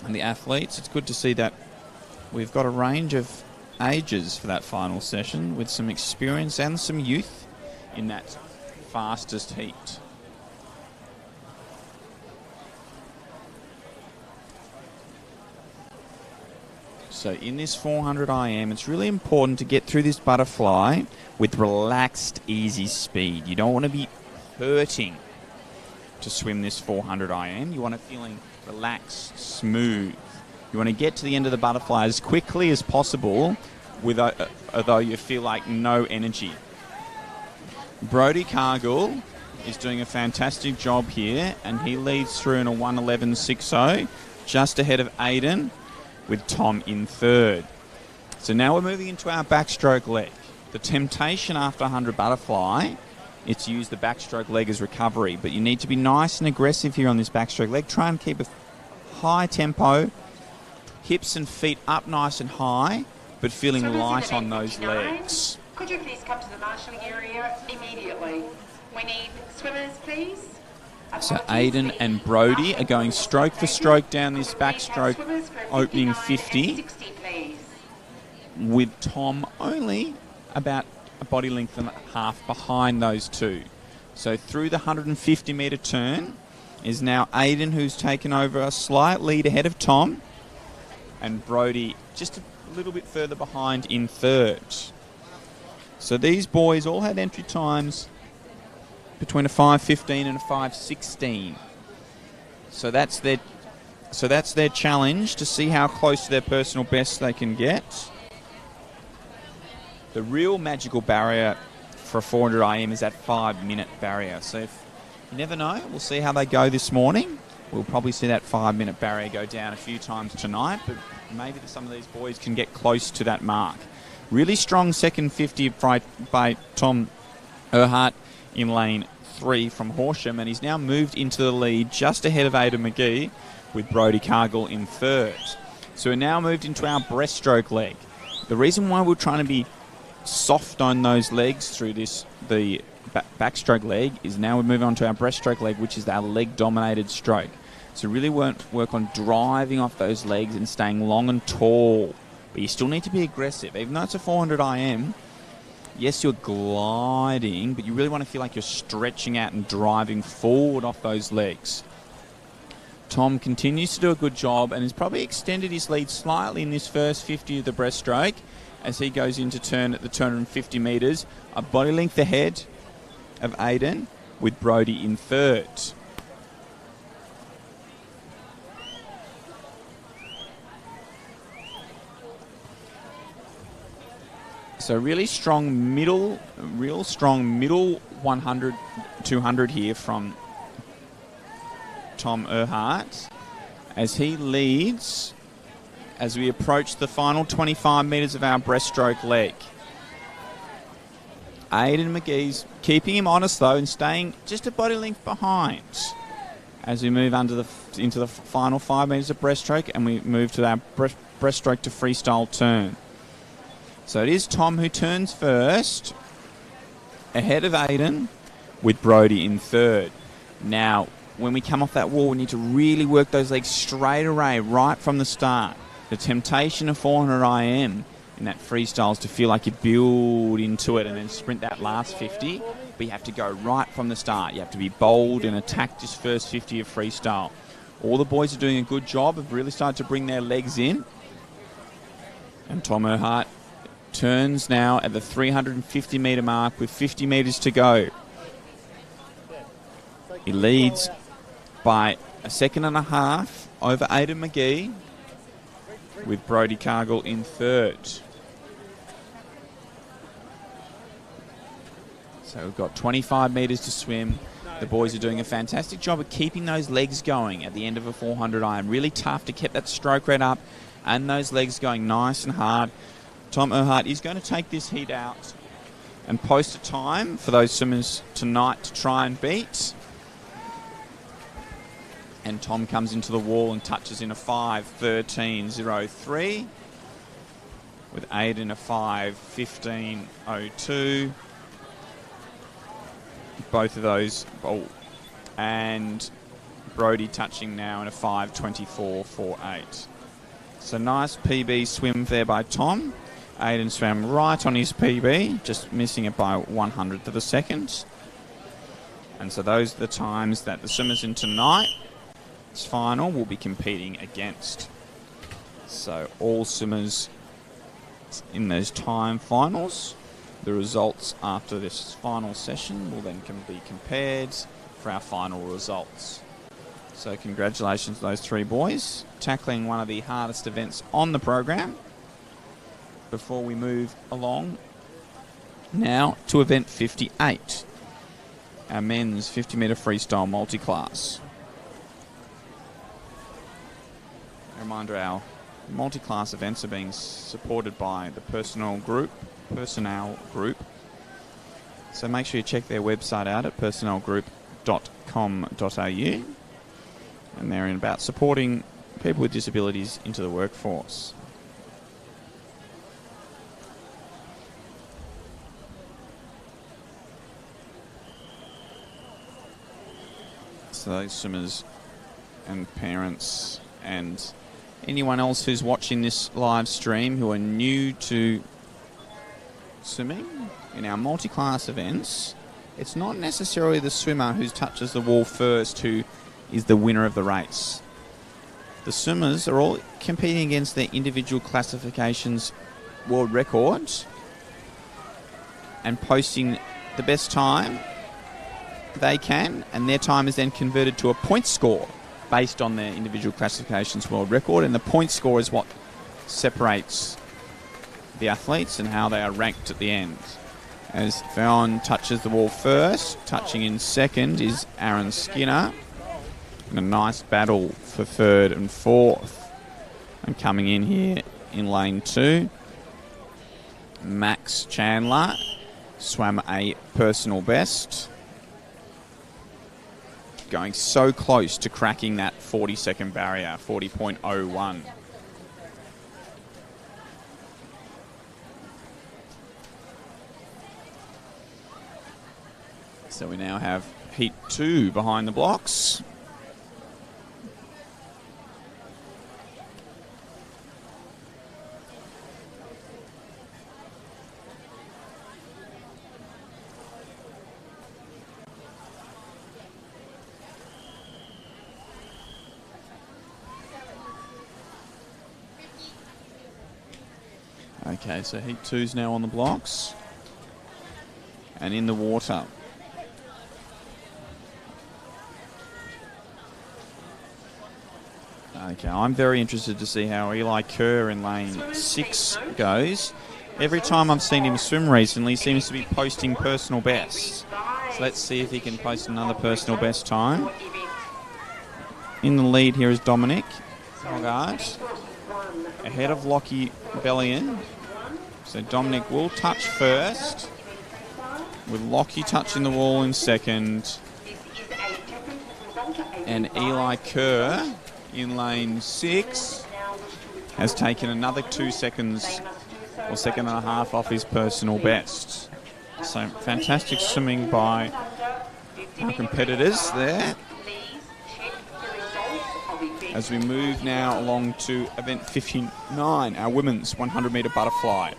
[SPEAKER 1] on the athletes, it's good to see that we've got a range of ages for that final session with some experience and some youth in that fastest heat. So in this 400 IM, it's really important to get through this butterfly with relaxed, easy speed. You don't want to be hurting to swim this 400 IM. You want to feeling relaxed, smooth. You want to get to the end of the butterfly as quickly as possible, although you feel like no energy. Brodie Cargill is doing a fantastic job here, and he leads through in a 1:11.60, just ahead of Aidan, with Tom in third. So now we're moving into our backstroke leg. The temptation after 100 butterfly is to use the backstroke leg as recovery, but you need to be nice and aggressive here on this backstroke leg. Try and keep a high tempo. Hips and feet up nice and high, but feeling light on those legs.
[SPEAKER 2] Could you please come to the marshalling area immediately? We need swimmers, please.
[SPEAKER 1] So Aidan and Brodie are going stroke for stroke down this backstroke opening 50, with Tom only about a body length and a half behind those two. So through the 150-metre turn is now Aidan, who's taken over a slight lead ahead of Tom, and Brodie just a little bit further behind in third. So these boys all had entry times between a 5:15 and a 5:16. So that's their challenge, to see how close to their personal best they can get. The real magical barrier for a 400 IM is that 5-minute barrier. So you never know. We'll see how they go this morning. We'll probably see that 5-minute barrier go down a few times tonight, but maybe some of these boys can get close to that mark. Really strong second 50 by Tom Erhardt in lane 3 from Horsham, and he's now moved into the lead just ahead of Aidan McGee with Brodie Cargill in third. So we're now moved into our breaststroke leg. The reason why we're trying to be soft on those legs through the backstroke leg is now we move on to our breaststroke leg, which is our leg-dominated stroke. So really work on driving off those legs and staying long and tall. But you still need to be aggressive. Even though it's a 400 IM, yes, you're gliding, but you really want to feel like you're stretching out and driving forward off those legs. Tom continues to do a good job and has probably extended his lead slightly in this first 50 of the breaststroke as he goes into turn at the 250 metres. A body length ahead of Aidan with Brodie in third. So real strong middle 100, 200 here from Tom Erhardt as he leads as we approach the final 25 metres of our breaststroke leg. Aidan McGee's keeping him honest though and staying just a body length behind as we move into the final 5 metres of breaststroke, and we move to our breaststroke to freestyle turn. So it is Tom who turns first, ahead of Aidan, with Brodie in third. Now, when we come off that wall, we need to really work those legs straight away, right from the start. The temptation of 400 IM in that freestyle is to feel like you build into it and then sprint that last 50, but you have to go right from the start. You have to be bold and attack this first 50 of freestyle. All the boys are doing a good job of really starting to bring their legs in. And Tom Erhardt turns now at the 350 metre mark with 50 metres to go. He leads by a second and a half over Aidan McGee with Brodie Cargill in third. So we've got 25 metres to swim. The boys are doing a fantastic job of keeping those legs going at the end of a 400 IM. Really tough to keep that stroke rate up and those legs going nice and hard. Tom Erhardt is going to take this heat out and post a time for those swimmers tonight to try and beat. And Tom comes into the wall and touches in a 5:13.03 with Aidan a 5:15.02. Both of those, and Brodie touching now in a 5:24.48. So nice PB swim there by Tom. Aidan swam right on his PB, just missing it by 100th of a second. And so those are the times that the swimmers in tonight's final will be competing against. So all swimmers in those time finals, the results after this final session will then be compared for our final results. So congratulations to those three boys, tackling one of the hardest events on the program. Before we move along now to event 58, our men's 50 metre freestyle multi-class. A reminder, our multi-class events are being supported by the personnel group. So make sure you check their website out at personnelgroup.com.au, and they're about supporting people with disabilities into the workforce. So those swimmers and parents and anyone else who's watching this live stream who are new to swimming in our multi-class events, it's not necessarily the swimmer who touches the wall first who is the winner of the race. The swimmers are all competing against their individual classifications world records and posting the best time they can, and their time is then converted to a point score based on their individual classifications world record, and the point score is what separates the athletes and how they are ranked at the end. As Fallon touches the wall first, touching in second is Aaron Skinner. And a nice battle for third and fourth. And coming in here in lane 2, Max Chandler swam a personal best. Going so close to cracking that 40-second barrier, 40.01. So we now have heat 2 behind the blocks. Okay, so heat 2's now on the blocks and in the water. Okay, I'm very interested to see how Eli Kerr in lane 6 goes. Every time I've seen him swim recently, he seems to be posting personal bests. So let's see if he can post another personal best time. In the lead here is Dominic Hoggard, ahead of Lockie Bellion. So Dominic will touch first, with Lockie touching the wall in second, and Eli Kerr in lane 6 has taken another 2 seconds or second and a half off his personal best. So fantastic swimming by our competitors there. As we move now along to event 59, our women's 100-metre butterfly.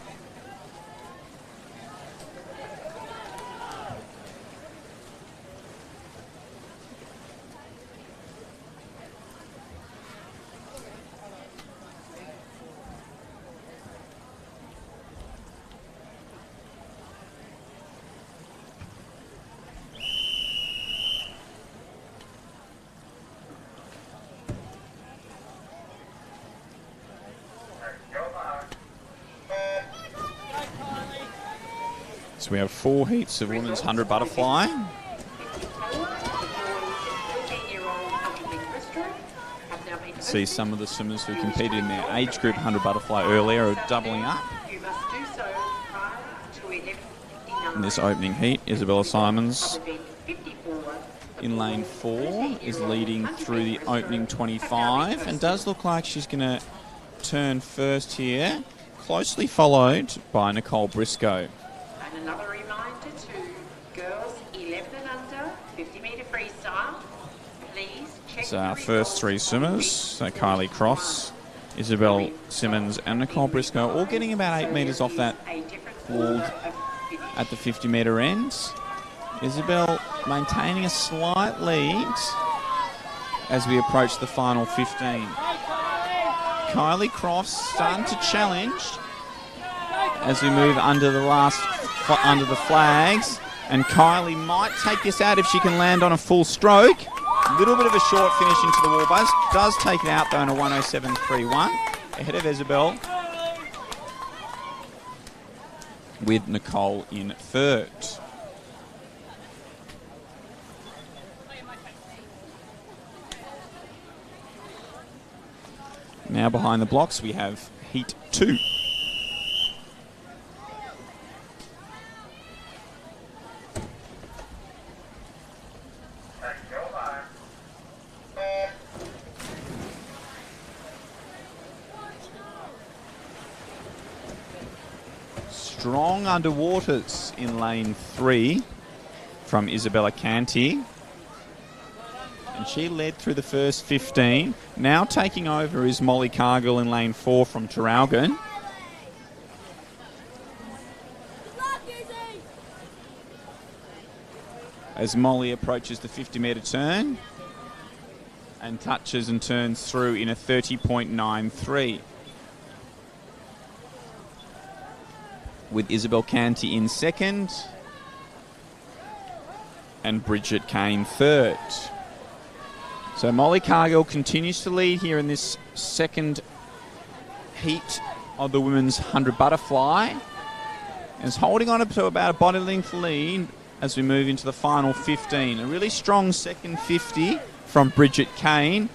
[SPEAKER 1] So we have 4 heats of women's 100 butterfly. See some of the swimmers who competed in their age group 100 butterfly earlier are doubling up. In this opening heat, Isabella Simons in lane 4 is leading through the opening 25 and does look like she's going to turn first here, closely followed by Nicole Briscoe.
[SPEAKER 2] And another reminder to girls 11 and under, 50-metre freestyle. Please check.
[SPEAKER 1] So our first 3 swimmers, so Kylie Cross, Isabel Simmons and Nicole Briscoe, all getting about 8 metres off that wall at the 50-metre end. Isabel maintaining a slight lead as we approach the final 15. Kylie Cross starting to challenge as we move under the flags, and Kylie might take this out if she can land on a full stroke. A little bit of a short finish into the wall buzz. Does take it out though in a 107.31 ahead of Isabel, with Nicole in third. Now behind the blocks we have heat 2. Strong underwaters in lane 3 from Isabella Canty. And she led through the first 15. Now taking over is Molly Cargill in lane 4 from Traralgon. As Molly approaches the 50-metre turn and touches and turns through in a 30.93. With Isabel Canty in second and Bridget Kane third. So Molly Cargill continues to lead here in this second heat of the women's 100 butterfly. And is holding on to about a body length lead as we move into the final 15. A really strong second 50 from Bridget Kane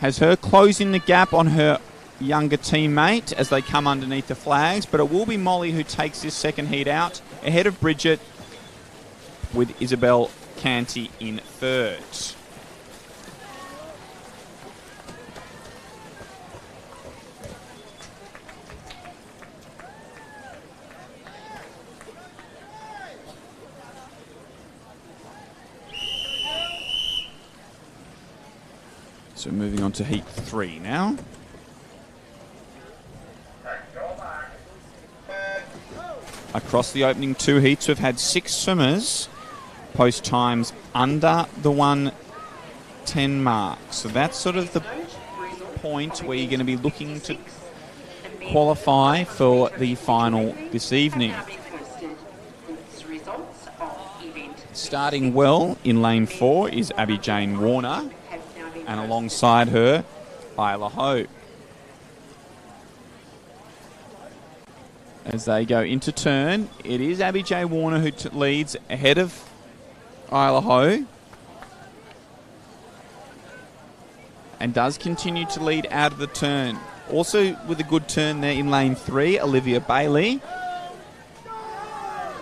[SPEAKER 1] has her closing the gap on her younger teammate as they come underneath the flags, but it will be Molly who takes this second heat out ahead of Bridget, with Isabel Canty in third. So moving on to heat 3 now. Across the opening 2 heats, we've had 6 swimmers post times under the 1:10 mark. So that's sort of the point where you're going to be looking to qualify for the final this evening. Starting well in lane 4 is Abby Jane Warner, and alongside her, Isla Ho. As they go into turn, it is Abby J. Warner who leads ahead of Isla Ho, and does continue to lead out of the turn. Also with a good turn there in lane 3, Olivia Bailey.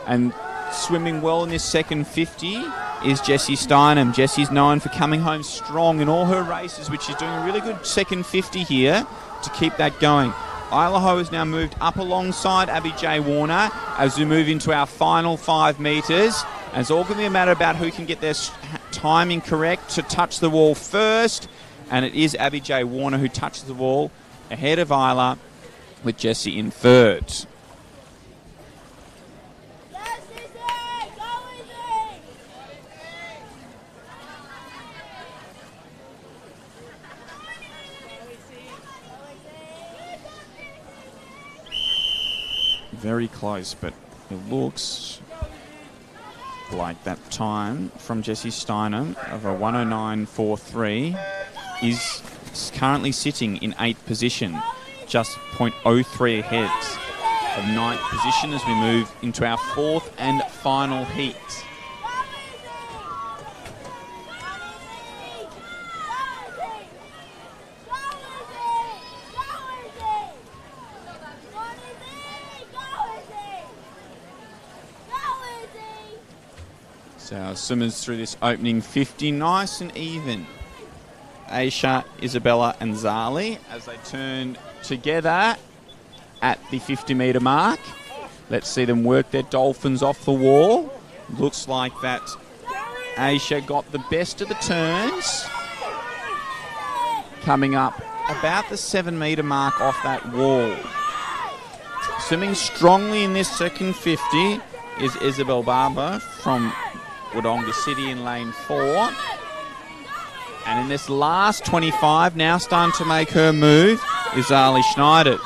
[SPEAKER 1] And swimming well in this second 50 is Jessie Steinem. Jessie's known for coming home strong in all her races, which is doing a really good second 50 here to keep that going. Isla Ho has now moved up alongside Abby J. Warner as we move into our final 5 metres. And it's all going to be a matter about who can get their timing correct to touch the wall first. And it is Abby J. Warner who touches the wall ahead of Isla, with Jessie in third. Very close, but it looks like that time from Jessie Steinem of a 109.43 is currently sitting in 8th position, just 0.03 ahead of 9th position as we move into our 4th and final heat. So our swimmers through this opening 50, nice and even. Aisha, Isabella and Zali as they turn together at the 50-metre mark. Let's see them work their dolphins off the wall. Looks like that Aisha got the best of the turns, coming up about the 7-metre mark off that wall. Swimming strongly in this second 50 is Isabel Barber from Wodonga City in lane 4. And in this last 25, now starting to make her move, is Zali Schneiders.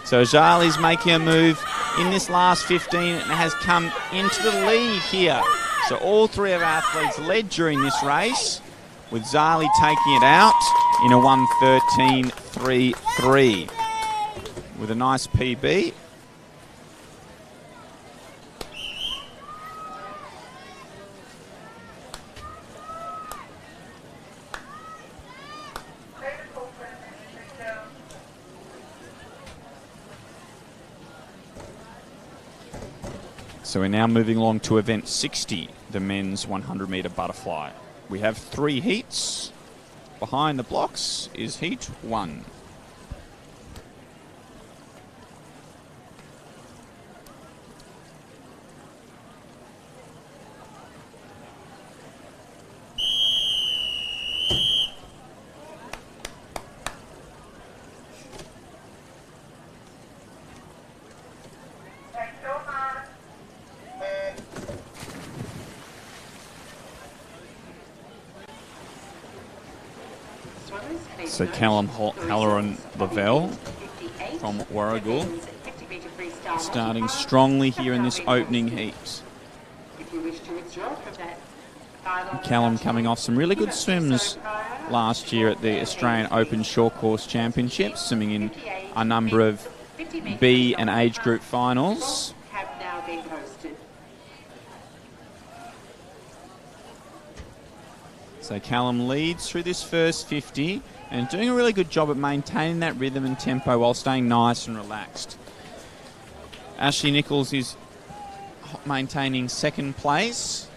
[SPEAKER 1] So Zali's making a move in this last 15 and has come into the lead here. So all 3 of our athletes led during this race, with Zali taking it out in a 1:13.33 with a nice PB. So we're now moving along to event 60, the men's 100-metre butterfly. We have 3 heats. Behind the blocks is heat 1. So Callum Halloran Lavelle from Warragul starting strongly here in this opening heat. Callum coming off some really good swims last year at the Australian Open Short Course Championships, swimming in a number of B and age group finals.
[SPEAKER 2] Have now been posted.
[SPEAKER 1] So Callum leads through this first 50 and doing a really good job at maintaining that rhythm and tempo while staying nice and relaxed. Ashley Nichols is maintaining second place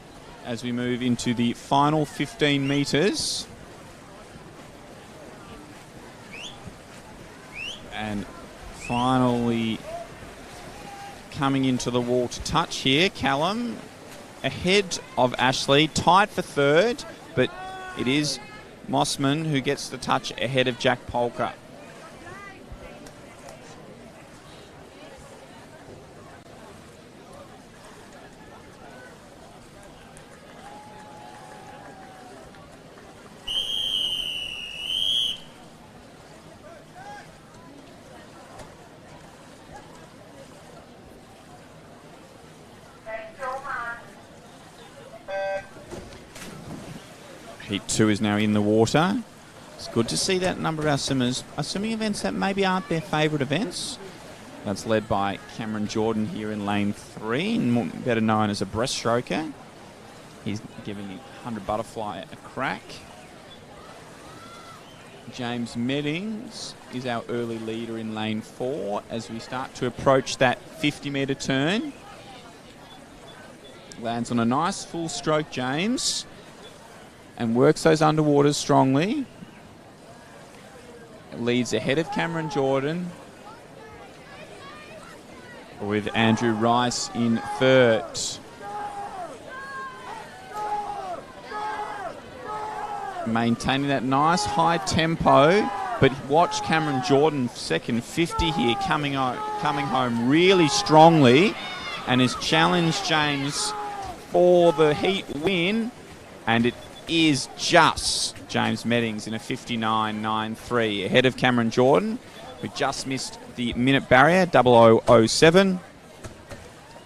[SPEAKER 1] as we move into the final 15 metres. And finally coming into the wall to touch here, Callum ahead of Ashley, tied for third, but it is Mossman who gets the touch ahead of Jack Polka. Heat 2 is now in the water. It's good to see that number of our swimmers are swimming events that maybe aren't their favourite events. That's led by Cameron Jordan here in lane 3, and better known as a breaststroker. He's giving the 100 butterfly a crack. James Meddings is our early leader in lane 4 as we start to approach that 50-metre turn. Lands on a nice full stroke, James, and works those underwaters strongly. Leads ahead of Cameron Jordan, with Andrew Rice in third. Maintaining that nice high tempo, but watch Cameron Jordan second 50 here, coming home really strongly, and has challenged James for the heat win, and it is just James Meddings in a 59.93 ahead of Cameron Jordan, who just missed the minute barrier, 0007.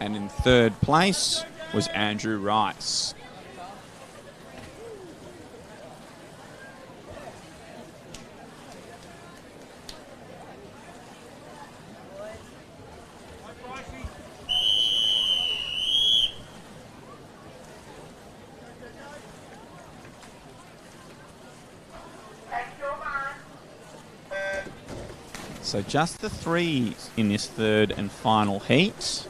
[SPEAKER 1] And in third place was Andrew Rice. So just the 3 in this third and final heat.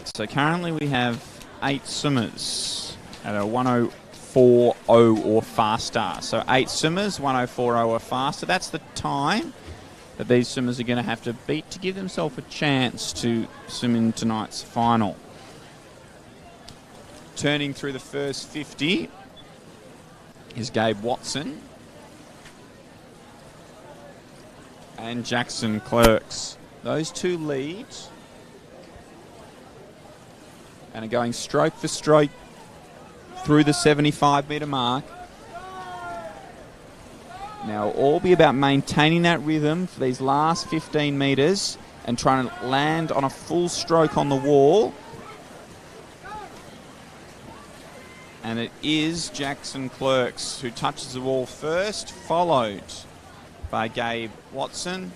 [SPEAKER 1] So currently we have 8 swimmers at a 104.0 or faster. So 8 swimmers, 104.0 or faster. That's the time that these swimmers are going to have to beat to give themselves a chance to swim in tonight's final. Turning through the first 50 is Gabe Watson and Jackson Clerks. Those two lead and are going stroke for stroke through the 75-metre mark. Now it'll all be about maintaining that rhythm for these last 15 metres and trying to land on a full stroke on the wall. And it is Jackson Clerks who touches the wall first, followed by Gabe Watson.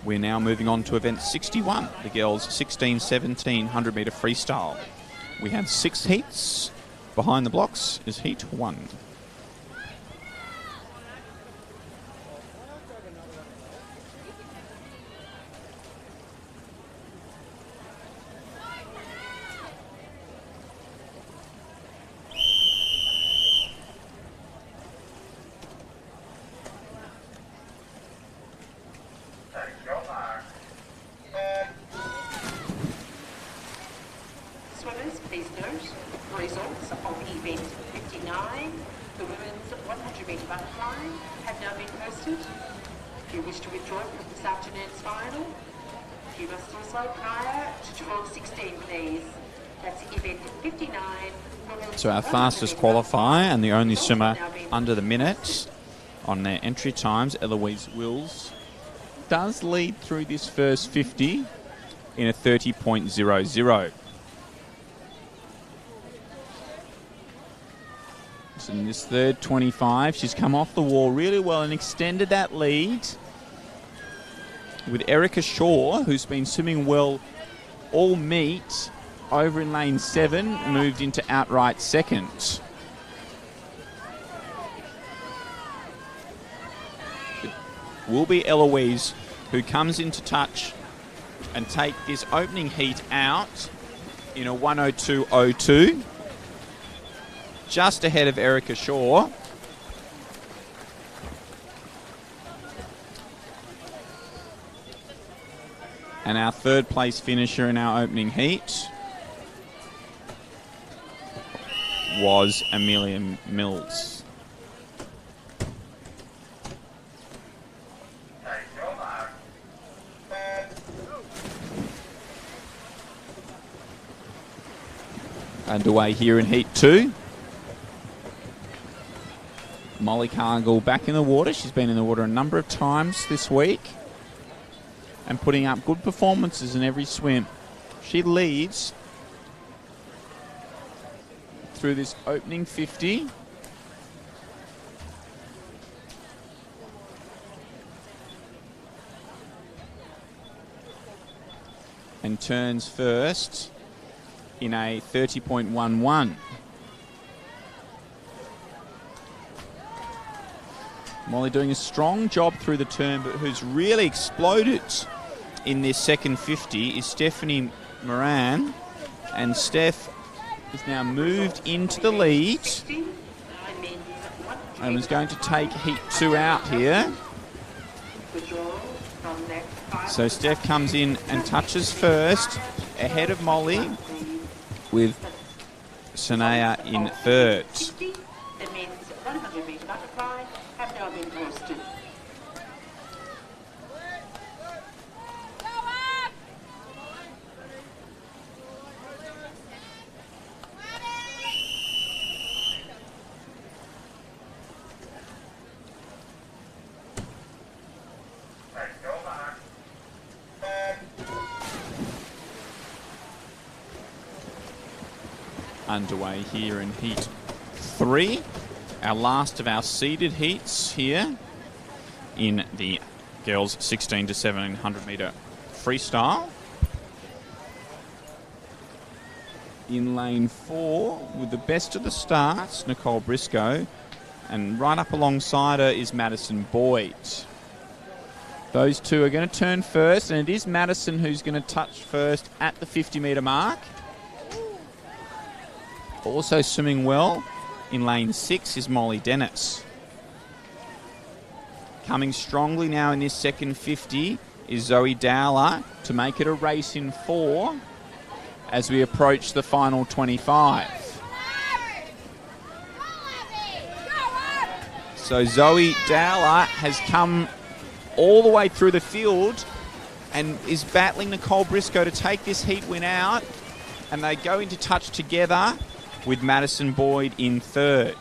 [SPEAKER 1] We're now moving on to event 61, the girls 16-17 100-metre freestyle. We have 6 heats. Behind the blocks is heat 1.
[SPEAKER 2] Swimmers, please note, results of event 59, the women's 100-metre butterfly, have now been posted. If you wish to withdraw from this afternoon's final, You must also prior to 12:16, please. That's event 59.
[SPEAKER 1] So our fastest qualifier and the only swimmer under the minute on their entry times, Eloise Wills, does lead through this first 50 in a 30.00. So in this third 25, she's come off the wall really well and extended that lead with Erica Shaw, who's been swimming well all meet, over in lane 7, moved into outright second. It will be Eloise who comes into touch and take this opening heat out in a 1:02.02, just ahead of Erica Shaw. And our third place finisher in our opening heat was Amelia Mills. Underway here in Heat 2. Molly Cargill back in the water. She's been in the water a number of times this week and putting up good performances in every swim. She leads through this opening 50. And turns first in a 30.11. Molly doing a strong job through the turn, but who's really exploded in this second 50 is Stephanie Moran. And Steph is now moved into the lead and is going to take Heat 2 out here. So Steph comes in and touches first, ahead of Molly, with Sanaya in third.
[SPEAKER 2] The men's 100-metre butterfly have now been posted.
[SPEAKER 1] Underway here in Heat 3, our last of our seeded heats here in the girls 16 to 1700 metre freestyle. In lane 4 with the best of the starts, Nicole Briscoe, and right up alongside her is Madison Boyd. Those two are going to turn first, and it is Madison who's going to touch first at the 50 metre mark. Also swimming well in lane 6 is Molly Dennis. Coming strongly now in this second 50 is Zoe Dowler to make it a race in 4 as we approach the final 25. So Zoe Dowler has come all the way through the field and is battling Nicole Briscoe to take this heat win out, and they go into touch together with Madison Boyd in third.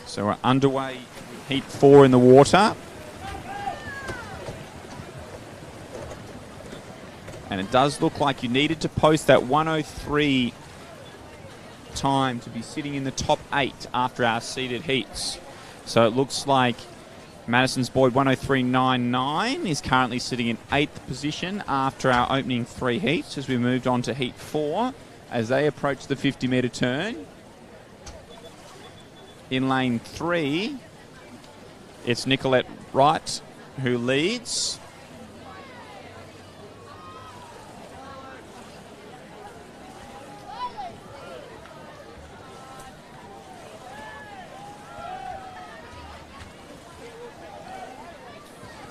[SPEAKER 1] So we're underway, Heat 4 in the water. And it does look like you needed to post that 1:03 time to be sitting in the top 8 after our seeded heats. So it looks like Madison's Boyd 1:03.99 is currently sitting in 8th position after our opening 3 heats as we moved on to Heat 4 as they approach the 50 metre turn. In lane 3, it's Nicolette Wright who leads.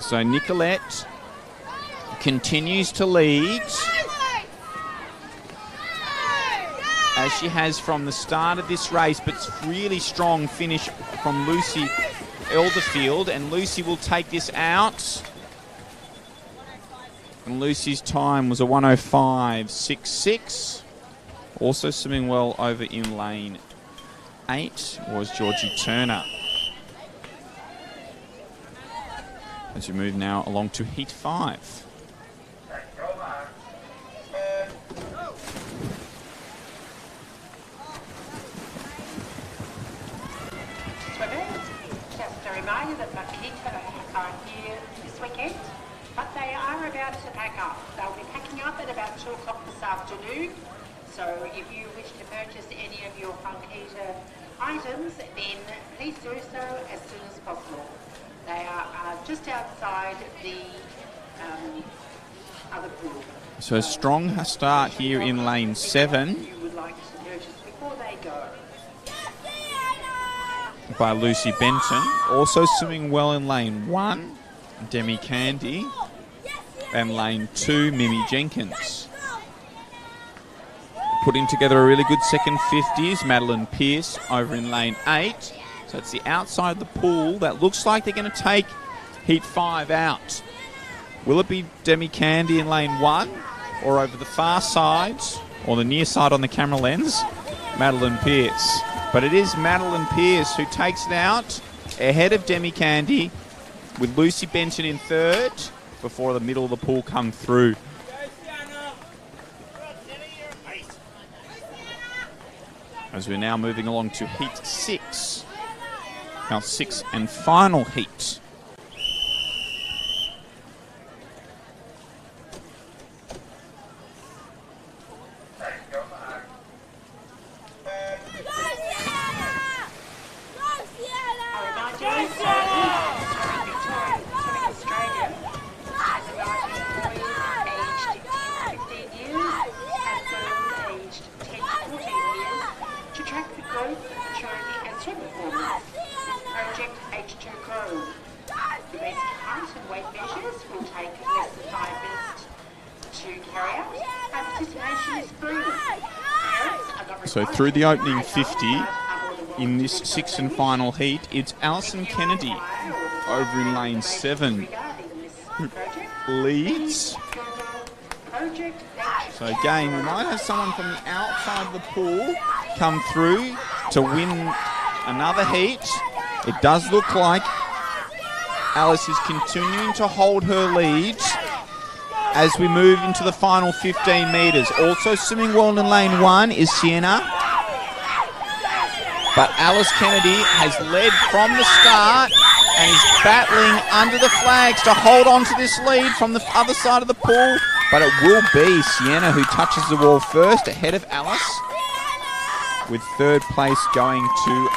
[SPEAKER 1] So Nicolette continues to lead, as she has from the start of this race, but it's really strong finish from Lucy Elderfield, and Lucy will take this out. And Lucy's time was a 1:05.66. Also swimming well over in lane 8 was Georgie Turner. As we move now along to heat 5.
[SPEAKER 2] Reminder that Makita are here this weekend, but they are about to pack up. They'll be packing up at about 2 o'clock this afternoon. So if you wish to purchase any of your Funkita items, then please do so as soon as possible. They are just outside the other pool.
[SPEAKER 1] So a strong start here in lane 7.
[SPEAKER 2] You would like to purchase before they go.
[SPEAKER 1] By Lucy Benton. Also swimming well in lane 1, Demi Candy. And lane 2, Mimi Jenkins. Putting together a really good second 50 is Madeline Pearce over in lane 8. So it's the outside of the pool that looks like they're going to take heat 5 out. Will it be Demi Candy in lane 1, or over the far side, or the near side on the camera lens, Madeline Pearce? But it is Madeline Pearce who takes it out ahead of Demi Candy, with Lucy Benton in 3rd before the middle of the pool come through. As we're now moving along to heat 6, our 6th and final heat. So through the opening 50 in this 6th and final heat, it's Alison Kennedy over in lane 7 who leads. So again, we might have someone from the outside of the pool come through to win another heat. It does look like Alice is continuing to hold her lead as we move into the final 15 metres. Also swimming well in lane 1 is Sienna. But Alice Kennedy has led from the start and is battling under the flags to hold on to this lead from the other side of the pool. But it will be Sienna who touches the wall first, ahead of Alice, with 3rd place going to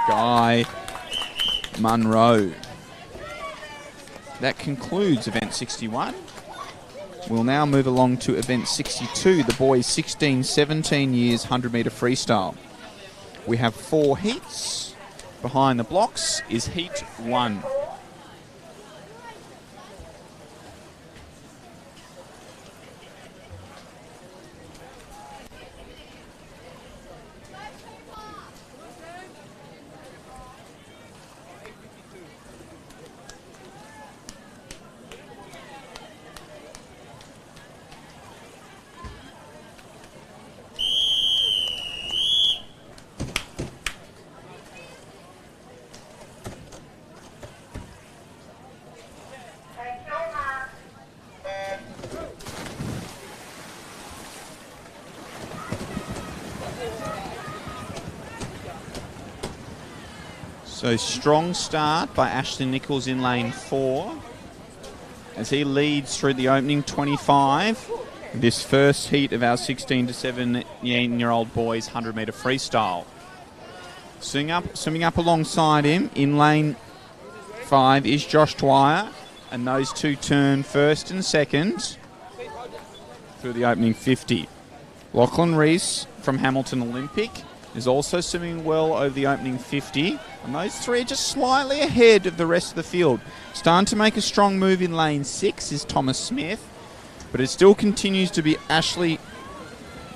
[SPEAKER 1] Sky Munro. That concludes event 61. We'll now move along to event 62, the boys 16-17 years 100-metre freestyle. We have 4 heats. Behind the blocks is heat 1. So strong start by Ashley Nichols in lane 4 as he leads through the opening 25. This first heat of our 16 to 17-year-old boys 100-metre freestyle. Swimming up alongside him in lane 5 is Josh Dwyer, and those two turn first and second through the opening 50. Lachlan Reese from Hamilton Olympic is also swimming well over the opening 50. And those three are just slightly ahead of the rest of the field. Starting to make a strong move in lane 6 is Thomas Smith. But it still continues to be Ashley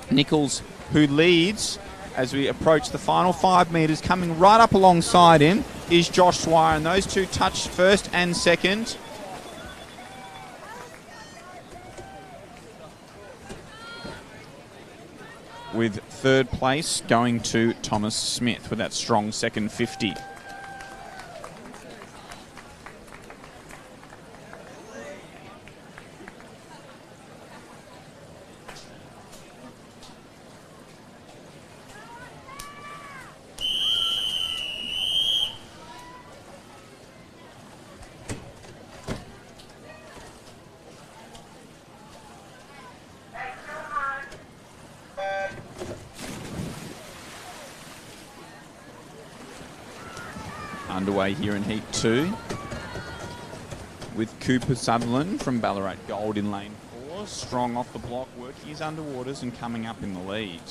[SPEAKER 1] Nichols who leads as we approach the final 5 metres. Coming right up alongside him is Josh Swire. And those two touch first and second. With third place going to Thomas Smith with that strong second 50. Underway here in Heat 2 with Cooper Sutherland from Ballarat Gold in lane 4. Strong off the block, working his underwaters and coming up in the lead.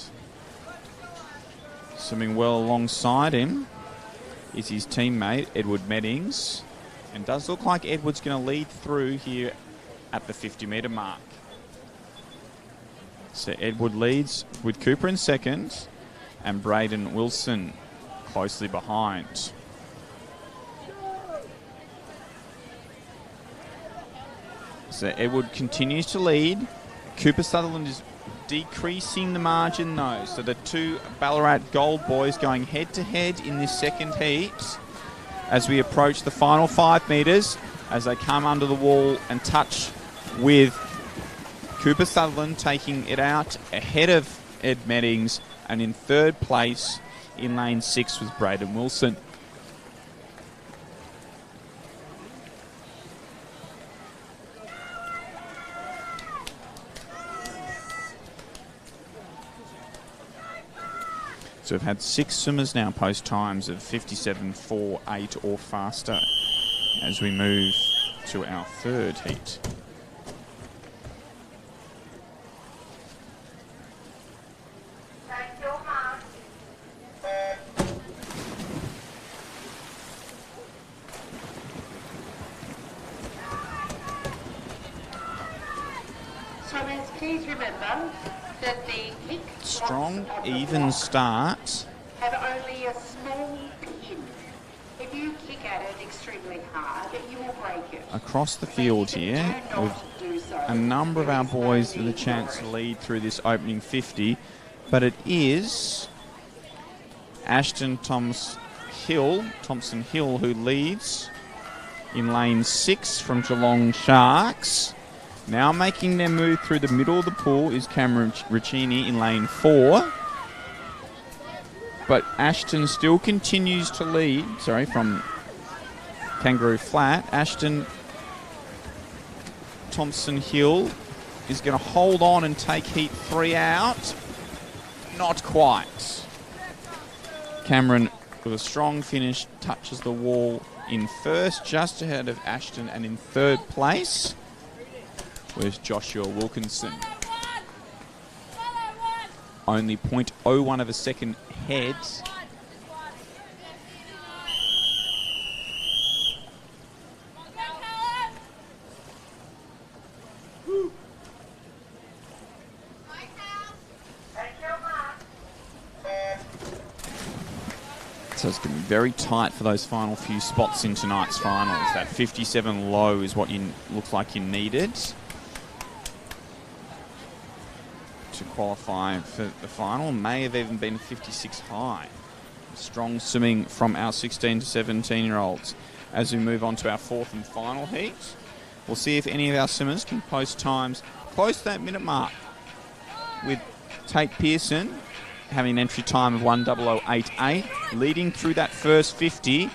[SPEAKER 1] Swimming well alongside him is his teammate Edward Meddings, and does look like Edward's going to lead through here at the 50 metre mark. So Edward leads with Cooper in second and Braden Wilson closely behind. So Edward continues to lead. Cooper Sutherland is decreasing the margin though. So the two Ballarat Gold boys going head to head in this second heat as we approach the final 5 metres, as they come under the wall and touch with Cooper Sutherland taking it out ahead of Ed Meddings, and in third place in lane 6 was Braden Wilson. So we've had 6 swimmers now post times of 57.48 or faster as we move to our third heat.
[SPEAKER 2] Swimmers, please remember that the kick
[SPEAKER 1] Strong, even start.
[SPEAKER 2] have only a small pin. If you kick at it extremely hard, you will break it.
[SPEAKER 1] Across the field here,
[SPEAKER 2] Do
[SPEAKER 1] with
[SPEAKER 2] not do so.
[SPEAKER 1] a number of our boys with a chance to lead through this opening 50, but it is Ashton Thompson Hill who leads in lane 6 from Geelong Sharks. Now making their move through the middle of the pool is Cameron Riccini in lane 4. But Ashton still continues to lead, from Kangaroo Flat. Ashton Thompson Hill is going to hold on and take heat 3 out. Not quite. Cameron, with a strong finish, touches the wall in first, just ahead of Ashton, and in third place was Joshua Wilkinson. Only 0.01 of a second ahead. So it's going to be very tight for those final few spots in tonight's finals. That 57 low is what looks like you needed to qualify for the final. May have even been 56 high. Strong swimming from our 16 to 17 year olds. As we move on to our fourth and final heat, we'll see if any of our swimmers can post times close to that minute mark, with Tate Pearson having an entry time of 1:00.88, leading through that first 50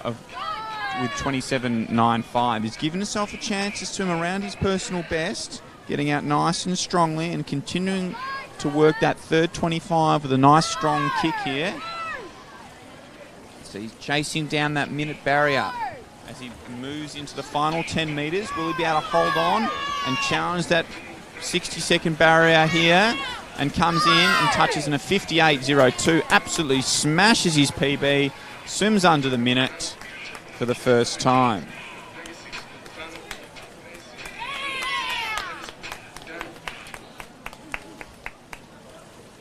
[SPEAKER 1] with 27.95. He's given himself a chance to swim around his personal best, getting out nice and strongly and continuing to work that third 25 with a nice strong kick here. So he's chasing down that minute barrier as he moves into the final 10 metres. Will he be able to hold on and challenge that 60-second barrier here? and comes in and touches in a 58.02. Absolutely smashes his PB. Swims under the minute for the first time.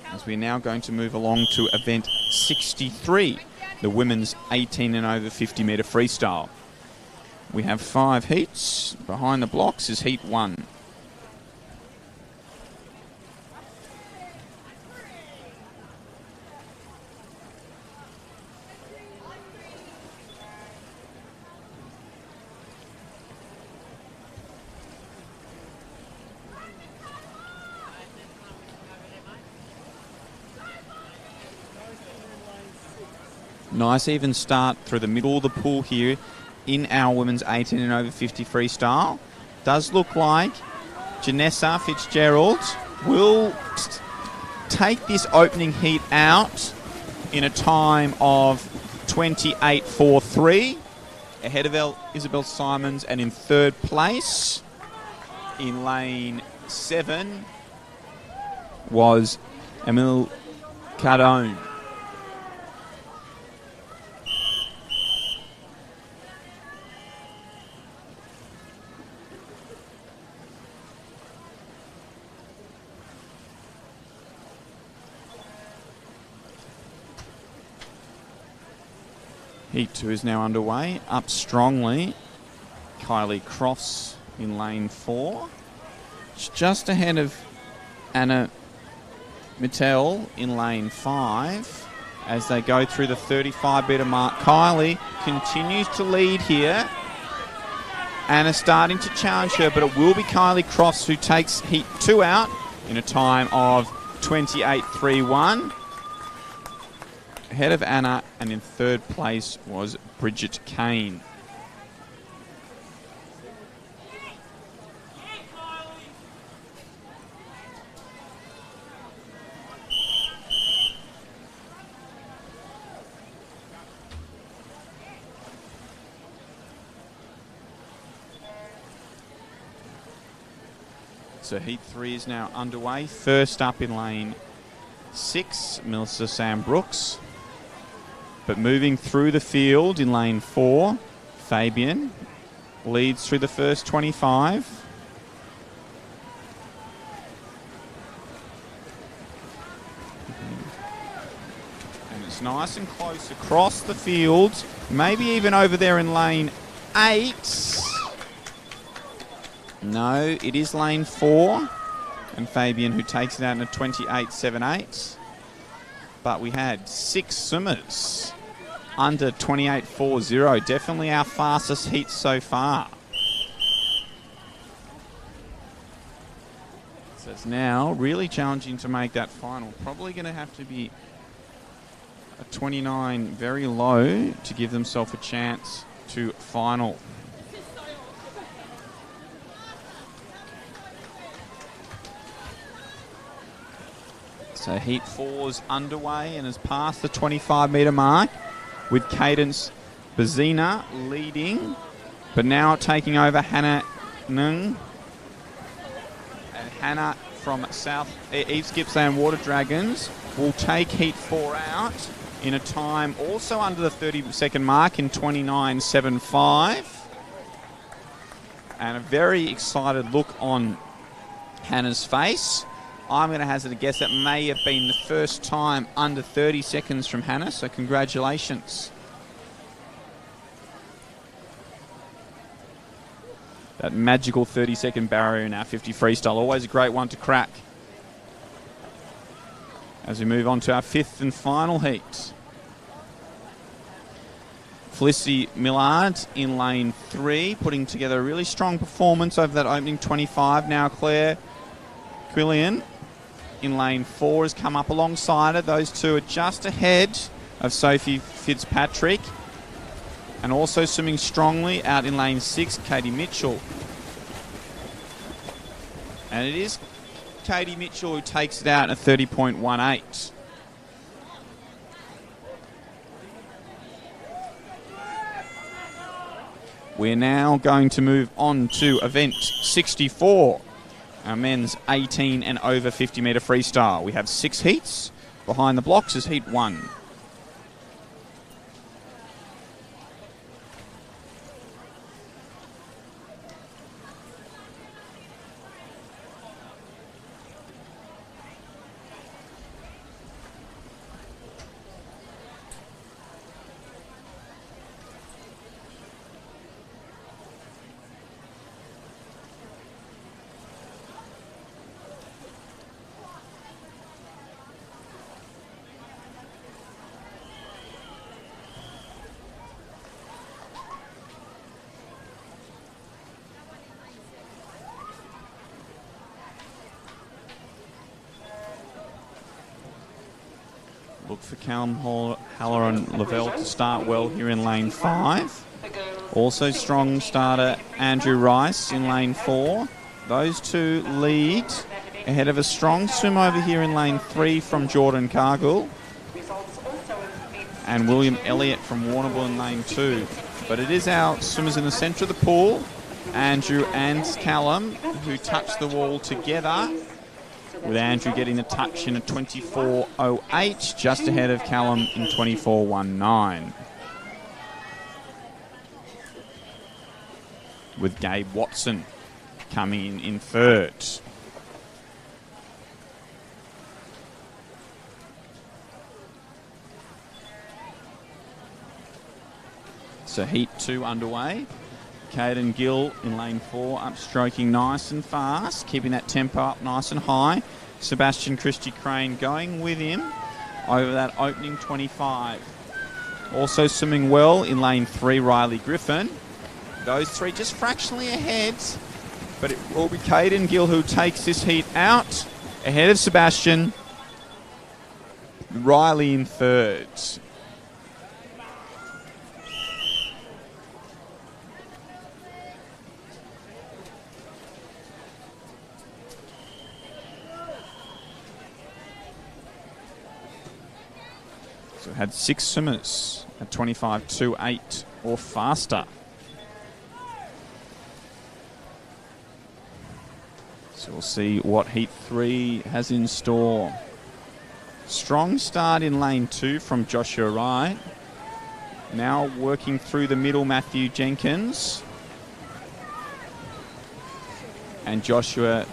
[SPEAKER 1] As we're now going to move along to event 63, the women's 18 and over 50 metre freestyle. We have 5 heats. Behind the blocks is heat 1. Nice even start through the middle of the pool here in our women's 18 and over 50 freestyle. Does look like Janessa Fitzgerald will take this opening heat out in a time of 28.43 ahead of Isabel Simons, and in third place in lane 7 was Emile Cardone. Heat 2 is now underway. Up strongly, Kylie Cross in lane 4. It's just ahead of Anna Mittel in lane 5 as they go through the 35-metre mark. Kylie continues to lead here. Anna starting to challenge her, but it will be Kylie Cross who takes heat 2 out in a time of 28.31. Ahead of Anna, and in third place was Bridget Kane. So heat 3 is now underway. First up in lane 6, Melissa Sam Brooks. But moving through the field in lane 4, Fabian leads through the first 25. And it's nice and close across the field, maybe even over there in lane 8. No, it is lane 4, and Fabian who takes it out in a 28.78. But we had 6 swimmers under 28.40. Definitely our fastest heat so far. So it's now really challenging to make that final. Probably going to have to be a 29 very low to give themselves a chance to final. So heat 4's underway and has passed the 25-metre mark with Cadence Bazina leading, but now taking over Hannah Nung. And Hannah from East Gippsland Water Dragons will take heat 4 out in a time also under the 30-second mark in 29.75. And a very excited look on Hannah's face. I'm going to hazard a guess that may have been the first time under 30 seconds from Hannah, so congratulations. That magical 30-second barrier in our 50 freestyle, always a great one to crack. As we move on to our 5th and final heat. Felicity Millard in lane 3, putting together a really strong performance over that opening 25. Now Claire Quillian in lane 4 has come up alongside her. Those two are just ahead of Sophie Fitzpatrick. And also swimming strongly out in lane 6, Katie Mitchell. And it is Katie Mitchell who takes it out at 30.18. We're now going to move on to event 64. our men's 18 and over 50 metre freestyle. We have 6 heats. Behind the blocks is heat 1. Look for Callum Haller and Lavelle to start well here in lane 5. Also strong starter Andrew Rice in lane 4. Those two lead ahead of a strong swim over here in lane 3 from Jordan Cargill. And William Elliott from Warrnambool in lane 2. But it is our swimmers in the centre of the pool, Andrew and Callum, who touch the wall together, with Andrew getting the touch in a 24.08, just ahead of Callum in 24.19. With Gabe Watson coming in third. So heat 2 underway. Caden Gill in lane 4, upstroking nice and fast, keeping that tempo up nice and high. Sebastian Christie Crane going with him over that opening 25. Also swimming well in lane 3, Riley Griffin. Those three just fractionally ahead, but it will be Caden Gill who takes this heat out, ahead of Sebastian. Riley in third. So it had 6 swimmers at 25.28 or faster. So we'll see what Heat 3 has in store. Strong start in lane 2 from Joshua Wright. Now working through the middle, Matthew Jenkins. And Joshua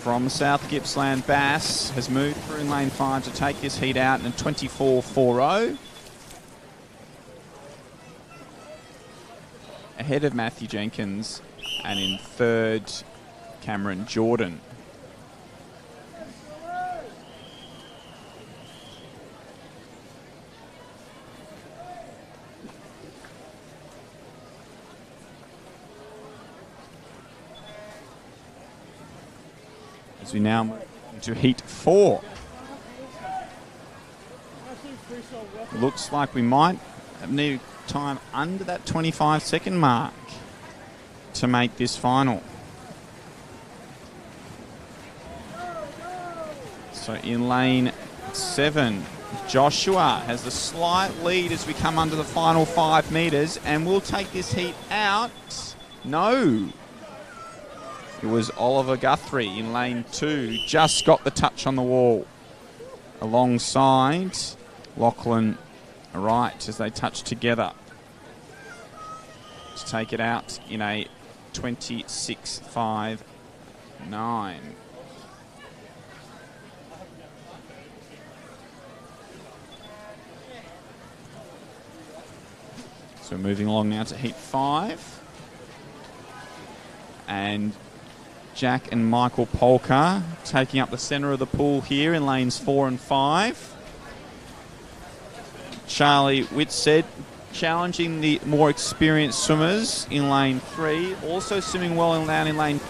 [SPEAKER 1] from South Gippsland Bass has moved through in lane 5 to take this heat out in a 24.40. Ahead of Matthew Jenkins, and in third, Cameron Jordan. As we now move into heat 4. Looks like we might need time under that 25-second mark to make this final. So in lane 7, Joshua has the slight lead as we come under the final 5 metres, and we'll take this heat out. No. It was Oliver Guthrie in lane 2, just got the touch on the wall. Alongside Lachlan Wright as they touch together to take it out in a 26.59. So moving along now to heat 5. And Jack and Michael Polka taking up the centre of the pool here in lanes 4 and 5. Charlie Whitsett challenging the more experienced swimmers in lane 3. Also swimming well in lane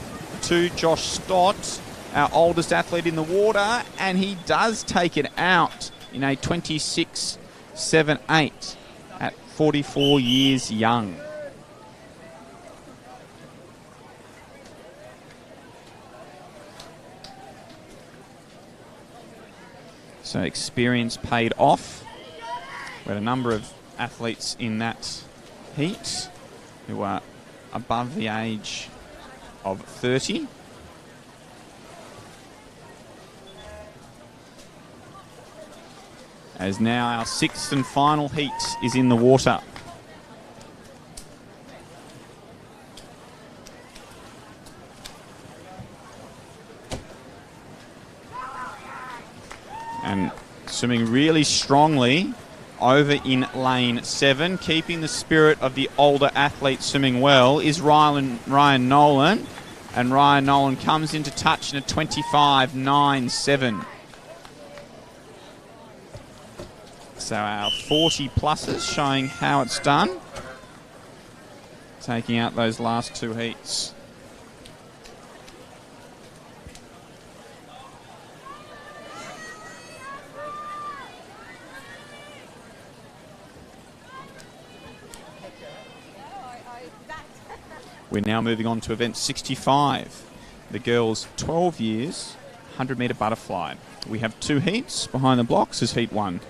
[SPEAKER 1] 2, Josh Stott, our oldest athlete in the water, and he does take it out in a 26.78 at 44 years young. So experience paid off. We had a number of athletes in that heat who are above the age of 30. as now our sixth and final heat is in the water. And swimming really strongly over in lane 7, keeping the spirit of the older athletes swimming well, is Ryan Nolan. And Ryan Nolan comes into touch in a 25.97. So our 40 pluses showing how it's done. Taking out those last two heats. We're now moving on to event 65. The girls 12 years, 100 metre butterfly. We have two heats. Behind the blocks is heat 1.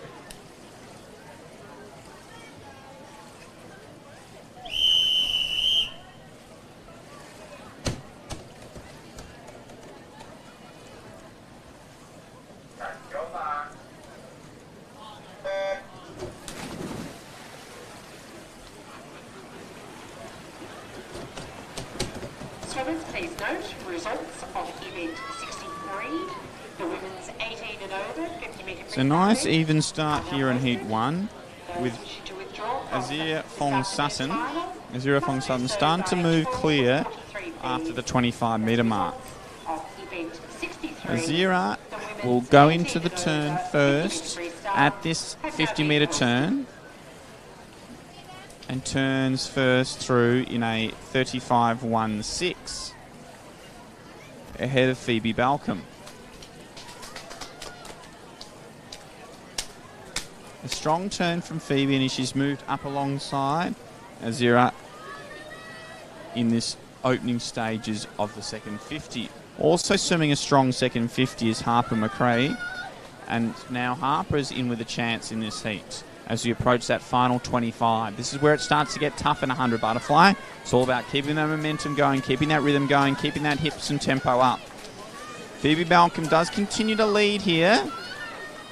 [SPEAKER 2] Swimmers, please note results of event 63. The women's 18 and over, 50 metre.
[SPEAKER 1] It's a nice even start here in heat 1 with Azira Fong Sutton. Azira Fong Sutton starting to move clear after the 25 metre mark. Azira will go into the turn first at this 50 metre turn and turns first through in a 35.16 ahead of Phoebe Balcom. A strong turn from Phoebe, and she's moved up alongside Azira in this opening stages of the second 50. Also swimming a strong second 50 is Harper McRae, and now Harper is in with a chance in this heat as we approach that final 25. This is where it starts to get tough in 100 butterfly. It's all about keeping that momentum going, keeping that rhythm going, keeping that hips and tempo up. Phoebe Balcom does continue to lead here,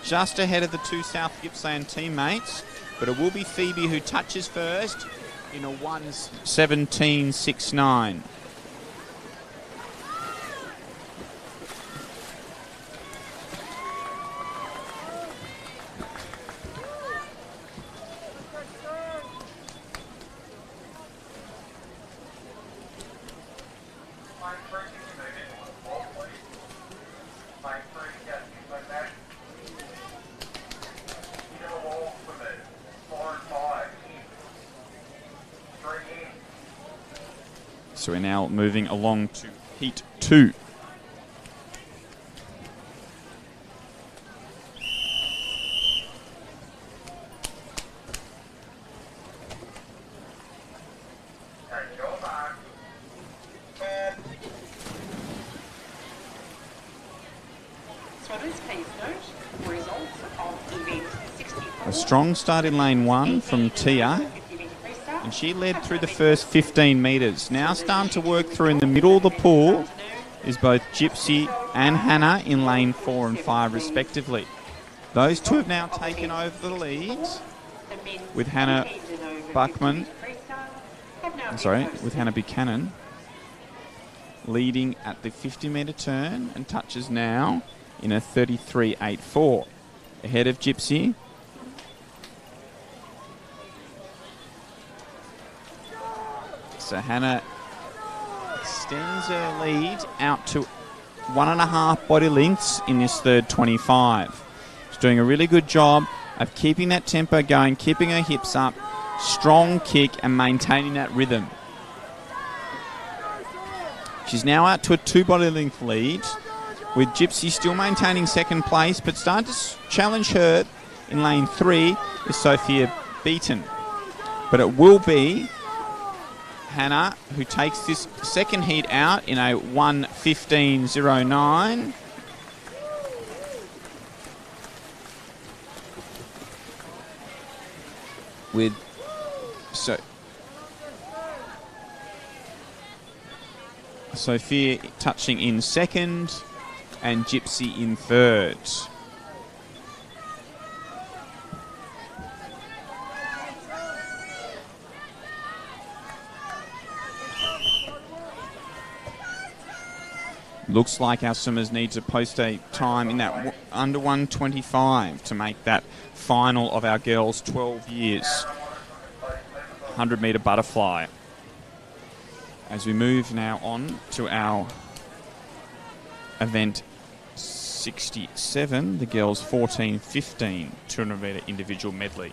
[SPEAKER 1] just ahead of the two South Gippsland teammates, but it will be Phoebe who touches first in a 1:17.69. So we're now moving along to heat 2. A strong start in lane 1 from Tia. And she led through the first 15 metres. Now starting to work through in the middle of the pool is both Gypsy and Hannah in lane 4 and 5 respectively. Those two have now taken over the lead with Hannah Buchanan leading at the 50 metre turn and touches now in a 33.84 ahead of Gypsy. So Hannah extends her lead out to 1.5 body lengths in this third 25. She's doing a really good job of keeping that tempo going, keeping her hips up, strong kick and maintaining that rhythm. She's now out to a 2 body length lead with Gypsy still maintaining second place, but starting to challenge her in lane 3 is Sophia Beaton. But it will be Hannah who takes this second heat out in a 1:15.09. With Sophia touching in second and Gypsy in third. Looks like our swimmers need to post a time in that under 1:25 to make that final of our girls' 12 years 100-metre butterfly. As we move now on to our event 67, the girls' 14-15 200-metre individual medley.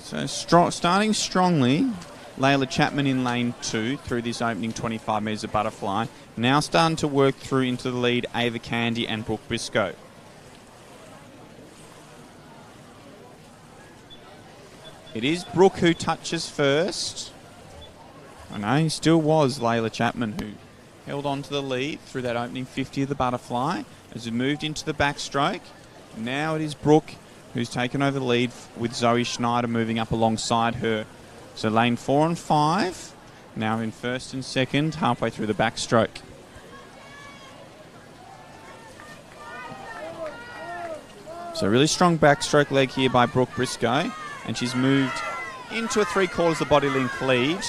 [SPEAKER 1] So starting strongly, Layla Chapman in lane 2 through this opening 25 metres of butterfly. Now starting to work through into the lead, Ava Candy and Brooke Briscoe. It is Brooke who touches first. I know, he still was Layla Chapman who held on to the lead through that opening 50 of the butterfly. As we moved into the backstroke, now it is Brooke who's taken over the lead with Zoe Schneider moving up alongside her. So lane 4 and 5, now in first and second, halfway through the backstroke. So really strong backstroke leg here by Brooke Briscoe, and she's moved into a 3/4 of the body length lead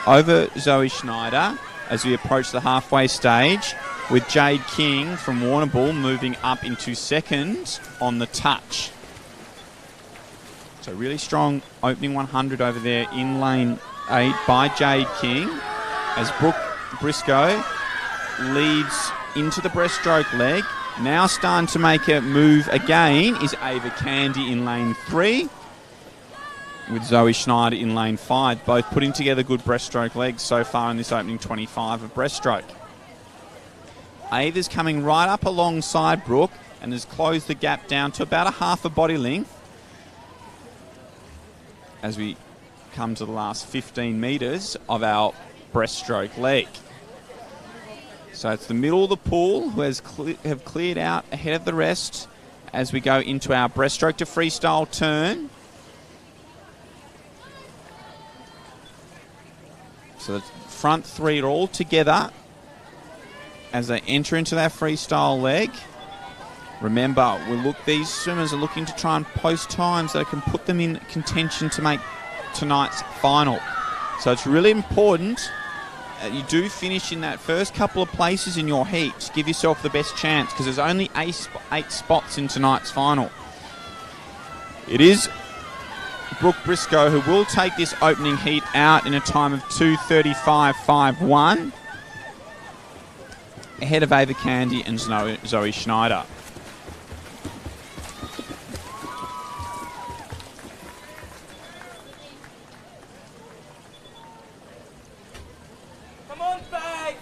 [SPEAKER 1] over Zoe Schneider as we approach the halfway stage, with Jade King from Warrnambool moving up into second on the touch. So really strong opening 100 over there in lane 8 by Jade King as Brooke Briscoe leads into the breaststroke leg. Now starting to make a move again is Ava Candy in lane 3 with Zoe Schneider in lane 5, both putting together good breaststroke legs so far in this opening 25 of breaststroke. Ava's coming right up alongside Brooke and has closed the gap down to about a half a body length as we come to the last 15 metres of our breaststroke leg. So it's the middle of the pool who have cleared out ahead of the rest as we go into our breaststroke to freestyle turn. So the front three are all together as they enter into that freestyle leg. Remember, these swimmers are looking to try and post times that can put them in contention to make tonight's final. So it's really important that you do finish in that first couple of places in your heat to give yourself the best chance, because there's only 8 spots in tonight's final. It is Brooke Briscoe who will take this opening heat out in a time of 2:35.51 ahead of Ava Candy and Zoe Schneider.
[SPEAKER 5] Come on, Faye!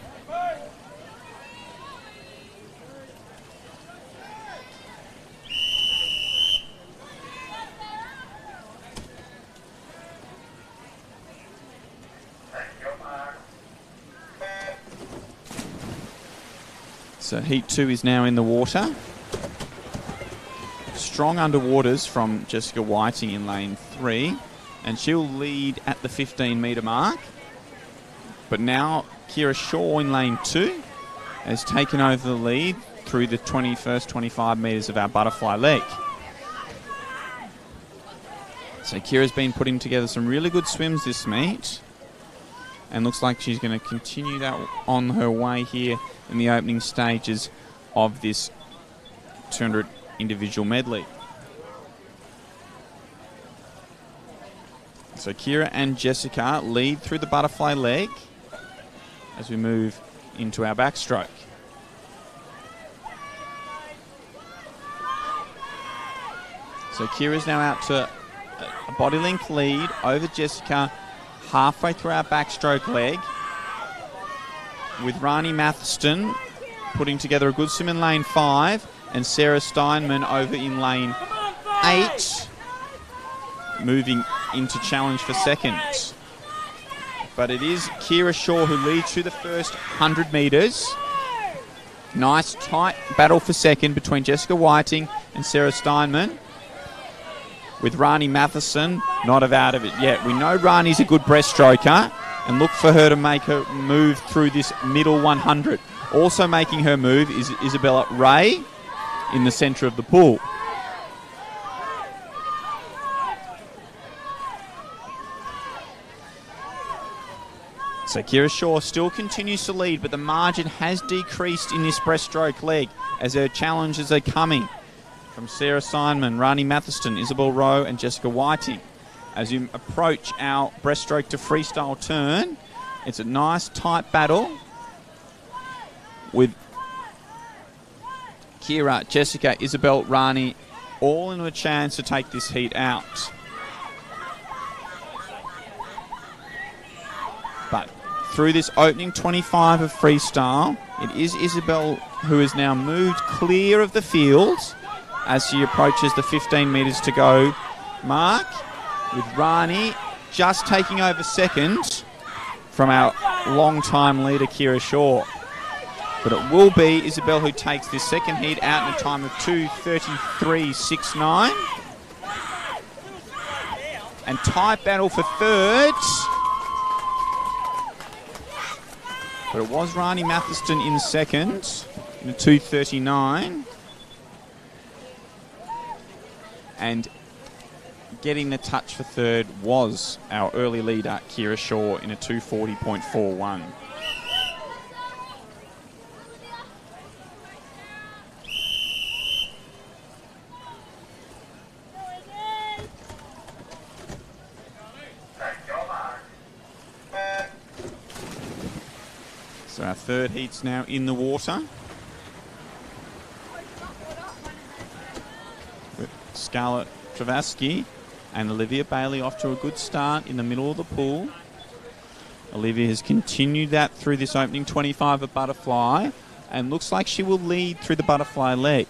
[SPEAKER 1] So heat 2 is now in the water. Strong underwaters from Jessica Whiting in lane 3, and she'll lead at the 15-metre mark. But now Kira Shaw in lane 2 has taken over the lead through the 25 metres of our butterfly leg. So Kira's been putting together some really good swims this meet, and looks like she's going to continue that on her way here in the opening stages of this 200 individual medley. So Kira and Jessica lead through the butterfly leg as we move into our backstroke. So Kira's now out to a body length lead over Jessica halfway through our backstroke leg, with Rani Matheston putting together a good swim in lane 5 and Sarah Steinman over in lane 8 moving into challenge for second. But it is Kira Shaw who leads through the first 100 metres. Nice tight battle for second between Jessica Whiting and Sarah Steinman. With Rani Matheson not out of it yet. We know Rani's a good breaststroker, and look for her to make her move through this middle 100. Also making her move is Isabella Ray in the centre of the pool. So Kira Shaw still continues to lead, but the margin has decreased in this breaststroke leg as her challenges are coming from Sarah Steinman, Rani Matheson, Isabel Rowe and Jessica Whiting. As you approach our breaststroke to freestyle turn, it's a nice tight battle with Kira, Jessica, Isabel, Rani all in a chance to take this heat out. But through this opening 25 of freestyle, it is Isabel who has now moved clear of the field as she approaches the 15 metres to go mark, with Rani just taking over second from our long-time leader Kira Shaw. But it will be Isabel who takes this second heat out in a time of 2:33.69. And tight battle for third. But it was Rani Matheson in second in a 2:39. And getting the touch for third was our early leader, Kira Shaw, in a 2:40.41. So our third heat's now in the water. With Scarlett Travasky and Olivia Bailey off to a good start in the middle of the pool. Olivia has continued that through this opening 25 of butterfly and looks like she will lead through the butterfly leg.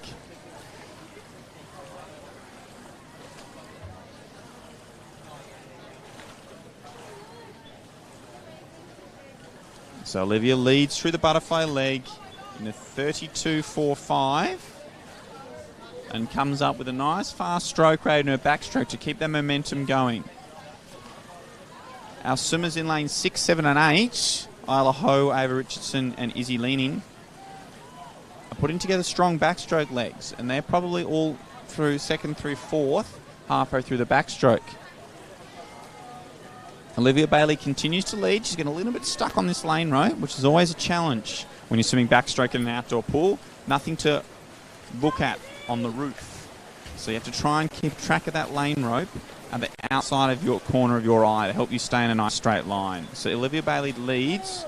[SPEAKER 1] So Olivia leads through the butterfly leg in a 32.45 and comes up with a nice fast stroke rate in her backstroke to keep that momentum going. Our swimmers in lane 6, 7 and 8, Isla Ho, Ava Richardson and Izzy Leaning, are putting together strong backstroke legs, and they're probably all through second through fourth, halfway through the backstroke. Olivia Bailey continues to lead. She's getting a little bit stuck on this lane rope, which is always a challenge when you're swimming backstroke in an outdoor pool. Nothing to look at on the roof. So you have to try and keep track of that lane rope at the outside of your corner of your eye to help you stay in a nice straight line. So Olivia Bailey leads.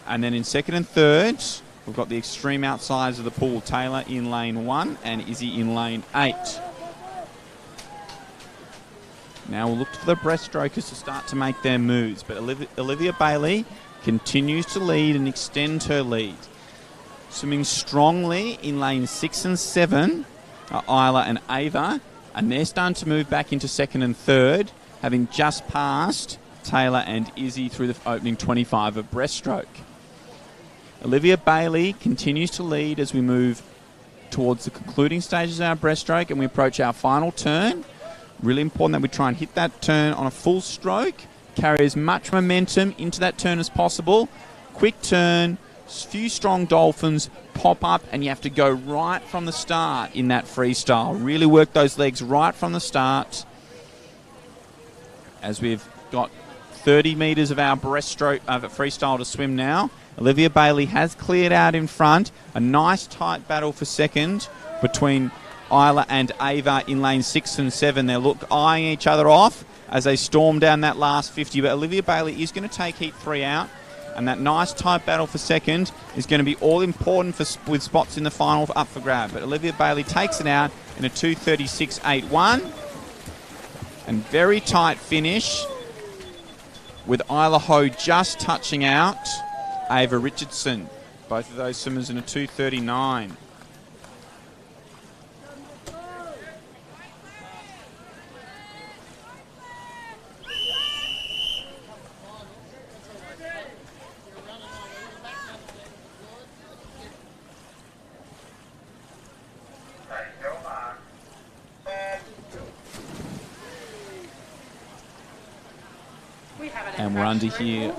[SPEAKER 1] And then in second and third, we've got the extreme outsides of the pool. Taylor in lane 1 and Izzy in lane 8. Now we'll look for the breaststrokers to start to make their moves. But Olivia Bailey continues to lead and extend her lead. Swimming strongly in lane 6 and 7 are Isla and Ava. And they're starting to move back into second and third, having just passed Taylor and Izzy through the opening 25 of breaststroke. Olivia Bailey continues to lead as we move towards the concluding stages of our breaststroke and we approach our final turn. Really important that we try and hit that turn on a full stroke, carry as much momentum into that turn as possible. Quick turn, few strong dolphins pop up, and you have to go right from the start in that freestyle. Really work those legs right from the start. As we've got 30 metres of our breaststroke freestyle to swim now. Olivia Bailey has cleared out in front. A nice tight battle for second between Isla and Ava in lane 6 and 7. They're eyeing each other off as they storm down that last 50. But Olivia Bailey is going to take heat 3 out. And that nice tight battle for second is going to be all important with spots in the final up for grab. But Olivia Bailey takes it out in a 2:36.81. And very tight finish with Isla Ho just touching out Ava Richardson. Both of those swimmers in a 2:39. And we're under here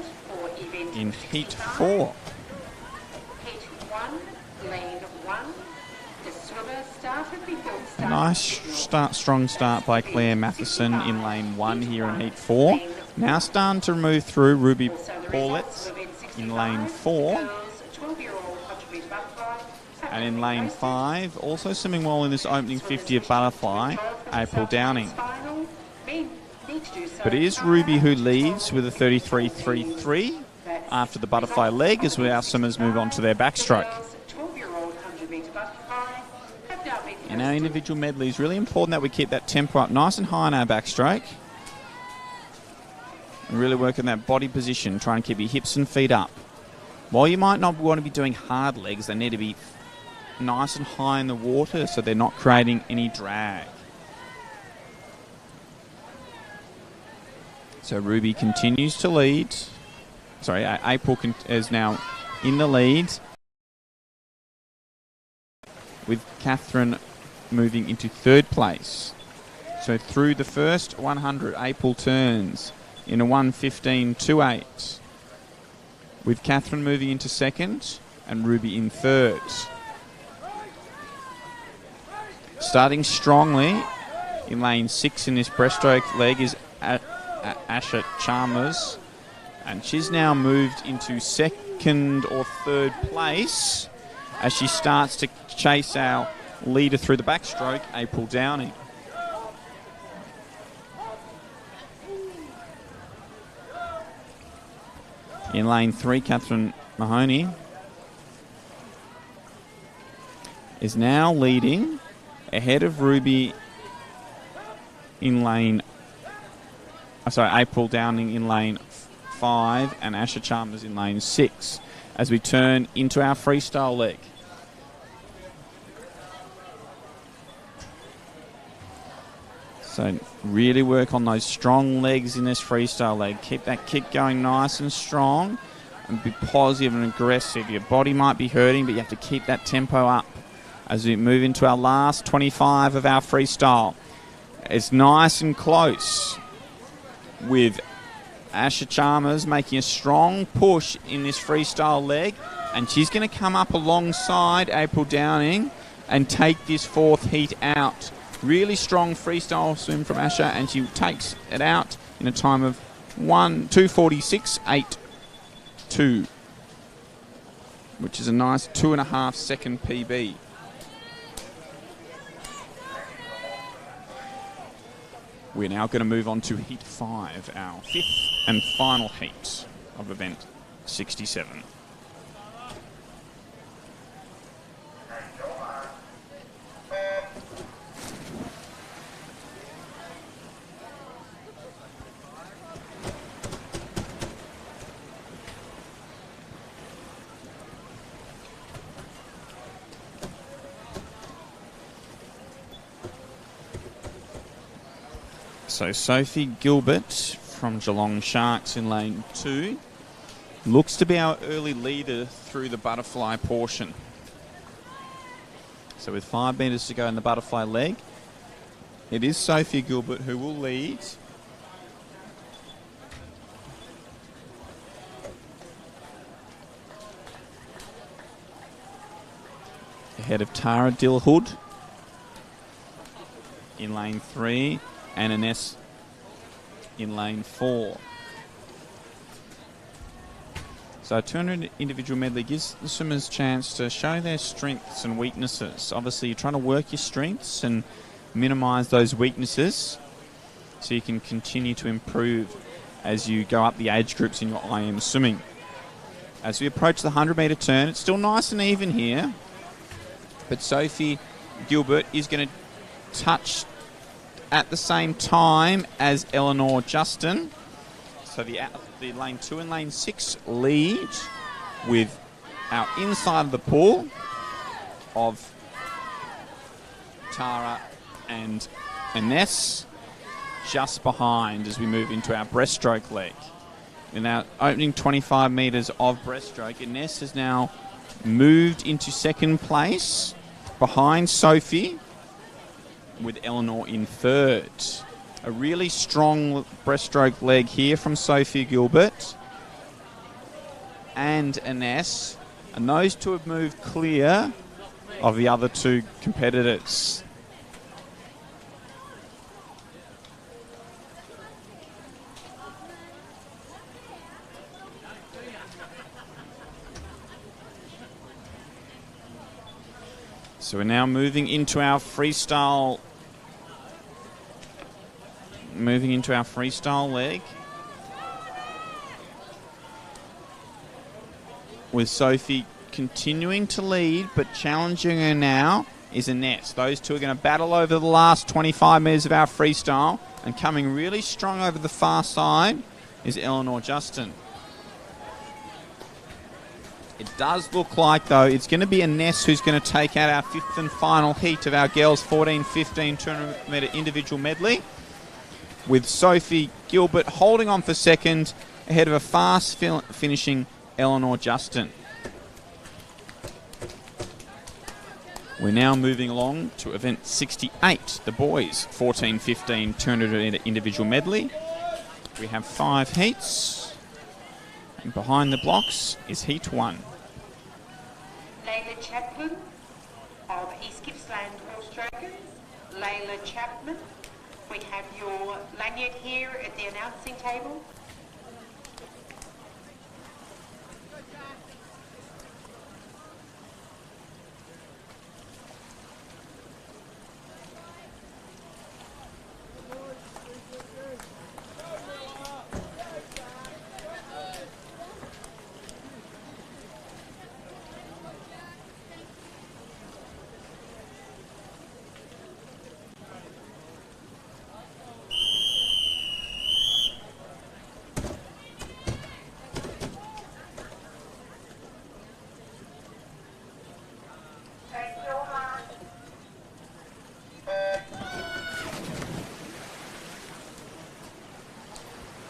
[SPEAKER 1] in heat 4.
[SPEAKER 2] Heat 1, lane 1. The swimmer started before starting.
[SPEAKER 1] Nice strong start by Claire Matheson in lane 1 here in heat 4. Now starting to move through Ruby Paulette in lane 4. And in lane 5, also swimming well in this opening 50 of butterfly, April Downing. But it is Ruby who leads with a 33.33 after the butterfly leg as our swimmers move on to their backstroke. In our individual medley, it's really important that we keep that tempo up nice and high in our backstroke. And really work on that body position, try and keep your hips and feet up. While you might not want to be doing hard legs, they need to be nice and high in the water so they're not creating any drag. So Ruby continues to lead. Sorry, April is now in the lead, with Catherine moving into 3rd place. So through the first 100, April turns in a 1:15.28, with Catherine moving into 2nd and Ruby in 3rd. Starting strongly in lane 6 in this breaststroke leg is Asha Chalmers, and she's now moved into 2nd or 3rd place as she starts to chase our leader through the backstroke, April Downing. In lane 3, Catherine Mahoney is now leading ahead of Ruby in lane... April Downing in lane 5 and Asha Chalmers in lane 6 as we turn into our freestyle leg. So really work on those strong legs in this freestyle leg. Keep that kick going nice and strong and be positive and aggressive. Your body might be hurting, but you have to keep that tempo up as we move into our last 25 of our freestyle. It's nice and close, with Asha Chalmers making a strong push in this freestyle leg, and she's going to come up alongside April Downing and take this 4th heat out. Really strong freestyle swim from Asha, and she takes it out in a time of 2:46.82, which is a nice 2.5 second PB. We're now going to move on to heat 5, our 5th and final heat of event 67. So Sophie Gilbert from Geelong Sharks in lane 2 looks to be our early leader through the butterfly portion. So with 5 metres to go in the butterfly leg, it is Sophie Gilbert who will lead. Ahead of Tara Dilhood in lane 3. And Ines in lane 4. So a 200 individual medley gives the swimmers a chance to show their strengths and weaknesses. Obviously, you're trying to work your strengths and minimise those weaknesses so you can continue to improve as you go up the age groups in your IM swimming. As we approach the 100-metre turn, it's still nice and even here, but Sophie Gilbert is going to touch at the same time as Eleanor Justin. So the lane 2 and lane 6 lead, with our inside of the pool of Tara and Ines just behind as we move into our breaststroke leg. In our opening 25 metres of breaststroke, Ines has now moved into 2nd place behind Sophie, with Eleanor in 3rd. A really strong breaststroke leg here from Sophie Gilbert and Ines. And those two have moved clear of the other two competitors. So we're now moving into our freestyle. Leg. With Sophie continuing to lead, but challenging her now is Ines. Those two are going to battle over the last 25 metres of our freestyle, and coming really strong over the far side is Eleanor Justin. It does look like, though, it's going to be Ines who's going to take out our fifth and final heat of our girls 14-15 200 metre individual medley, with Sophie Gilbert holding on for second ahead of a fast finishing Eleanor Justin. We're now moving along to event 68, the boys 14-15 200 metre individual medley. We have 5 heats, and behind the blocks is heat 1.
[SPEAKER 2] Layla Chaplin of East Gippsland Horse Dragons. Layla Chapman. We have your lanyard here at the announcing table.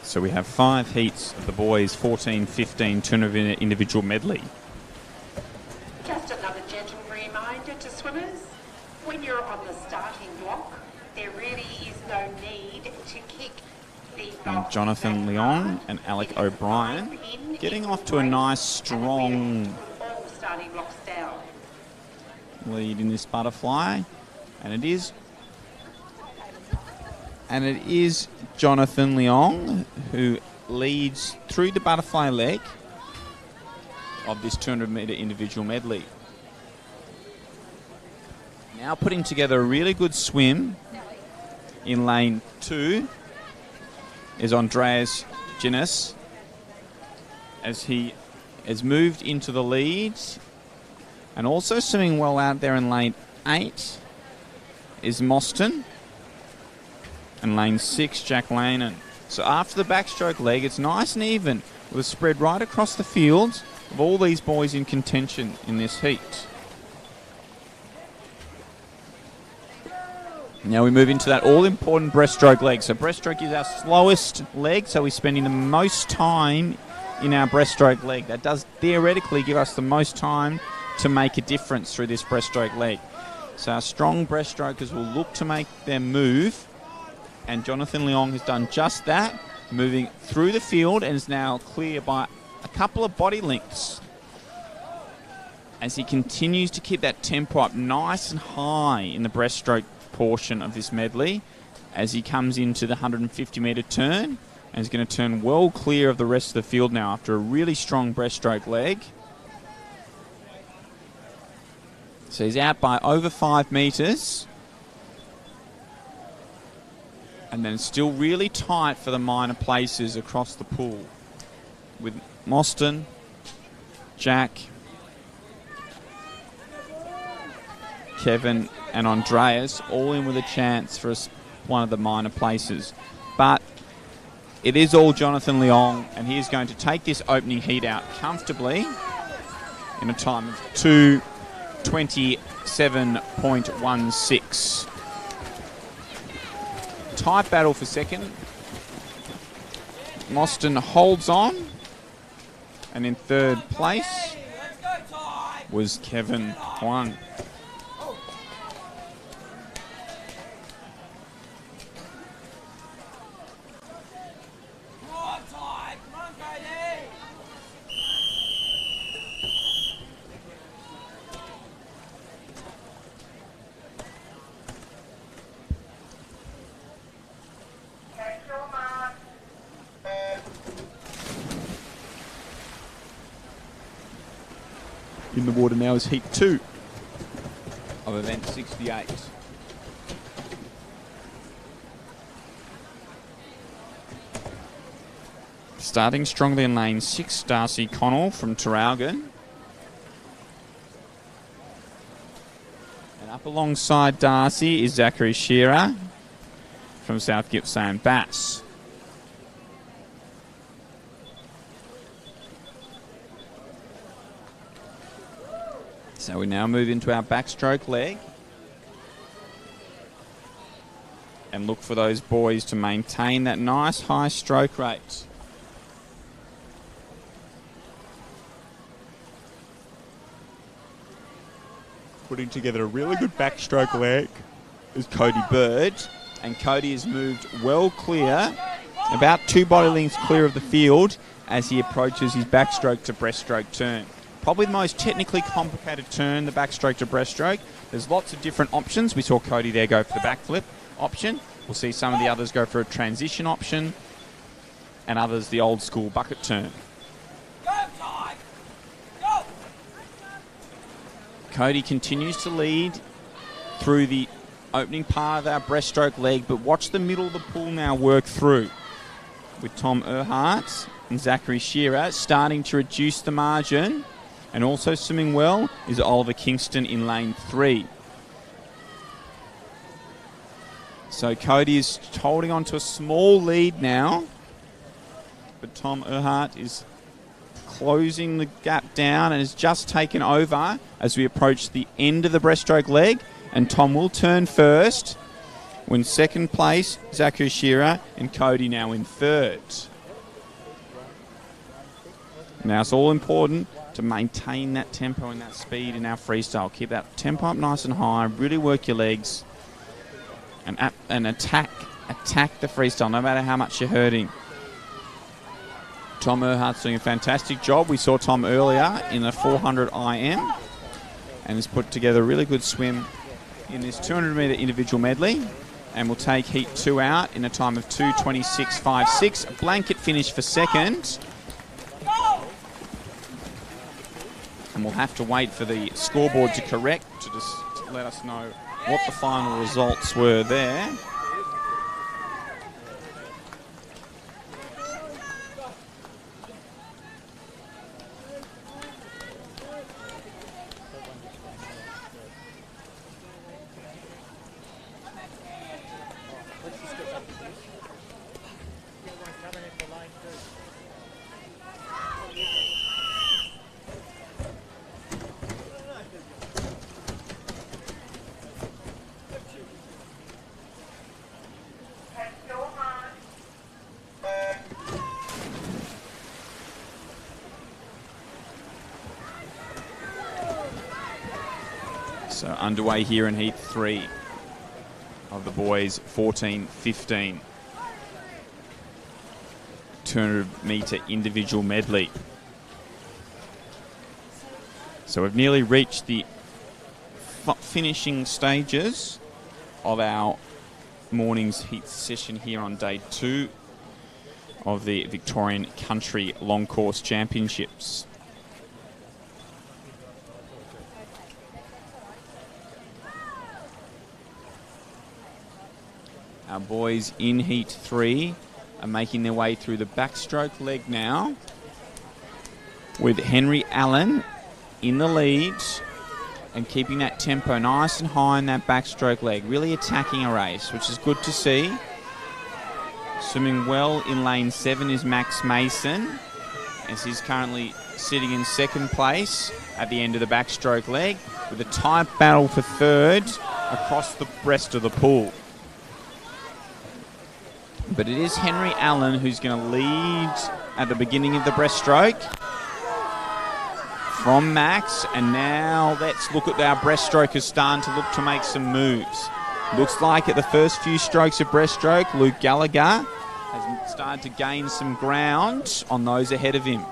[SPEAKER 1] So we have 5 heats of the boys 14-15 200 individual medley.
[SPEAKER 2] Just another gentle reminder to swimmers, when you're on the starting block, there really is no need to kick the
[SPEAKER 1] And Jonathan Leong and Alec O'Brien getting off to a nice, strong
[SPEAKER 2] all starting blocks down.
[SPEAKER 1] lead in this butterfly. And it is Jonathan Leong who leads through the butterfly leg of this 200 metre individual medley. Now putting together a really good swim in lane 2 is Andreas Ginnis, as he has moved into the lead. And also swimming well out there in lane 8 is Mostyn. And lane 6, Jack Lanen. So after the backstroke leg, it's nice and even with a spread right across the field of all these boys in contention in this heat. Now we move into that all-important breaststroke leg. So breaststroke is our slowest leg, so we're spending the most time in our breaststroke leg. That does theoretically give us the most time to make a difference through this breaststroke leg. So our strong breaststrokers will look to make their move, and Jonathan Leong has done just that, moving through the field and is now clear by a couple of body lengths as he continues to keep that tempo up nice and high in the breaststroke portion of this medley as he comes into the 150 metre turn, and is going to turn well clear of the rest of the field now after a really strong breaststroke leg. So he's out by over 5 metres. And then still really tight for the minor places across the pool, with Mostyn, Jack, Kevin and Andreas all in with a chance for one of the minor places. But it is all Jonathan Leong, and he is going to take this opening heat out comfortably in a time of 2:27.16. Tight battle for second. Mostyn holds on, and in third place was Kevin Huang. In the water now is heat 2 of event 68. Starting strongly in lane 6, Darcy Connell from Traralgon. And up alongside Darcy is Zachary Shearer from South Gippsland Bass. So we now move into our backstroke leg. And look for those boys to maintain that nice high stroke rate. Putting together a really good backstroke leg is Cody Bird. And Cody has moved well clear, about 2 body lengths clear of the field as he approaches his backstroke to breaststroke turn. Probably the most technically complicated turn, the backstroke to breaststroke. There's lots of different options. We saw Cody there go for the backflip option. We'll see some of the others go for a transition option and others the old school bucket turn. Cody continues to lead through the opening part of our breaststroke leg, but watch the middle of the pool now work through with Tom Erhardt and Zachary Shearer starting to reduce the margin. And also swimming well is Oliver Kingston in lane 3. So Cody is holding on to a small lead now, but Tom Erhardt is closing the gap down and has just taken over as we approach the end of the breaststroke leg. And Tom will turn first. When second place, Zachary Shearer and Cody now in third. Now it's all important to maintain that tempo and that speed in our freestyle. Keep that tempo up nice and high. Really work your legs and attack the freestyle, no matter how much you're hurting. Tom Erhardt's doing a fantastic job. We saw Tom earlier in the 400 IM and has put together a really good swim in this 200-metre individual medley, and will take heat 2 out in a time of 2:26.56. A blanket finish for second. And we'll have to wait for the scoreboard to correct to just let us know what the final results were there. So underway here in heat 3 of the boys 14-15 200-metre individual medley. So we've nearly reached the finishing stages of our morning's heat session here on day 2 of the Victorian Country Long Course Championships. Our boys in heat 3 are making their way through the backstroke leg now, with Henry Allen in the lead and keeping that tempo nice and high in that backstroke leg, really attacking a race, which is good to see. Swimming well in lane 7 is Max Mason, as he's currently sitting in second place at the end of the backstroke leg, with a tight battle for third across the rest of the pool. But it is Henry Allen who's going to lead at the beginning of the breaststroke from Max. And now let's look at our breaststrokers starting to look to make some moves. Looks like at the first few strokes of breaststroke, Luke Gallagher has started to gain some ground on those ahead of him.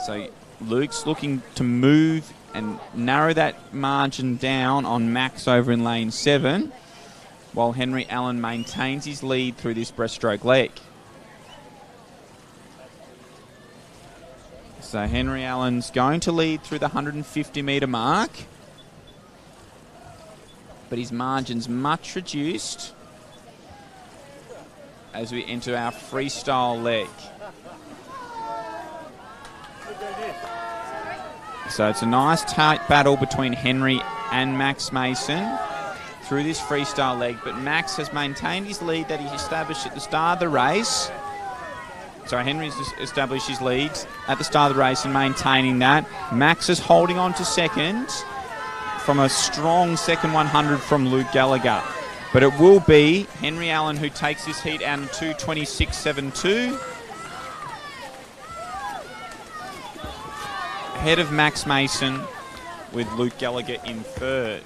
[SPEAKER 1] So Luke's looking to move and narrow that margin down on Max over in lane 7, while Henry Allen maintains his lead through this breaststroke leg. So Henry Allen's going to lead through the 150-metre mark, but his margin's much reduced as we enter our freestyle leg. So it's a nice tight battle between Henry and Max Mason through this freestyle leg, but Max has maintained his lead that he established at the start of the race. So Henry's established his lead at the start of the race and maintaining that. Max is holding on to second from a strong second 100 from Luke Gallagher. But it will be Henry Allen who takes this heat out in 2:26.72. Ahead of Max Mason with Luke Gallagher in third.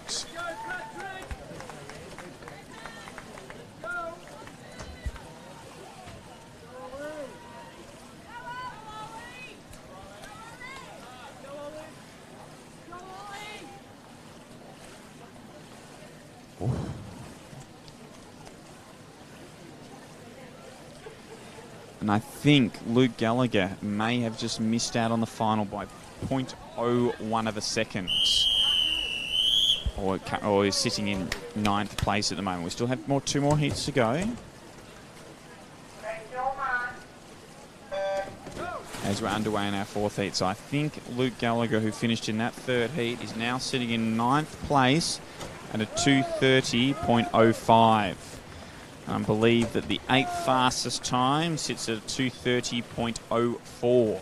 [SPEAKER 1] And I think Luke Gallagher may have just missed out on the final by 0.01 of a second. Or is sitting in 9th place at the moment. We still have two more heats to go. As we're underway in our 4th heat. So I think Luke Gallagher, who finished in that 3rd heat, is now sitting in 9th place at a 2:30.05. I believe that the 8th fastest time sits at a 2:30.04.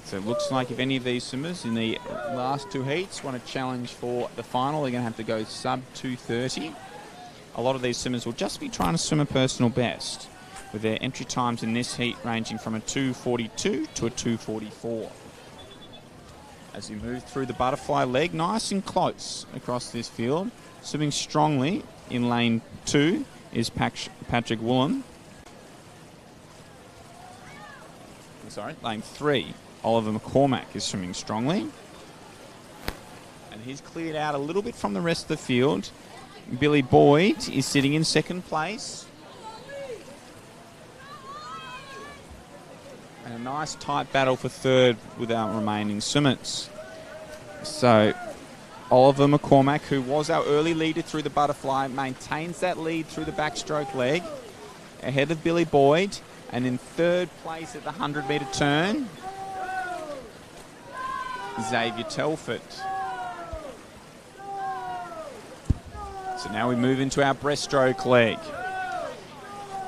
[SPEAKER 1] So it looks like if any of these swimmers in the last 2 heats want to challenge for the final, they're going to have to go sub 2:30. A lot of these swimmers will just be trying to swim a personal best, with their entry times in this heat ranging from a 2:42 to a 2:44. As we move through the butterfly leg, nice and close across this field. Swimming strongly in lane 2 is Patrick Woolen. Sorry, lane 3, Oliver McCormack is swimming strongly. And he's cleared out a little bit from the rest of the field. Billy Boyd is sitting in 2nd place. And a nice tight battle for 3rd with our remaining swimmers. So Oliver McCormack, who was our early leader through the butterfly, maintains that lead through the backstroke leg, ahead of Billy Boyd, and in 3rd place at the 100-metre turn, Xavier Telford. So now we move into our breaststroke leg.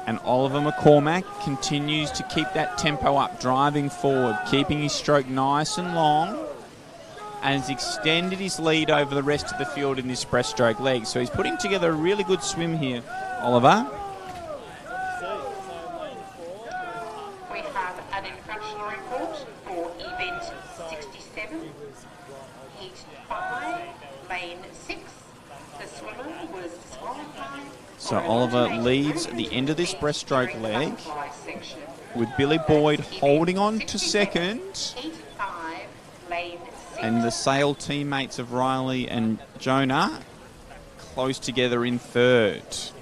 [SPEAKER 1] And Oliver McCormack continues to keep that tempo up, driving forward, keeping his stroke nice and long, and has extended his lead over the rest of the field in this breaststroke leg. So he's putting together a really good swim here, Oliver.
[SPEAKER 2] We have an infraction report for event 67, heat 5, lane 6. The swimmer was disqualified.
[SPEAKER 1] So Oliver leads at the end of this breaststroke leg, with Billy Boyd holding on to second, and the sail teammates of Riley and Jonah close together in 3rd.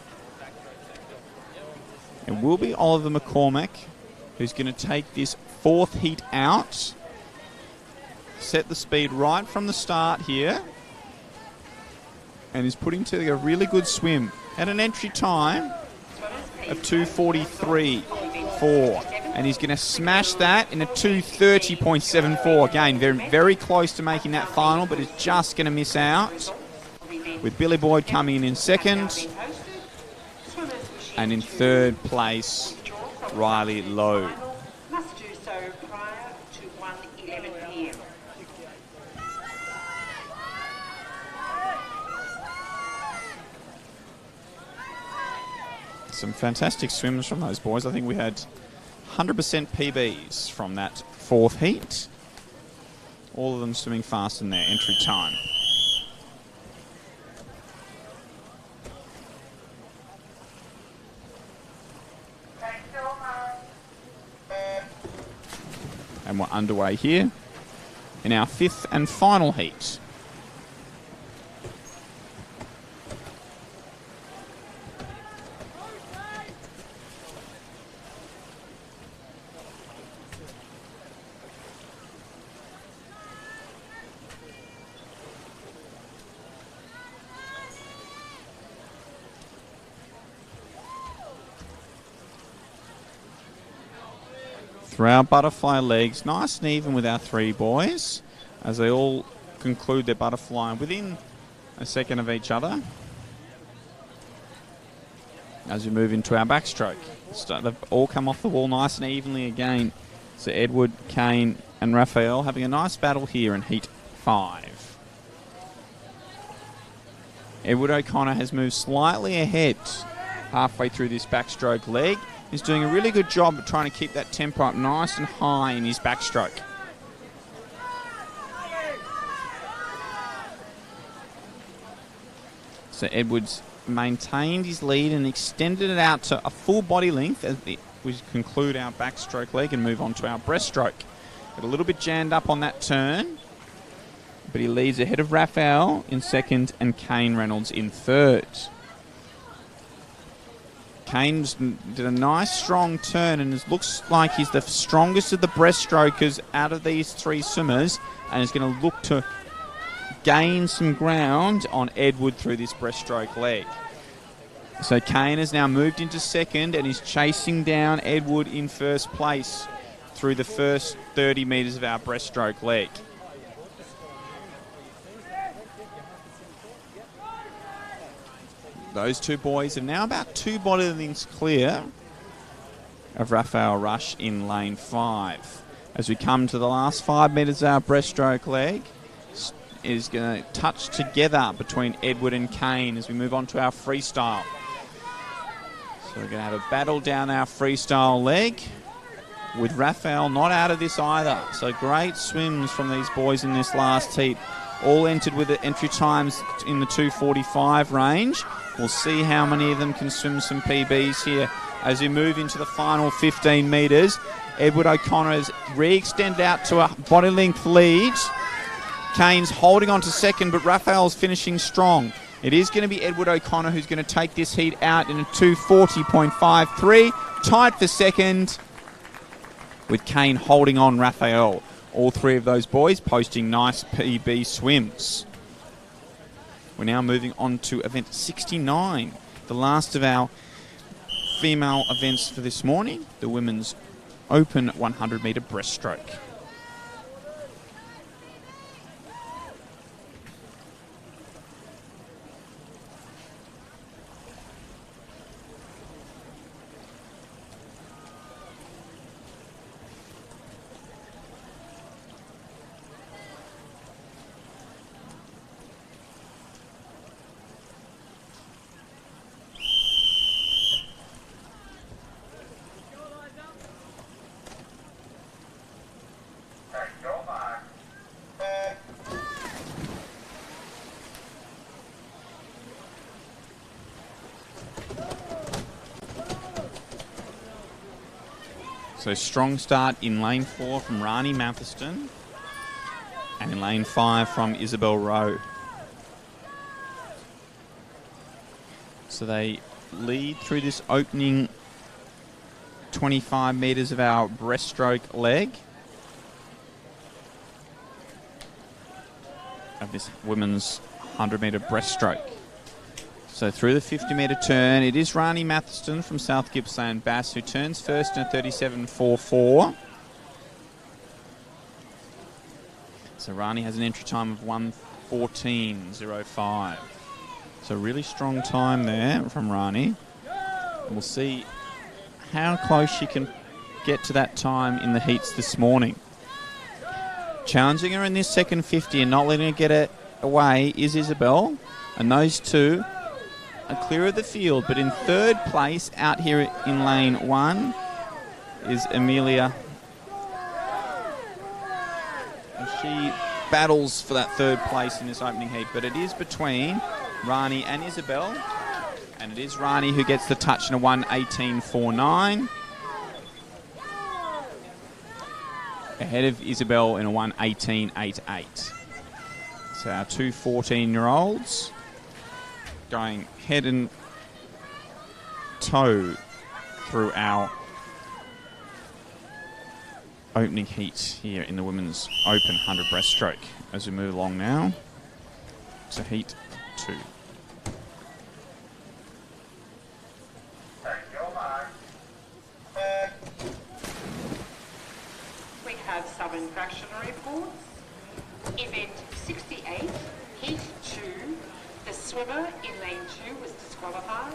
[SPEAKER 1] It will be Oliver McCormack who's going to take this 4th heat out, set the speed right from the start here, and is putting together a really good swim at an entry time of 2:43.4, and he's going to smash that in a 2:30.74. Again, very, very close to making that final, but is just going to miss out, with Billy Boyd coming in 2nd, and in 3rd place, Riley Lowe.
[SPEAKER 2] Must do so prior to 1:11 p.m.
[SPEAKER 1] Some fantastic swims from those boys. I think we had 100% PBs from that 4th heat. All of them swimming fast in their entry time. And we're underway here in our 5th and final heat. through our butterfly legs, nice and even with our three boys, as they all conclude their butterfly within a second of each other. As we move into our backstroke, they've all come off the wall nice and evenly again. So Edward, Kane and Raphael having a nice battle here in Heat 5. Edward O'Connor has moved slightly ahead halfway through this backstroke leg. He's doing a really good job of trying to keep that tempo up nice and high in his backstroke. So Edwards maintained his lead and extended it out to a full body length as we conclude our backstroke leg and move on to our breaststroke. Got a little bit jammed up on that turn, but he leads ahead of Raphael in second and Kane Reynolds in third. Kane's did a nice strong turn and it looks like he's the strongest of the breaststrokers out of these three swimmers, and is going to look to gain some ground on Edward through this breaststroke leg. So Kane has now moved into second and is chasing down Edward in first place through the first 30 metres of our breaststroke leg. Those two boys are now about 2 body lengths clear of Raphael Rush in lane 5. As we come to the last 5 metres of our breaststroke leg, is going to touch together between Edward and Kane as we move on to our freestyle. So we're going to have a battle down our freestyle leg with Raphael not out of this either. So great swims from these boys in this last heat. All entered with the entry times in the 2:45 range. We'll see how many of them can swim some PBs here as we move into the final 15 metres. Edward O'Connor has re-extended out to a body length lead. Kane's holding on to second, but Raphael's finishing strong. It is going to be Edward O'Connor who's going to take this heat out in a 2:40.53. Tied for second, with Kane holding on Raphael. All three of those boys posting nice PB swims. We're now moving on to event 69, the last of our female events for this morning, the women's open 100 metre breaststroke. So strong start in lane 4 from Rani Matherston, and in lane 5 from Isabel Rowe. So they lead through this opening 25 metres of our breaststroke leg of this women's 100 metre breaststroke. So through the 50 metre turn, it is Rani Matherston from South Gippsland Bass who turns first in a 37.44. So Rani has an entry time of 1:14.05. So really strong time there from Rani. And we'll see how close she can get to that time in the heats this morning. Challenging her in this second 50 and not letting her get it away is Isabel. And those two are clear of the field, but in third place out here in lane 1 is Amelia. And she battles for that third place in this opening heat, but it is between Rani and Isabel, and it is Rani who gets the touch in a 1:18.49, ahead of Isabel in a 1:18.88. So our two 14-year-olds going head and toe through our opening heat here in the women's open 100 breaststroke as we move along now to heat 2.
[SPEAKER 2] Southern fractional reports. Event 68, Heat 2, the swimmer in lane 2 was disqualified.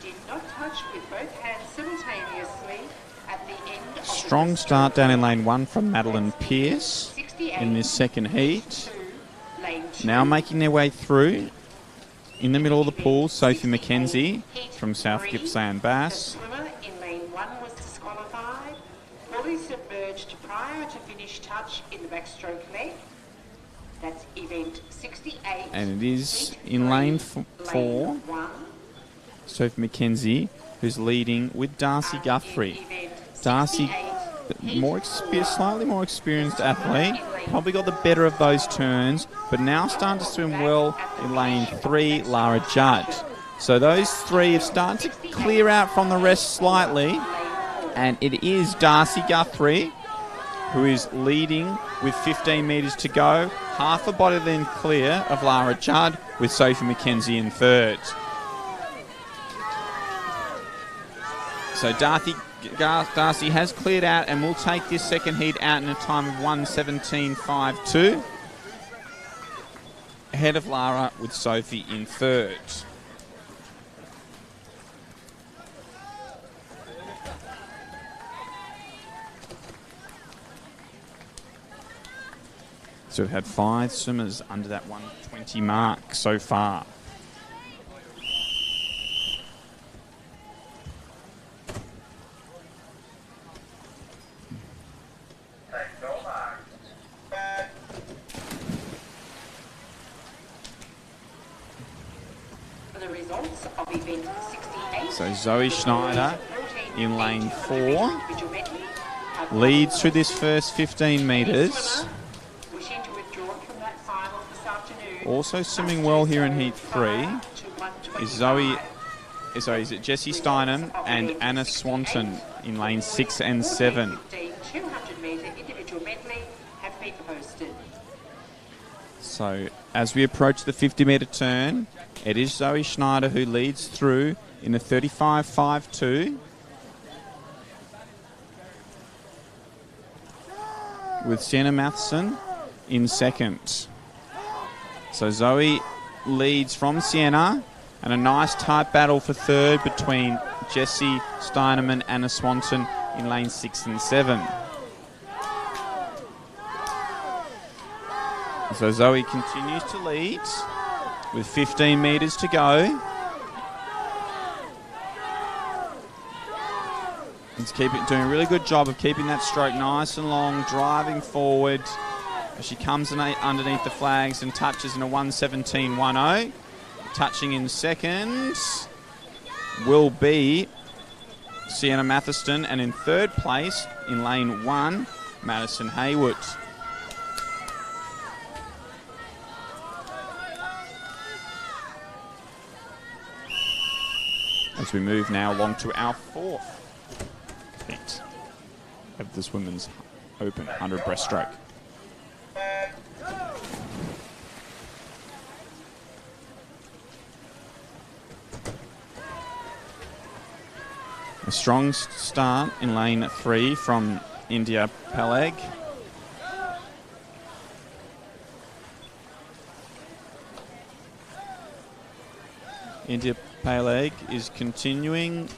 [SPEAKER 2] Did not touch with both hands simultaneously at the end of
[SPEAKER 1] Strong start down in lane 1 from Madeline Pearce in this second heat. Now making their way through. In the middle of the pool, Sophie McKenzie from South Gippsland Bass.
[SPEAKER 2] The swimmer in lane 1 was disqualified. Fully submerged prior to finish touch in the backstroke leg. That's event 68.
[SPEAKER 1] And it is in lane 4, Sophie McKenzie, who's leading with Darcy Guthrie. Darcy, slightly more experienced athlete, probably got the better of those turns, but now starting to swim well in lane 3, Lara Judd. So those three have started to clear out from the rest slightly, and it is Darcy Guthrie who is leading with 15 metres to go, half a body length clear of Lara Judd, with Sophie McKenzie in third. So Darcy has cleared out and will take this second heat out in a time of 1:17.52. Ahead of Lara with Sophie in third. So we've had 5 swimmers under that 120 mark so far. So Zoe Schneider in lane 4 leads through this first 15 metres. Also swimming well here in heat 3 is is it Jessie Steinem and Anna Swanton in lane 6 and 7. So as we approach the 50-metre turn, it is Zoe Schneider who leads through in a 35.52. With Sienna Matheson in second. So Zoe leads from Sienna, and a nice tight battle for third between Jessie Steinem and Anna Swanton in lane 6 and 7. So Zoe continues to lead with 15 metres to go. It's doing a really good job of keeping that stroke nice and long, driving forward as she comes underneath the flags and touches in a 1:17.10. Touching in second will be Sienna Matheson, and in third place in lane 1, Madison Haywood. As we move now along to our 4th heat of this Women's Open 100 breaststroke. A strong start in lane 3 from India Peleg. India Peleg is continuing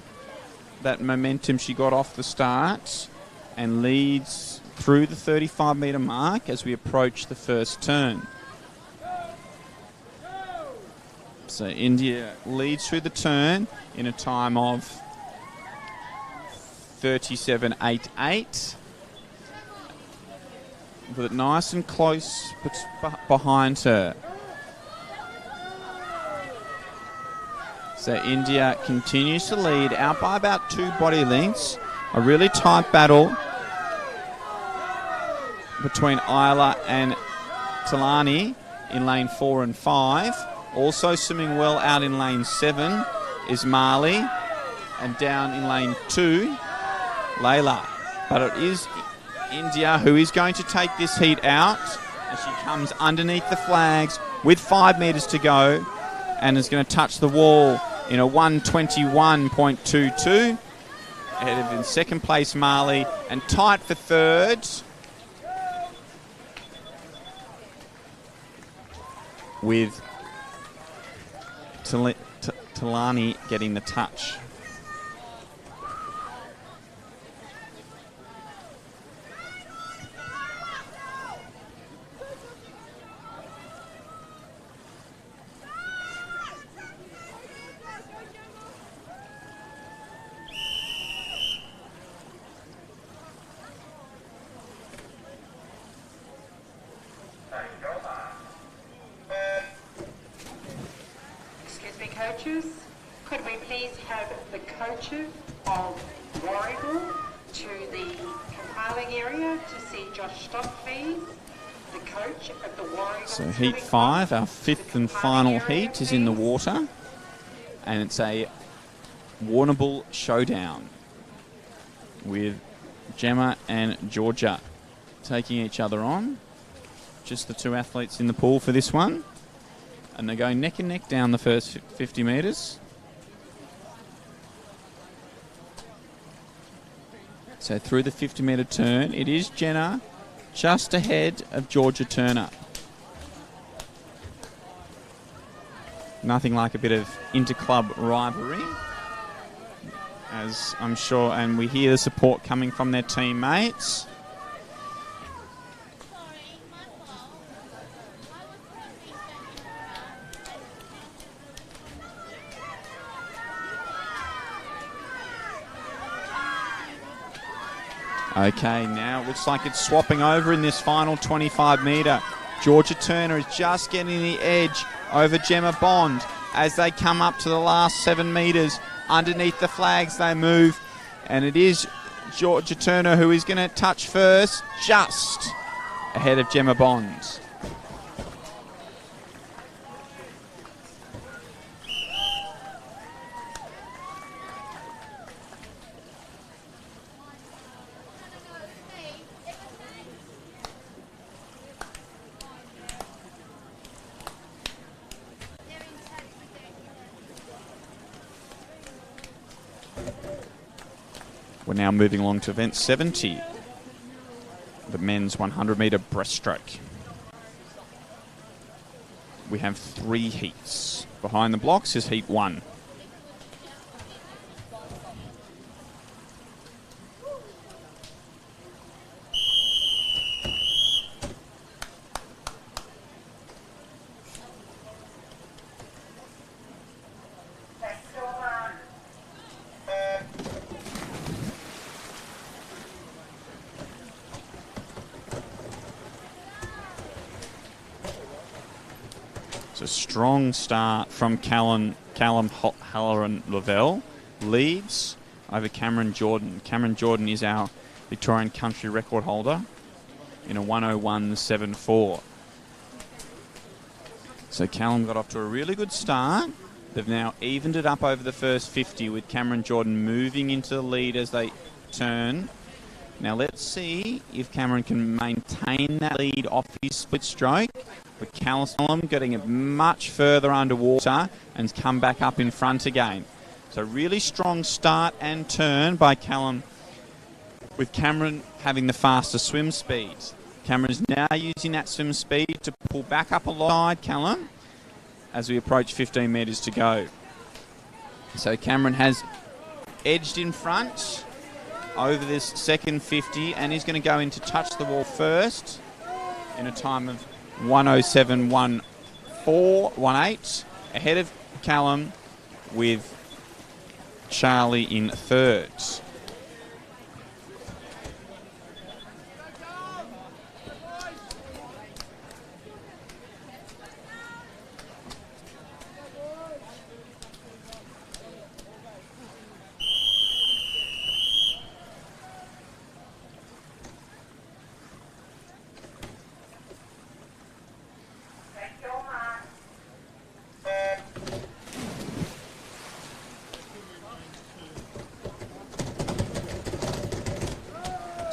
[SPEAKER 1] that momentum she got off the start and leads through the 35-metre mark as we approach the first turn. So India leads through the turn in a time of 37.88. But nice and close behind her. So India continues to lead out by about 2 body lengths. A really tight battle between Isla and Talani in lane 4 and 5. Also swimming well out in lane 7 is Marley, and down in lane 2, Layla. But it is India who is going to take this heat out as she comes underneath the flags with 5 metres to go and is going to touch the wall in a 1:21.22. Ahead of in second place Marley, and tight for third with Talani getting the touch.
[SPEAKER 2] Excuse me, coaches. Could we please have the coaches of Warragul to the compiling area to see Josh Stock, please? The coach of the Warragul.
[SPEAKER 1] So heat 5, our fifth and final heat, is in the water. And it's a Warrnambool showdown with Gemma and Georgia taking each other on. Just the two athletes in the pool for this one. And they're going neck and neck down the first 50 metres. So through the 50-metre turn, it is Jenna just ahead of Georgia Turner. Nothing like a bit of inter-club rivalry, as I'm sure, and we hear the support coming from their teammates. Okay, now it looks like it's swapping over in this final 25-metre. Georgia Turner is just getting the edge over Gemma Bond as they come up to the last 7 metres. Underneath the flags they move, and it is Georgia Turner who is going to touch first, just ahead of Gemma Bond. We're now moving along to event 70, the men's 100-metre breaststroke. We have 3 heats. Behind the blocks is heat 1. A strong start from Callum Halloran-Lavelle. Leads over Cameron Jordan. Cameron Jordan is our Victorian country record holder in a 101.74. So Callum got off to a really good start. They've now evened it up over the first 50 with Cameron Jordan moving into the lead as they turn. Now let's see if Cameron can maintain that lead off his split stroke. But Callum getting it much further underwater and come back up in front again. So really strong start and turn by Callum, with Cameron having the faster swim speed. Cameron is now using that swim speed to pull back up alongside Callum as we approach 15 metres to go. So Cameron has edged in front over this second 50 and is going to go in to touch the wall first in a time of 107.1418, ahead of Callum with Charlie in third.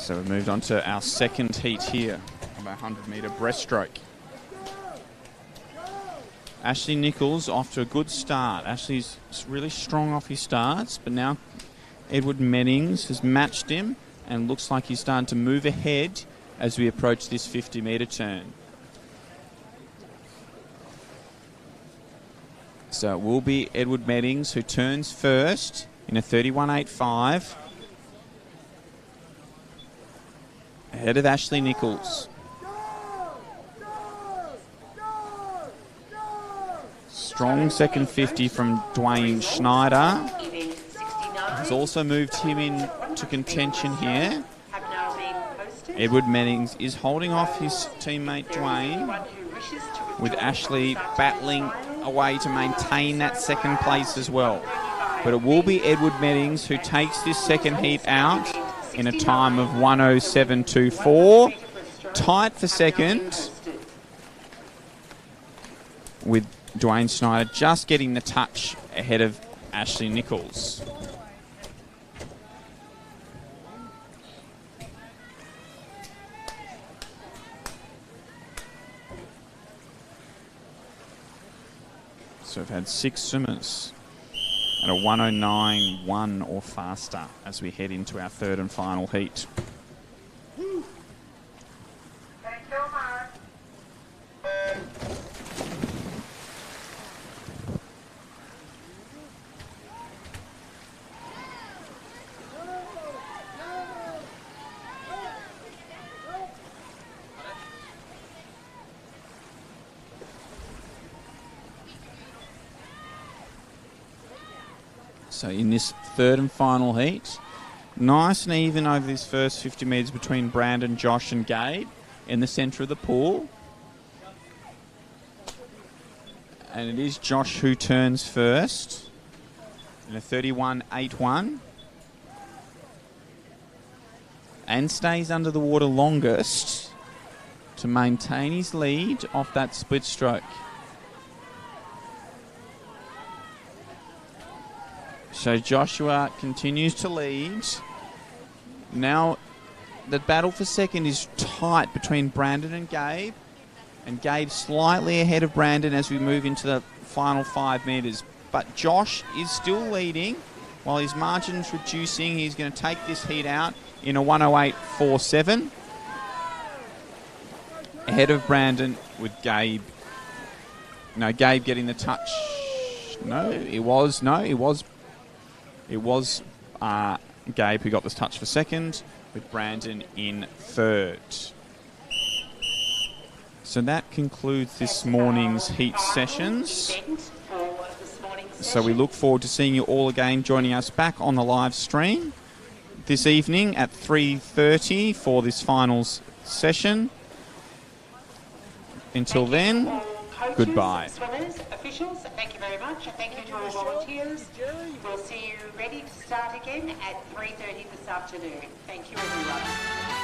[SPEAKER 1] So we've moved on to our second heat here of our 100-metre breaststroke. Ashley Nichols off to a good start. Ashley's really strong off his starts, but now Edward Meddings has matched him and looks like he's starting to move ahead as we approach this 50-metre turn. So it will be Edward Meddings who turns first in a 31.85. Ahead of Ashley Nichols. Strong second 50 from Dwayne Schneider. Has also moved him into contention here. Edward Meddings is holding off his teammate Dwayne, with Ashley battling away to maintain that second place as well. But it will be Edward Meddings who takes this second heat out in a time of 1:07.24. Tight for second, with Dwayne Schneider just getting the touch ahead of Ashley Nichols. So we've had 6 swimmers at a 1:09.1 or faster as we head into our third and final heat. So in this third and final heat, nice and even over this first 50 metres between Brandon, Josh and Gabe in the centre of the pool. And it is Josh who turns first in a 31.81 and stays under the water longest to maintain his lead off that split stroke. So Joshua continues to lead. Now the battle for second is tight between Brandon and Gabe. And Gabe slightly ahead of Brandon as we move into the final 5 metres. But Josh is still leading. While his margin's reducing, he's going to take this heat out in a 1:08.47. Ahead of Brandon with Gabe. No, Gabe getting the touch. It was Gabe who got this touch for second, with Brandon in third. So that concludes this morning's heat sessions. So we look forward to seeing you all again joining us back on the live stream this evening at 3:30 for this finals session. Until then, goodbye.
[SPEAKER 2] Swimmers, officials, thank you very much. Thank you to all volunteers. We'll see you ready to start again at 3:30 this afternoon. Thank you, everyone.